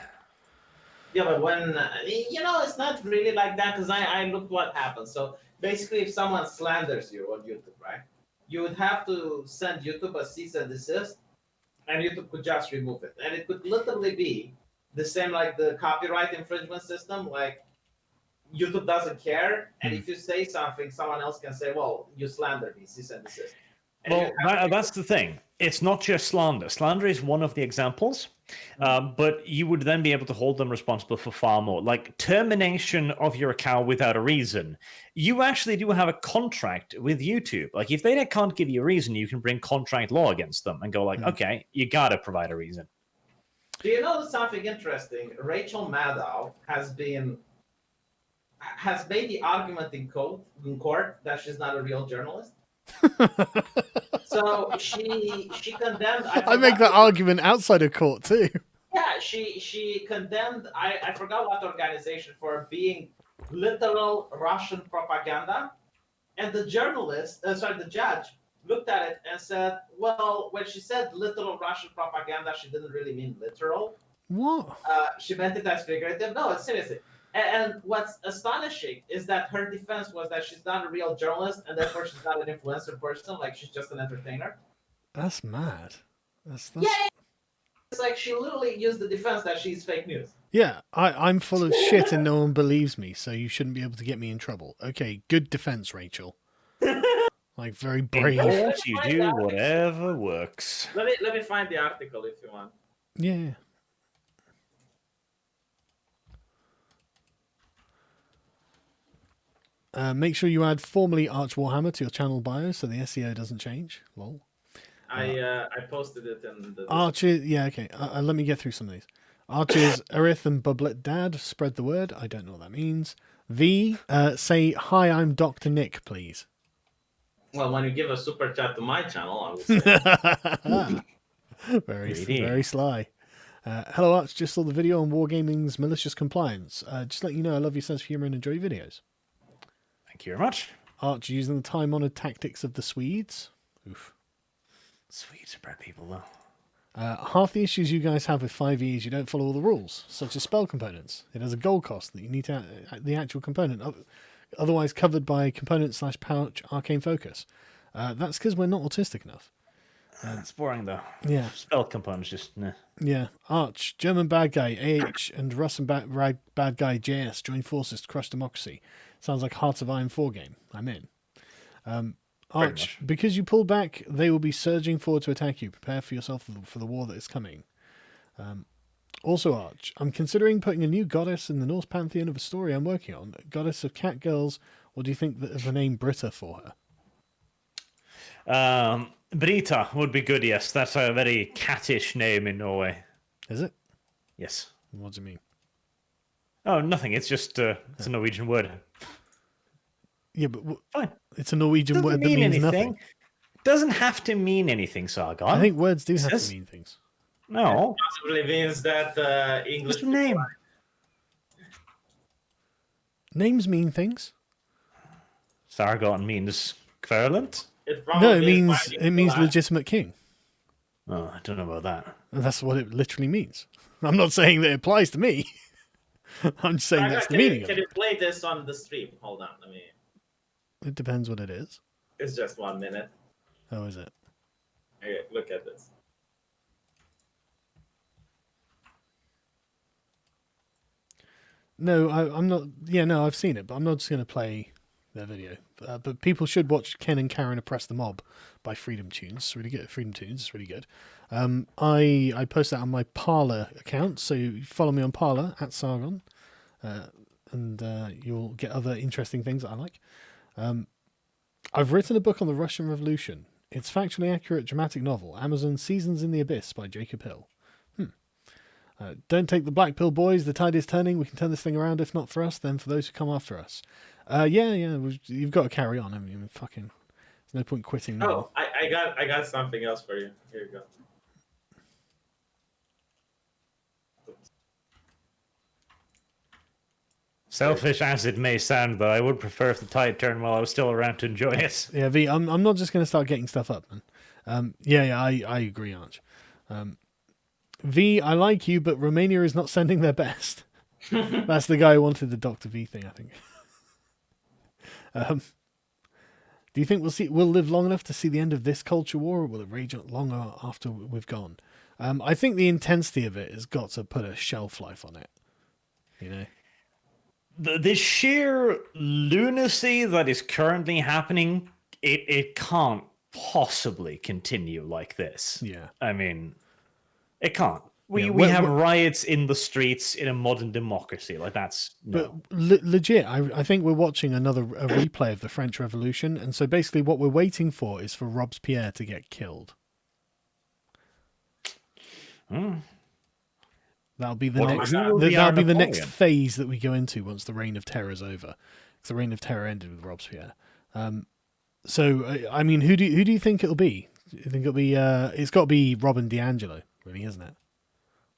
Yeah, but when it's not really like that, because I looked what happened. So basically, if someone slanders you on YouTube, right, you would have to send YouTube a cease and desist, and YouTube could just remove it. And it could literally be the same like the copyright infringement system. Like YouTube doesn't care, and if you say something, someone else can say, "Well, you slandered me, cease and desist." And That's the thing. It's not just slander. Slander is one of the examples, but you would then be able to hold them responsible for far more. Like termination of your account without a reason. You actually do have a contract with YouTube. Like if they can't give you a reason, you can bring contract law against them and go like, okay, you got to provide a reason. Do you know something interesting? Rachel Maddow has made the argument in court that she's not a real journalist. So she condemned. I make that argument outside of court too. Yeah, she condemned. I forgot what organization for being literal Russian propaganda, and the judge looked at it and said, "Well, when she said literal Russian propaganda, she didn't really mean literal. What? She meant it as figurative. No, seriously." And what's astonishing is that her defense was that she's not a real journalist, and therefore she's not an influencer person. Like she's just an entertainer. That's mad. That's... Yeah, it's like she literally used the defense that she's fake news. Yeah, I'm full of shit and no one believes me, so you shouldn't be able to get me in trouble. Okay, good defense, Rachel. Like, very brave. You do whatever works. Let me find the article if you want. Yeah. Make sure you add formerly Arch Warhammer to your channel bio so the SEO doesn't change. Lol. I posted it in the... Arches, yeah, okay. Let me get through some of these. Arches, Arith and Bublet Dad, spread the word. I don't know what that means. V, say, hi, I'm Dr. Nick, please. Well, when you give a super chat to my channel, I would say. Very sly. Hello, Arch. Just saw the video on Wargaming's malicious compliance. Just let you know I love your sense of humor and enjoy your videos. Thank you very much. Arch using the time-honored tactics of the Swedes. Oof. Swedes are bad people, though. Half the issues you guys have with 5e is you don't follow all the rules, such as spell components. It has a gold cost that you need to add the actual component, otherwise covered by component/pouch arcane focus. That's because we're not autistic enough. It's boring, though. Yeah. Spell components just... Nah. Yeah. Arch, German bad guy, AH, and Russian bad guy, JS, join forces to crush democracy. Sounds like Hearts of Iron 4 game. I'm in. Arch, because you pull back, they will be surging forward to attack you. Prepare for yourself for the war that is coming. Also, Arch, I'm considering putting a new goddess in the Norse pantheon of a story I'm working on. Goddess of cat girls, or do you think of the name Britta for her? Brita would be good, yes. That's a very cattish name in Norway. Is it? Yes. What does it mean? Oh, nothing. It's just it's a Norwegian word. Yeah, but fine. It's a Norwegian word that means anything. Nothing. Doesn't have to mean anything, Sargon. I think words do have to mean things. No. It possibly means that English... name? Names mean things. Sargon means querulent? It means legitimate king. Oh, I don't know about that. That's what it literally means. I'm not saying that it applies to me. I'm just saying that's the meaning of it. Can you play this on the stream? Hold on, let me... It depends what it is. It's just 1 minute. Oh, is it? Okay, look at this. No, I'm not... Yeah, no, I've seen it, but I'm not just going to play their video. But people should watch Ken and Karen Oppress the Mob by Freedom Tunes. It's really good. Freedom Tunes, it's really good. I post that on my Parler account, so you follow me on Parler, @Sargon, and you'll get other interesting things that I like. I've written a book on the Russian Revolution. It's factually accurate dramatic novel. Amazon Seasons in the Abyss by Jacob Hill. Don't take the black pill, boys. The tide is turning. We can turn this thing around. If not for us, then for those who come after us. Yeah. You've got to carry on. I mean, fucking. There's no point quitting now. Oh, I got something else for you. Here you go. Selfish as it may sound, though, I would prefer if the tide turned while I was still around to enjoy it. Yeah, V, I'm not just going to start getting stuff up, man. I agree, Arch. V, I like you, but Romania is not sending their best. That's the guy who wanted the Dr. V thing, I think. Do you think we'll live long enough to see the end of this culture war, or will it rage on longer after we've gone? I think the intensity of it has got to put a shelf life on it. You know? The sheer lunacy that is currently happening, it can't possibly continue like this. Yeah. I mean, it can't. We have riots in the streets in a modern democracy. Like, that's... No. But legit, I think we're watching a replay of the French Revolution, and so basically what we're waiting for is for Robespierre to get killed. That'll be the What- next. who will be That'll our be the next Napoleon? phase that we go into once the Reign of Terror is over. Because the Reign of Terror ended with Robespierre. I mean, who do you think it'll be? Do you think it'll be? It's got to be Robin DiAngelo, really, isn't it?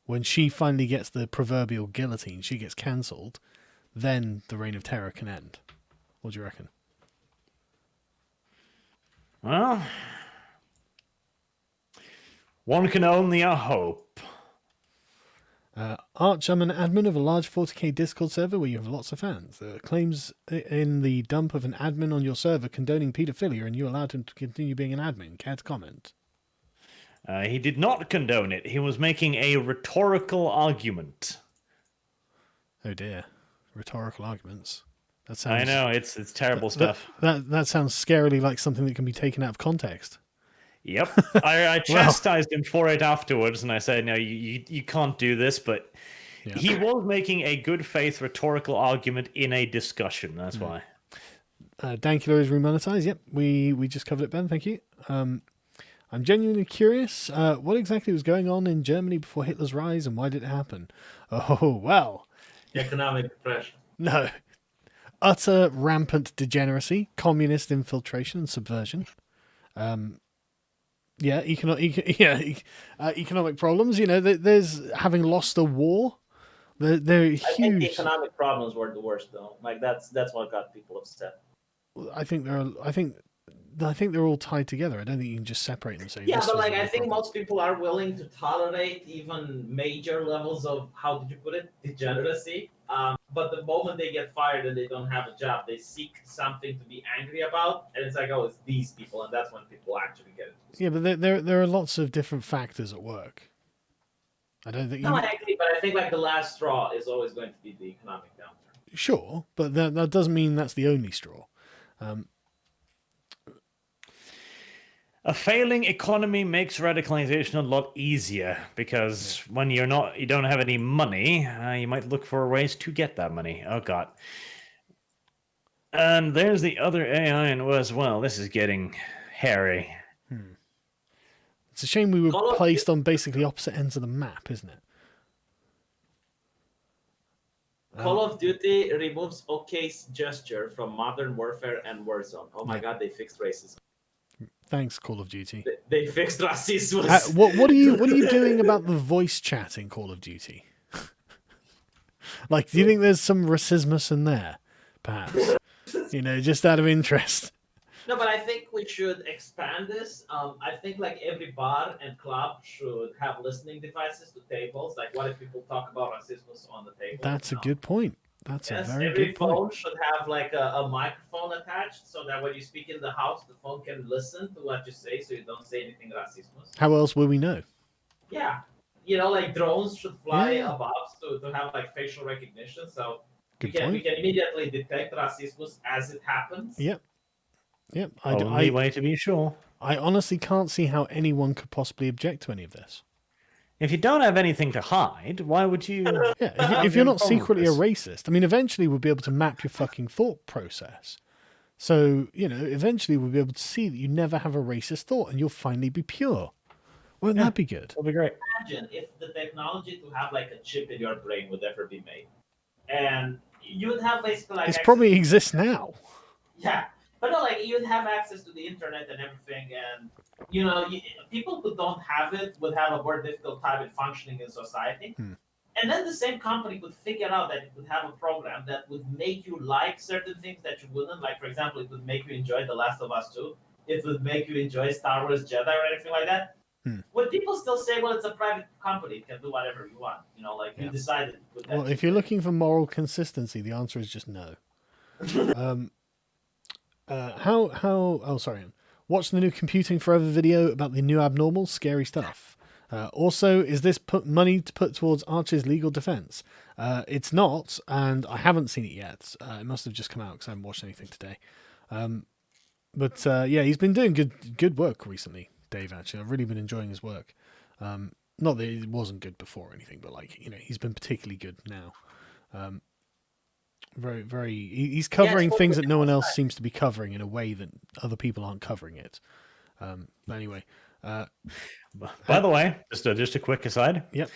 When she finally gets the proverbial guillotine, she gets cancelled, then the Reign of Terror can end. What do you reckon? Well, one can only hope. Arch, I'm an admin of a large 40k Discord server where you have lots of fans. Claims in the dump of an admin on your server condoning paedophilia, and you allowed him to continue being an admin. Care to comment? He did not condone it. He was making a rhetorical argument. Oh dear, rhetorical arguments. That sounds. I know, it's terrible stuff. That sounds scarily like something that can be taken out of context. Yep. I chastised him for it afterwards, and I said, no, you can't do this, but Yeah. he was making a good faith rhetorical argument in a discussion. That's why. Dankula is remonetized. Yep, we just covered it, Ben. Thank you. I'm genuinely curious. What exactly was going on in Germany before Hitler's rise, and why did it happen? Oh well. Economic depression. No. Utter rampant degeneracy, communist infiltration and subversion. Economic problems. You know, there's having lost a war. They're I think the huge. economic problems were the worst, though. Like that's what got people upset. I think they're all tied together. I don't think you can just separate them and say. Yeah, this but was like the I think problem. most people are willing to tolerate even major levels of, how did you put it, degeneracy. But the moment they get fired and they don't have a job, they seek something to be angry about, and it's like, oh, it's these people, and that's when people actually get it. Yeah, but there are lots of different factors at work. I don't think. No, I agree, but I think like the last straw is always going to be the economic downturn. Sure, but that doesn't mean that's the only straw. A failing economy makes radicalization a lot easier because when you don't have any money, you might look for ways to get that money. Oh god. And there's the other AI as well. This is getting hairy. It's a shame we were Call of placed on basically opposite ends of the map, isn't it? Call of Duty removes OK's gesture from Modern Warfare and Warzone. Oh my Yeah. god, they fixed racism. Thanks, Call of Duty. They fixed racism. What are you doing about the voice chat in Call of Duty? Like, do you think there's some racismus in there, perhaps? You know, just out of interest. No, but I think we should expand this. I think like every bar and club should have listening devices to tables. Like, what if people talk about racism on the table? That's a good point. That's Yes, a very every good phone point. should have like a microphone attached, so that when you speak in the house, the phone can listen to what you say, so you don't say anything racist. How else will we know? Yeah, you know, like drones should fly Yeah. above to have like facial recognition, so Good we point. can immediately detect racism as it happens. Yep. Only way to be sure. I honestly can't see how anyone could possibly object to any of this. If you don't have anything to hide, why would you? Yeah, if you're not secretly a racist, I mean, eventually we'll be able to map your fucking thought process. So, you know, eventually we'll be able to see that you never have a racist thought and you'll finally be pure. Wouldn't that be good? That'll be great. Imagine if the technology to have like a chip in your brain would ever be made, and you would have basically like It's access- probably exists now. yeah, but no, like you'd have access to the internet and everything, and you know, people who don't have it would have a more difficult time in functioning in society. And then the same company could figure out that it would have a program that would make you like certain things that you wouldn't. Like, for example, it would make you enjoy The Last of Us 2. It would make you enjoy Star Wars Jedi or anything like that. Would people still say, well, it's a private company, it can do whatever you want? You know, like you decided. With that Well, if you're looking for moral consistency, the answer is just no. Watch the new Computing Forever video about the new abnormal, scary stuff. Also, is this money to put towards Archer's legal defense? It's not, and I haven't seen it yet. It must have just come out because I haven't watched anything today. But he's been doing good work recently, Dave, actually. I've really been enjoying his work. Not that it wasn't good before or anything, but like, you know, he's been particularly good now. He's covering things that no one else seems to be covering in a way that other people aren't covering it. But anyway, By the way, just a quick aside. Yep.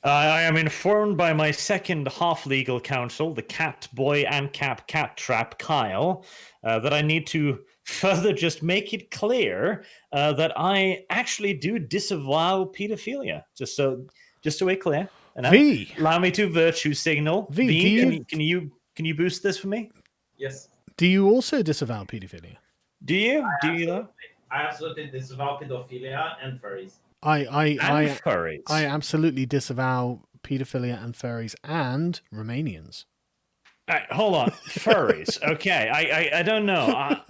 I am informed by my second half-legal counsel, the cat boy and cat trap, Kyle, that I need to further just make it clear that I actually do disavow pedophilia. Just so we're clear, V, allow me to virtue signal. V, V, can you boost this for me? Yes. do you also disavow pedophilia? Do you though? I absolutely disavow pedophilia and furries. And furries. I absolutely disavow pedophilia and furries and Romanians. All right, hold on. Furries. Okay, I don't know.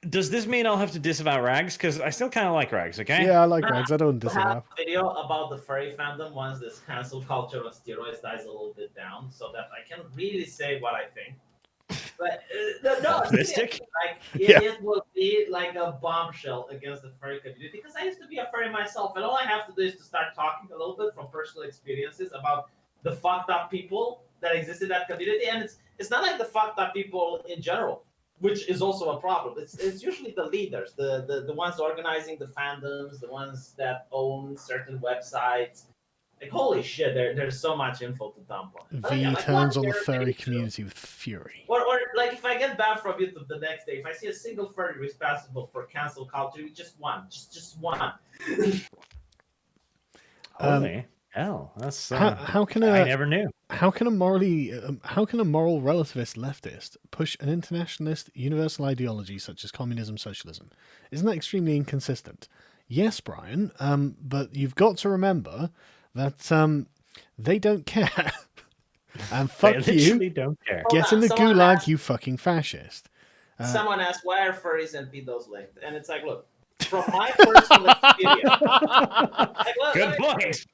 Does this mean I'll have to disavow rags? Because I still kind of like rags, okay? Yeah, I like rags. I don't I have disavow. a video about the furry fandom once this cancel culture on steroids dies a little bit down, so that I can really say what I think. But no, Optimistic? like Yeah. it will be like a bombshell against the furry community because I used to be a furry myself, and all I have to do is to start talking a little bit from personal experiences about the fucked up people that exist in that community, and it's not like the fucked up people in general, which is also a problem. It's usually the leaders, the ones organizing the fandoms, the ones that own certain websites. Like holy shit, there's so much info to dump on. But V yeah, like, turns on the one furry day, community with fury. or like if I get banned from YouTube the next day, if I see a single furry responsible for cancel culture, just one, just one. Holy hell, that's How can I a never knew. how can a moral relativist leftist push an internationalist universal ideology such as communism, socialism? Isn't that extremely inconsistent? Yes, Brian. But you've got to remember that they don't care. And fuck They you. literally don't care. Get in the Someone gulag, asked- you fucking fascist. Someone asked why are furries and pedos linked, and it's like, look, from my personal experience, Good point.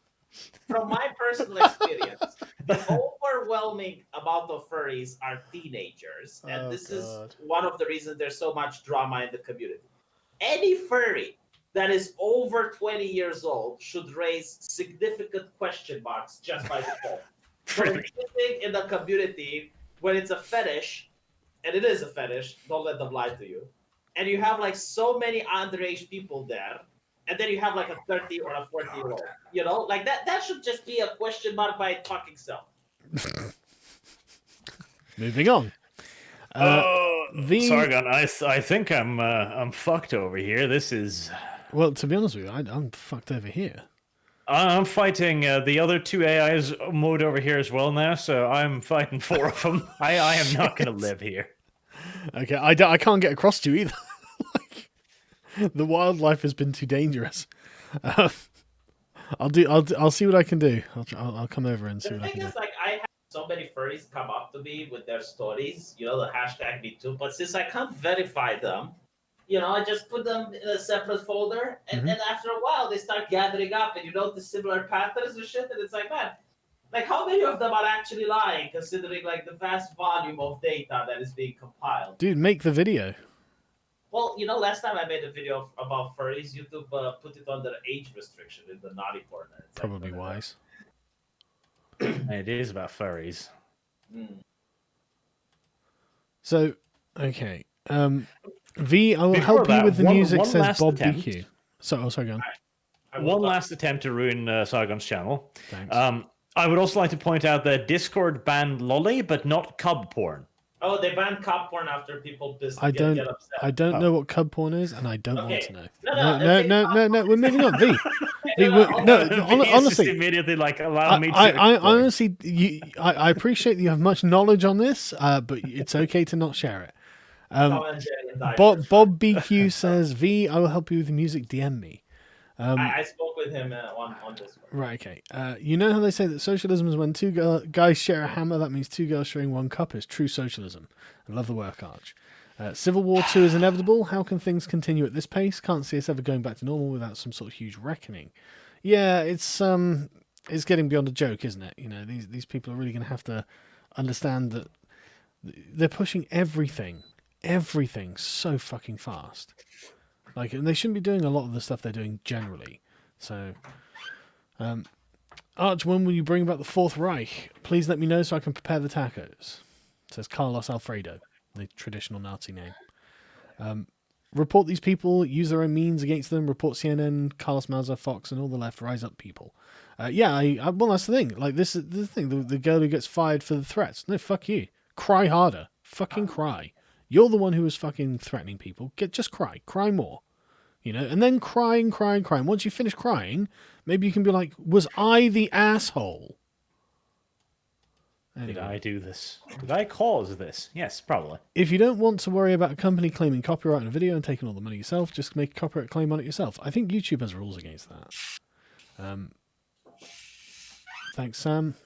From my personal experience, the overwhelming amount of furries are teenagers, and this is one of the reasons there's so much drama in the community. Any furry that is over 20 years old should raise significant question marks just by default. So anything in the community when it's a fetish, and it is a fetish, don't let them lie to you. And you have like so many underage people there, and then you have like a 30 or a 40-year-old, you know, like that should just be a question mark by its fucking self. Moving on. Sargon, I think I'm fucked over here. This is. Well, to be honest with you, I'm fucked over here. I'm fighting the other two AIs mode over here as well now, so I'm fighting four of them. I am not going to live here. Okay, I can't get across to you either. Like, the wildlife has been too dangerous. I'll see what I can do. I'll come over and see The what I thing can is, do. like, I have so many furries come up to me with their stories, you know, the hashtag #MeToo, but since I can't verify them, you know, I just put them in a separate folder, and after a while, they start gathering up, and you notice similar patterns and shit, and it's like, man, like, how many of them are actually lying, considering, like, the vast volume of data that is being compiled? Dude, make the video. Well, you know, last time I made a video about furries, YouTube put it under age restriction in the naughty corner. It's like, Probably wise. It is about furries. So, okay. V, I will Before help you that, with the one music, says last Bob attempt. BQ. Sorry, go on. One last attempt to ruin Sargon's channel. Thanks. I would also like to point out that Discord banned lolly, but not cub porn. Oh, they banned cop porn after people get upset. I don't know what cub porn is, and I don't want to know. No. We're moving on. V. He's Honestly, just immediately like allow me to. I honestly, I appreciate that you have much knowledge on this, but it's okay to not share it. Bob BQ says, V, I will help you with the music. DM me. I spoke with him on Discord. Right, okay. You know how they say that socialism is when two guys share a hammer, that means two girls sharing one cup is true socialism. I love the work, Arch. Civil War 2 is inevitable. How can things continue at this pace? Can't see us ever going back to normal without some sort of huge reckoning. Yeah, it's getting beyond a joke, isn't it? You know, these people are really going to have to understand that they're pushing everything so fucking fast. Like, and they shouldn't be doing a lot of the stuff they're doing generally. So, Arch, when will you bring back the Fourth Reich? Please let me know so I can prepare the tacos. Says Carlos Alfredo, the traditional Nazi name. report these people, use their own means against them, report CNN, Carlos Maza, Fox, and all the left, rise up people. Well, that's the thing. Like, this is the thing. The girl who gets fired for the threats. No, fuck you. Cry harder. Fucking cry. You're the one who was fucking threatening people. Just cry. Cry more. And then crying. Once you finish crying, maybe you can be like, was I the asshole? Anyway. Did I do this? Did I cause this? Yes, probably. If you don't want to worry about a company claiming copyright on a video and taking all the money yourself, just make a copyright claim on it yourself. I think YouTube has rules against that. Thanks, Sam.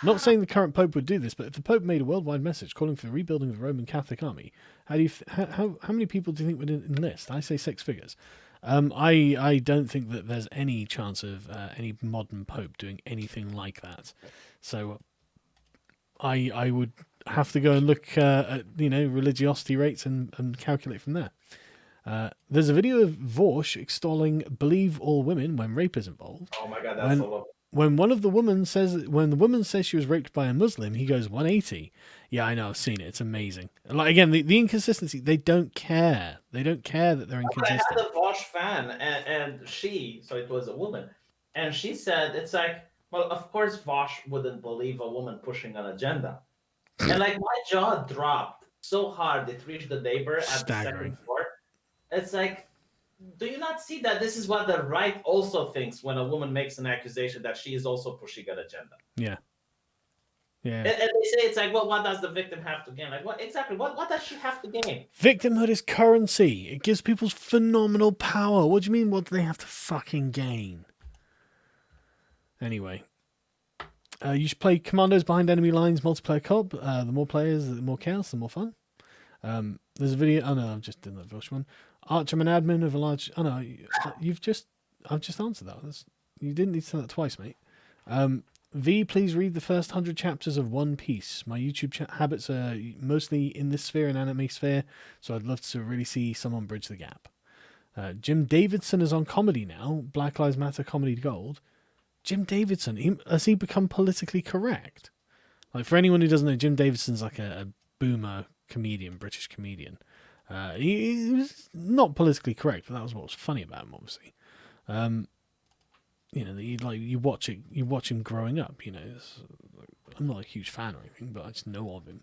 Not saying the current Pope would do this, but if the Pope made a worldwide message calling for the rebuilding of the Roman Catholic army, how many people do you think would enlist? I say 6 figures. I don't think that there's any chance of any modern Pope doing anything like that. So I would have to go and look at religiosity rates and calculate from there. There's a video of Vorsh extolling "believe all women" when rape is involved. Oh my god, that's so low. When the woman says she was raped by a Muslim, he goes 180. Yeah, I know, I've seen it. It's amazing. Like, again, the inconsistency. They don't care. They don't care that they're inconsistent. I had a Vosh fan, and so it was a woman, and she said, "It's like, well, of course Vosh wouldn't believe a woman pushing an agenda," and like my jaw dropped so hard it reached the neighbor at Staggering. the second floor. It's like, do you not see that this is what the right also thinks when a woman makes an accusation that she is also pushing an agenda? Yeah. And they say it's like, well, what does the victim have to gain? Like, what exactly? What does she have to gain? Victimhood is currency. It gives people phenomenal power. What do you mean? What do they have to fucking gain? Anyway, you should play Commandos Behind Enemy Lines multiplayer co-op. The more players, the more chaos, the more fun. There's a video. Oh no, I've just done that first one. Arch, I'm an admin of a large. Oh no, I've just answered that. You didn't need to say that twice, mate. V, please read the first 100 chapters of One Piece. My YouTube habits are mostly in this sphere and anime sphere, so I'd love to really see someone bridge the gap. Jim Davidson is on comedy now. Black Lives Matter comedy gold. Jim Davidson, has he become politically correct? Like, for anyone who doesn't know, Jim Davidson's like a boomer comedian, British comedian. He was not politically correct, but that was what was funny about him, obviously. You watch him growing up. I'm not a huge fan or anything, but I just know of him.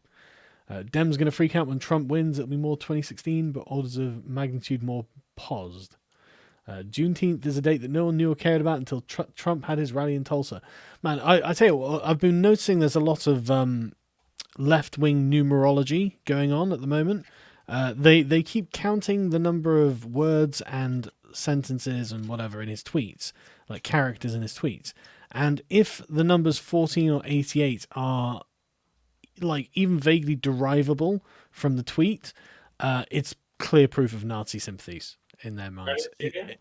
Dem's going to freak out when Trump wins. It'll be more 2016, but orders of magnitude more paused. Juneteenth is a date that no one knew or cared about until Trump had his rally in Tulsa. Man, I tell you what, I've been noticing there's a lot of left-wing numerology going on at the moment. They keep counting the number of words and sentences and whatever in his tweets, like characters in his tweets. And if the numbers 14 or 88 are like even vaguely derivable from the tweet, it's clear proof of Nazi sympathies in their minds.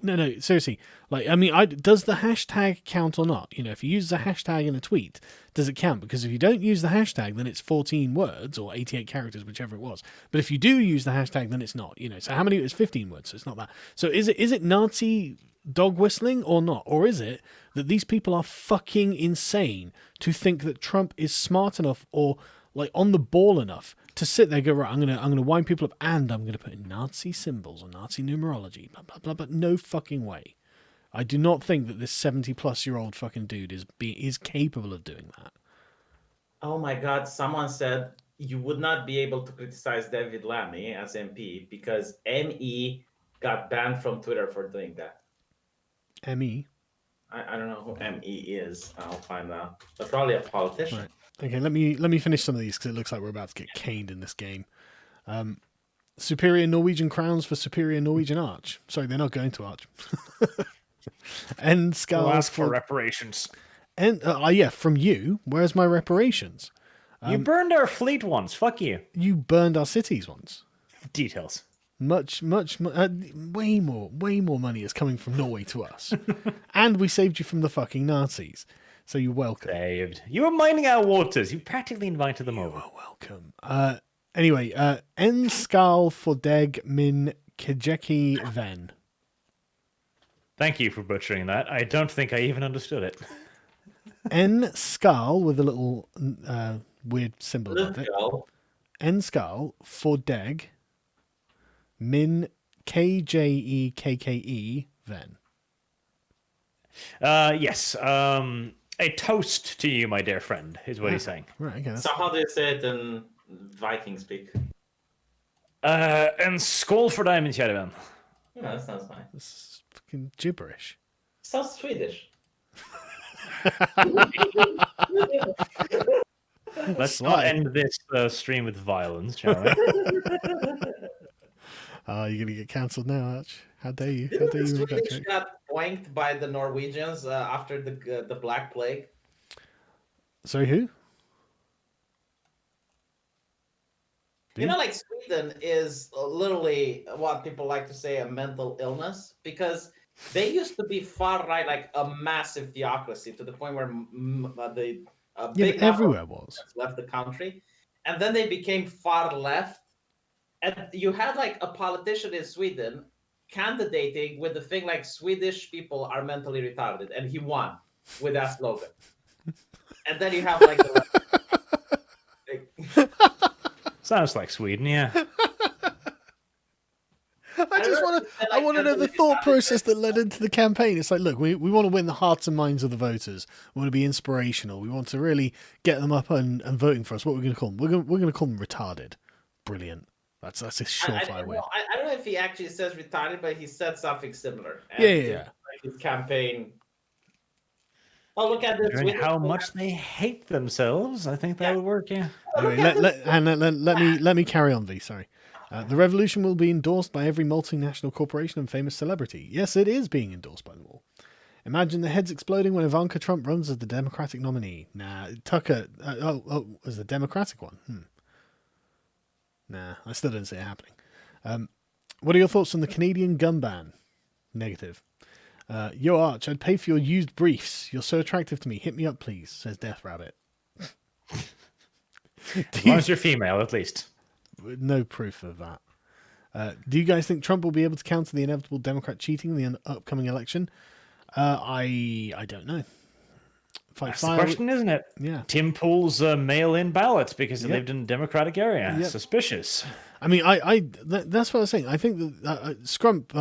No, seriously. Like, I mean, does the hashtag count or not? If you use the hashtag in a tweet, does it count? Because if you don't use the hashtag, then it's 14 words or 88 characters, whichever it was. But if you do use the hashtag, then it's not. So how many? It's 15 words, so it's not that. So is it Nazi dog whistling or not? Or is it that these people are fucking insane to think that Trump is smart enough or like on the ball enough to sit there and go, right, I'm gonna wind people up and I'm gonna put in Nazi symbols or Nazi numerology, blah blah blah. But no fucking way. I do not think that this 70-plus-year-old fucking dude is capable of doing that. Oh my god! Someone said you would not be able to criticize David Lammy as MP because ME got banned from Twitter for doing that. ME. I don't know who ME is. I'll find out. But probably a politician. Right. Okay, let me finish some of these because it looks like we're about to get caned in this game. Superior Norwegian crowns for superior Norwegian arch. Sorry, they're not going to arch. And scales we'll ask for reparations. And from you. Where's my reparations? You burned our fleet once. Fuck you. You burned our cities once. Details. Way more money is coming from Norway to us, and we saved you from the fucking Nazis. So you're welcome. Saved. You were mining our waters. You practically invited them over. You're welcome. Anyway, En skal for deg min kjeki ven. Thank you for butchering that. I don't think I even understood it. En skal with a little weird symbol above it. En skal for deg Min KJEKKE Ven. Yes. A toast to you, my dear friend, is what he's saying. Right, okay. So how do you say it in Viking speak? En skål för dig, min kära vän. Yeah, that sounds nice. This is fucking gibberish. Sounds Swedish. Let's not end this stream with violence, shall we? You're going to get cancelled now, Arch. How dare you? How Didn't dare the you make that Swedish joke? got boinked by the Norwegians after the Black Plague? Sorry, who? You know, like Sweden is literally what people like to say a mental illness, because they used to be far right, like a massive theocracy to the point where the big but everywhere was. left the country, and then they became far left. And you had like a politician in Sweden candidating with the thing like Swedish people are mentally retarded, and he won with that slogan. And then you have like the Sounds like Sweden, yeah. I want to know the thought process that led into the campaign. It's like, look, we want to win the hearts and minds of the voters. We want to be inspirational. We want to really get them up and voting for us. What we're going to call them? We're going to call them retarded. Brilliant. That's a surefire win. I don't know if he actually says retarded, but he said something similar. And Yeah. His campaign. Oh, look at this! Considering how much they hate themselves, I think that would work. Yeah. Anyway, let me carry on, V. Sorry. The revolution will be endorsed by every multinational corporation and famous celebrity. Yes, it is being endorsed by them all. Imagine the heads exploding when Ivanka Trump runs as the Democratic nominee. Nah, Tucker. As the Democratic one. Nah, I still don't see it happening. What are your thoughts on the Canadian gun ban? Negative. Yo, Arch, I'd pay for your used briefs. You're so attractive to me. Hit me up, please, says Death Rabbit. As long as you're female, at least. No proof of that. Do you guys think Trump will be able to counter the inevitable Democrat cheating in the upcoming election? I don't know. That's the question, isn't it? Yeah. Tim Pool's mail-in ballots because he lived in a Democratic area. Yep. Suspicious. I mean, that's what I was saying. I think that Scrump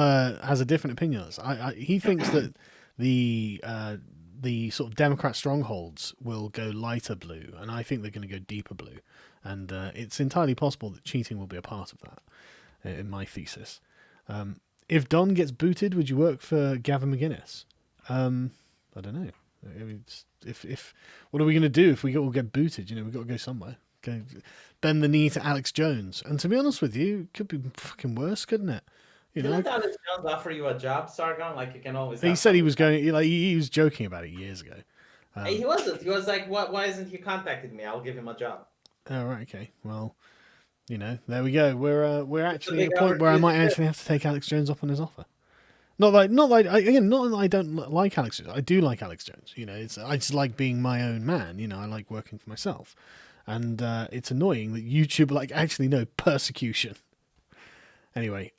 has a different opinion on this. He thinks that the sort of Democrat strongholds will go lighter blue, and I think they're going to go deeper blue. And it's entirely possible that cheating will be a part of that, in my thesis. If Don gets booted, would you work for Gavin McGuinness? I don't know. I mean, if what are we going to do if we all get booted? We've got to go somewhere. Go bend the knee to Alex Jones. And to be honest with you, it could be fucking worse, couldn't it? Didn't Alex Jones offer you a job, Sargon? Like you can always. He said he was going. Like he was joking about it years ago. He wasn't. He was like, "Why isn't he contacted me? I'll give him a job." Oh, right, okay. Well, there we go. We're actually at a point where I might actually have to take Alex Jones up on his offer. Not that I don't like Alex Jones. I do like Alex Jones. I just like being my own man. I like working for myself, and it's annoying that YouTube actually no persecution. Anyway,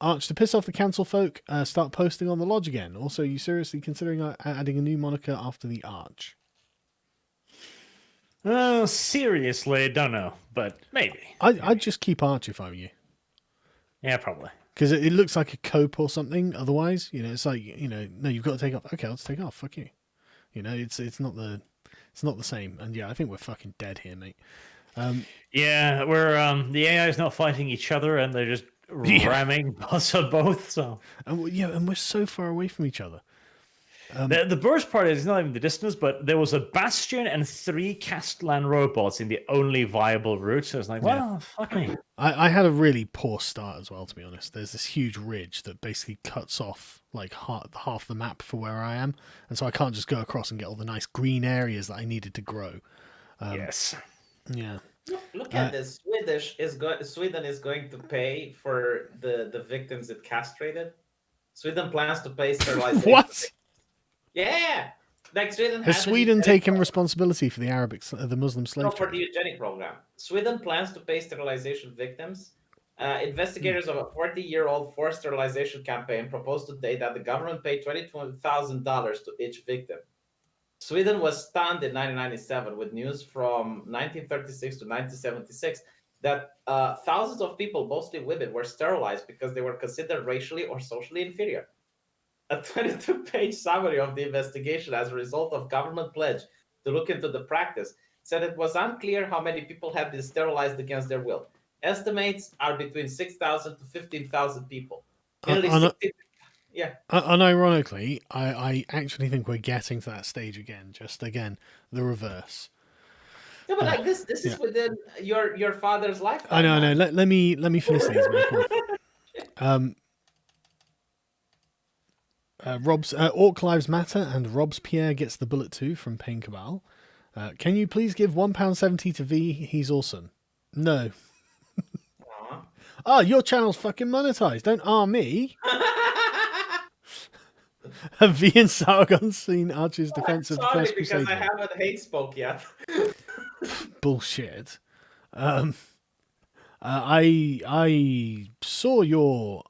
Arch, to piss off the council folk, start posting on the lodge again. Also, are you seriously considering adding a new moniker after the Arch? Seriously, don't know, but maybe. I'd just keep Arch if I were you. Yeah, probably. Because it looks like a cope or something. Otherwise, it's like no, you've got to take off. Okay, let's take off. Fuck you. It's not the same. And yeah, I think we're fucking dead here, mate. Yeah, we're the AI is not fighting each other, and they're just ramming us on both. So and we're so far away from each other. The worst part is not even the distance, but there was a Bastion and 3 Castellan robots in the only viable route. So it's like, well, fuck me. I had a really poor start as well, to be honest. There's this huge ridge that basically cuts off like half the map for where I am, and so I can't just go across and get all the nice green areas that I needed to grow. Yes. Yeah. Look at this. Sweden is going to pay for the victims it castrated. Sweden plans to pay sterilization. What? Yeah, like Sweden has Sweden taken responsibility for the Muslim slave trade? For the eugenic program. Sweden plans to pay sterilization victims. Investigators of a 40-year-old forced sterilization campaign proposed today that the government pay $22,000 to each victim. Sweden was stunned in 1997 with news from 1936 to 1976 that thousands of people, mostly women, were sterilized because they were considered racially or socially inferior. A 22-page summary of the investigation as a result of government pledge to look into the practice said it was unclear how many people had been sterilized against their will. Estimates are between 6,000 to 15,000 people. Nearly 60. Yeah. Unironically, I actually think we're getting to that stage again. Just again, the reverse. No, but like this yeah. is within your father's lifetime. I know. Let me finish these, Michael. Rob's Orc Lives Matter and Robespierre gets the bullet too from Pain Cabal. Can you please give £1.70 to V? He's awesome. No. Oh, your channel's fucking monetized. Don't me. Have V and Sargon seen Archer's defense of the First Crusade? Because I haven't hate spoke yet. Bullshit. I saw your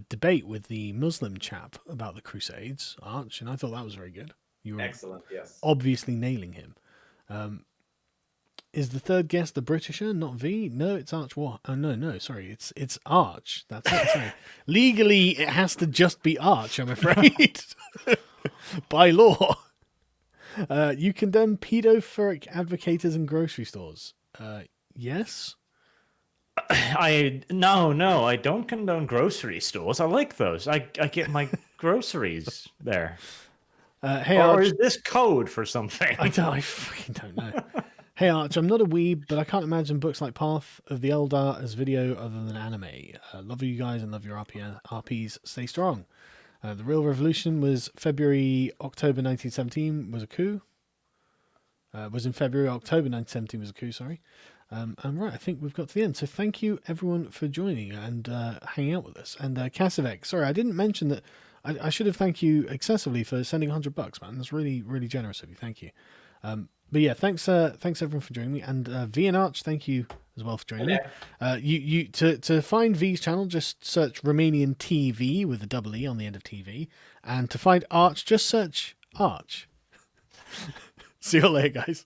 debate with the Muslim chap about the Crusades, Arch, and I thought that was very good. You were excellent, yes. Obviously nailing him. Is the third guest a Britisher, not V? No, it's Arch. What? Oh no, sorry, it's Arch. That's it. Sorry. Legally, it has to just be Arch, I'm afraid, by law. You condemn pedophilic advocators in grocery stores. Yes. No, I don't condone grocery stores. I like those. I get my groceries there. Hey, or Arch, is this code for something? I fucking don't know. Hey Arch, I'm not a weeb, but I can't imagine books like Path of the Eldar as video other than anime. Love you guys and love your RPs. Stay strong. The real revolution was October 1917 was a coup. Was in February, October 1917 was a coup, sorry. And right, I think we've got to the end. So thank you everyone for joining and hanging out with us. And Casavec, sorry, I didn't mention that. I should have thanked you excessively for sending $100, man. That's really, really generous of you. Thank you. But yeah, thanks everyone for joining me, and V and Arch, thank you as well for joining me. You to find V's channel, just search Romanian TV with a double E on the end of TV, and to find Arch, just search Arch. See you later, guys.